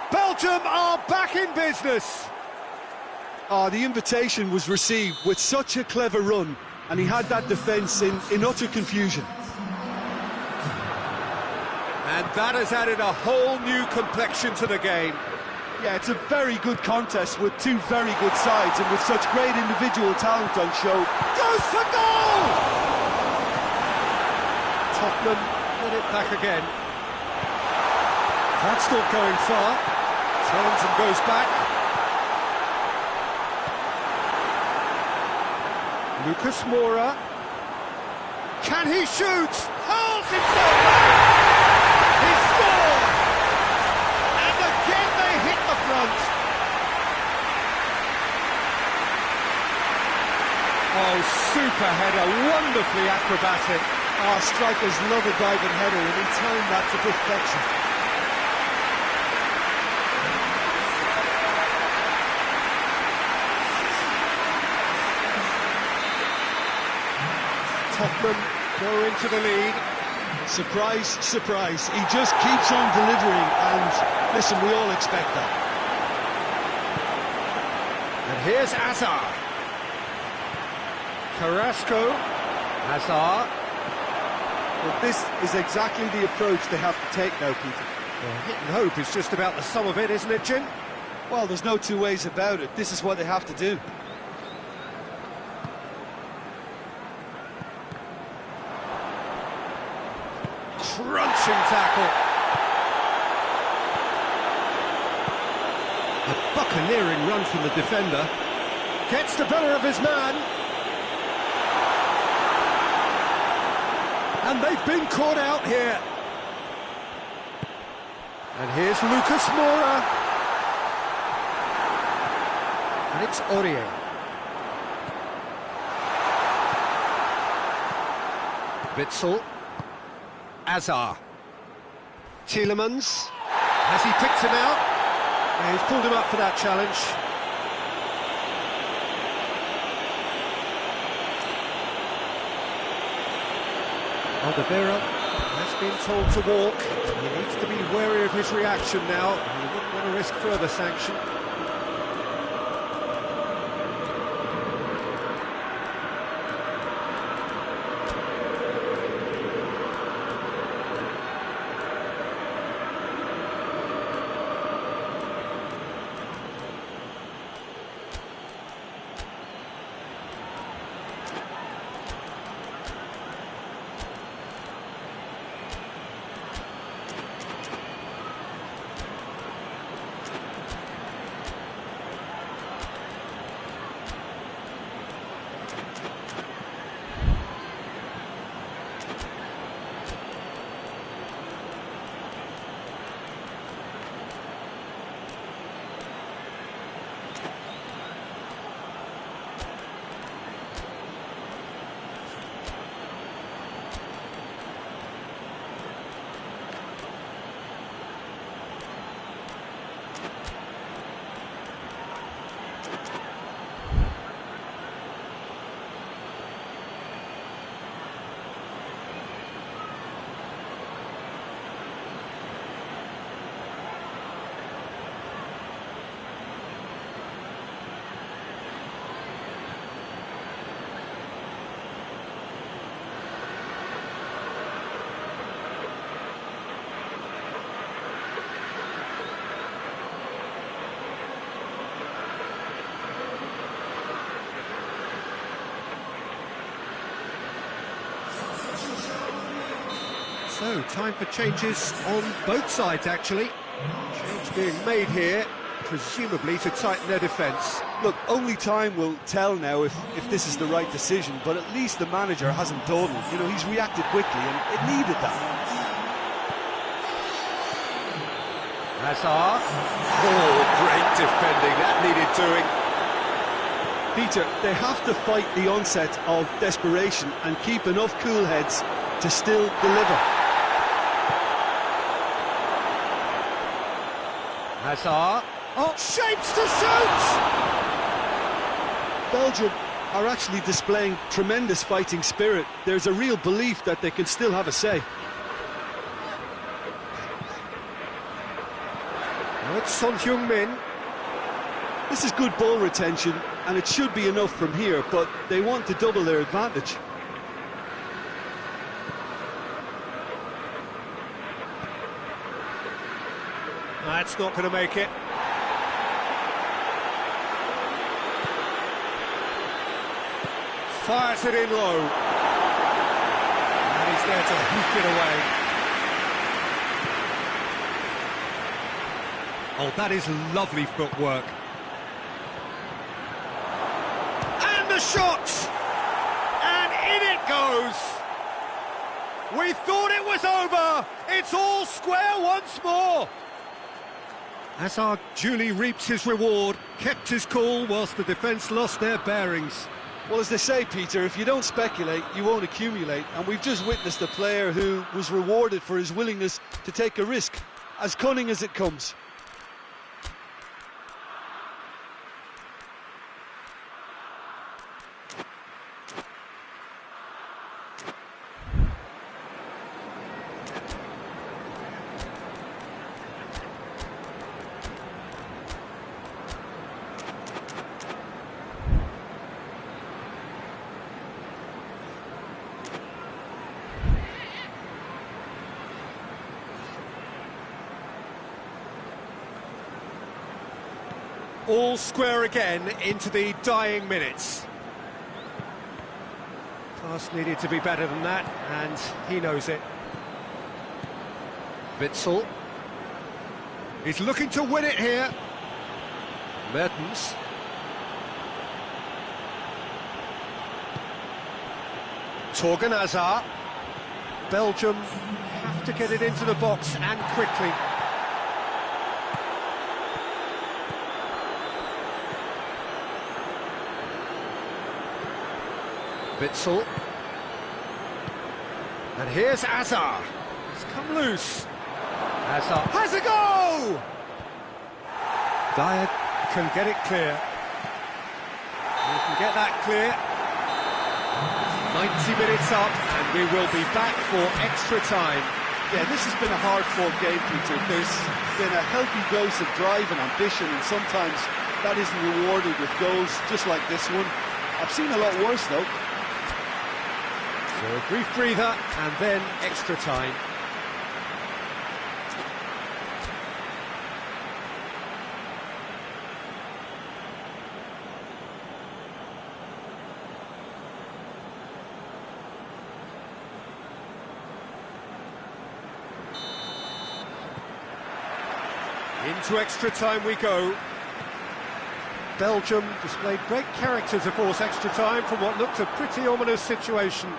Belgium are back in business. The invitation was received with such a clever run, and he had that defence in utter confusion. And that has added a whole new complexion to the game. Yeah, it's a very good contest with two very good sides, and with such great individual talent on show. Goes for goal! Tottenham get it back again. That's not going far. Turns and goes back. Lucas Moura. Can he shoot? Hurls himself back! He scored! And again they hit the front. Oh, super header, wonderfully acrobatic. Strikers love a diving header, and he timed that to perfection. Tottenham go into the lead. Surprise, surprise. He just keeps on delivering, and listen, we all expect that. And here's Hazard. Carrasco. Hazard. Well, this is exactly the approach they have to take now, Peter. Well, hit and hope is just about the sum of it, isn't it, Jim? Well, there's no two ways about it. This is what they have to do. Crunching tackle. A buccaneering run from the defender. Gets the better of his man. And they've been caught out here. And here's Lucas Moura. And it's Aurier. Witsel. Azar. Tielemans. Has he picked him out? Yeah, he's pulled him up for that challenge. Oliveira has been told to walk. He needs to be wary of his reaction now. He wouldn't want to risk further sanction. So, time for changes on both sides, actually. Change being made here, presumably to tighten their defence. Look, only time will tell now if this is the right decision, but at least the manager hasn't dawdled. You know, he's reacted quickly, and it needed that. Hazard. Oh, great defending, that needed doing. Peter, they have to fight the onset of desperation and keep enough cool heads to still deliver. Hazard. Oh, shapes to shoot! Belgium are actually displaying tremendous fighting spirit. There's a real belief that they can still have a say. Now it's Son Heung-min. This is good ball retention, and it should be enough from here, but they want to double their advantage. That's not going to make it. Fires it in low. And he's there to hook it away. Oh, that is lovely footwork. And the shot! And in it goes! We thought it was over! It's all square once more! Hazard duly reaps his reward, kept his cool whilst the defence lost their bearings. Well, as they say, Peter, if you don't speculate, you won't accumulate. And we've just witnessed a player who was rewarded for his willingness to take a risk, as cunning as it comes. All square again into the dying minutes. Pass needed to be better than that, and he knows it. Witsel. He's looking to win it here. Mertens. Torgan Hazard. Belgium have to get it into the box, and quickly. Witzel. And here's Azar. He's come loose. Azar has a go! Dyer can get it clear. He can get that clear. 90 minutes up, and we will be back for extra time. Yeah, this has been a hard-fought game, Peter. There's been a healthy dose of drive and ambition, and sometimes that isn't rewarded with goals, just like this one. I've seen a lot worse, though. So a brief breather, and then extra time. Into extra time we go. Belgium displayed great character to force extra time from what looked a pretty ominous situation.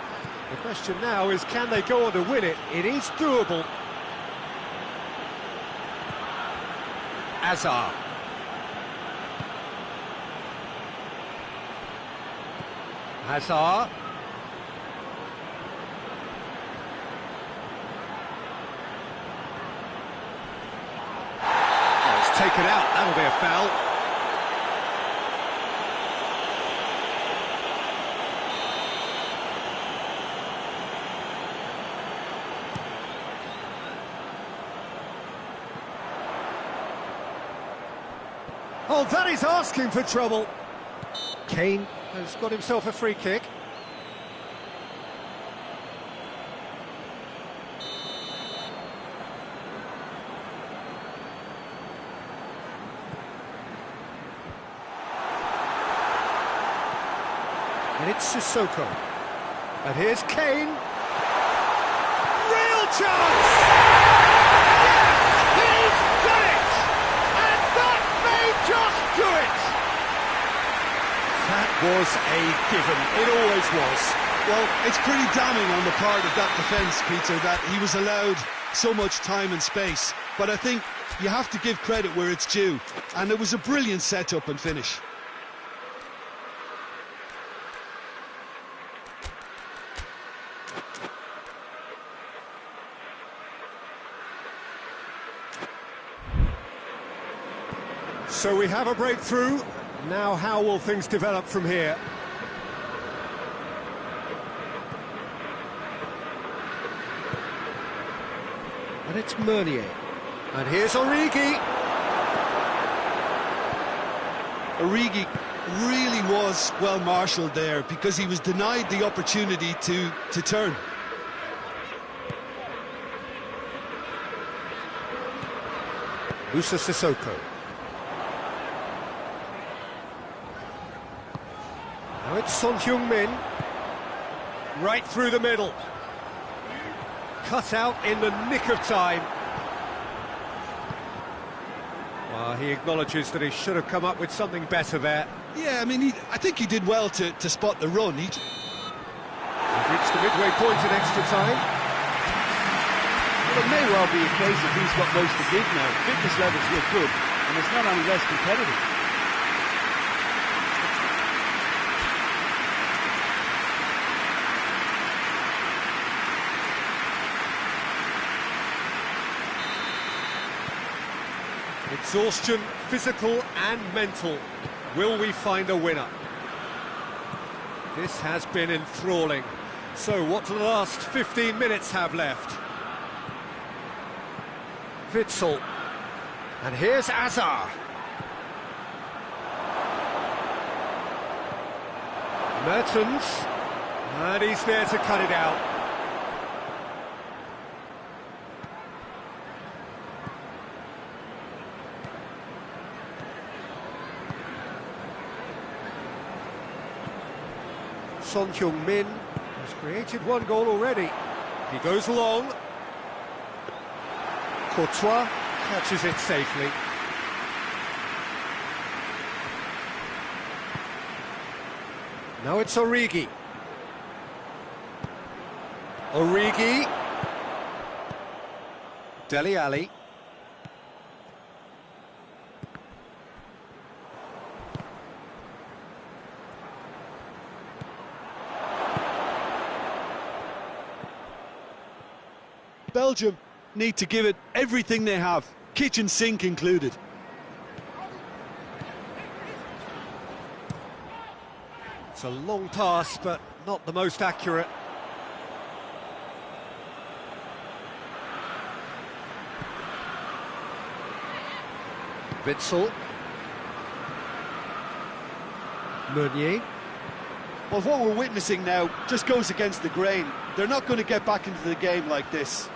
The question now is, can they go on to win it? It is doable. Azar. Hazard. Oh, it's taken out. That'll be a foul. Oh, that is asking for trouble. Kane has got himself a free kick. And it's Sissoko. And here's Kane. Real chance! Yes, he's done it! And that may just do it! That was a given. It always was. Well, it's pretty damning on the part of that defence, Peter, that he was allowed so much time and space. But I think you have to give credit where it's due. And it was a brilliant set-up and finish. So we have a breakthrough. Now how will things develop from here? And it's Meunier. And here's Origi. Origi really was well marshalled there because he was denied the opportunity to turn. Moussa Sissoko. Now it's Son Heung-min. Right through the middle. Cut out in the nick of time. Well, he acknowledges that he should have come up with something better there. Yeah, I mean, I think he did well to spot the run. He's reached the midway point in extra time. Well, it may well be a case of he's got most to give now. Fitness levels look good, and it's not any less competitive. Exhaustion, physical and mental. Will we find a winner? This has been enthralling. So what do the last 15 minutes have left? Witzel. And here's Azar. Mertens. And he's there to cut it out. Son Heung-min has created one goal already. He goes long. Courtois catches it safely. Now it's Origi. Origi. Dele Alli. Belgium need to give it everything they have, kitchen sink included. It's a long pass, but not the most accurate. Witsel. Meunier. Well, what we're witnessing now just goes against the grain. They're not going to get back into the game like this.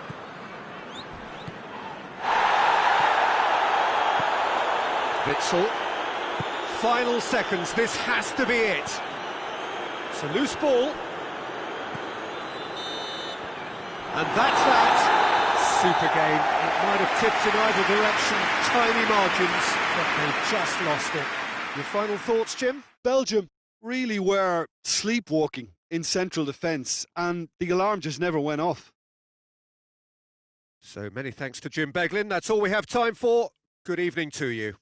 Witsel. Final seconds, this has to be it. It's a loose ball. And that's that. Super game. It might have tipped in either direction, tiny margins, but they just lost it. Your final thoughts, Jim? Belgium really were sleepwalking in central defence, and the alarm just never went off. So many thanks to Jim Beglin. That's all we have time for. Good evening to you.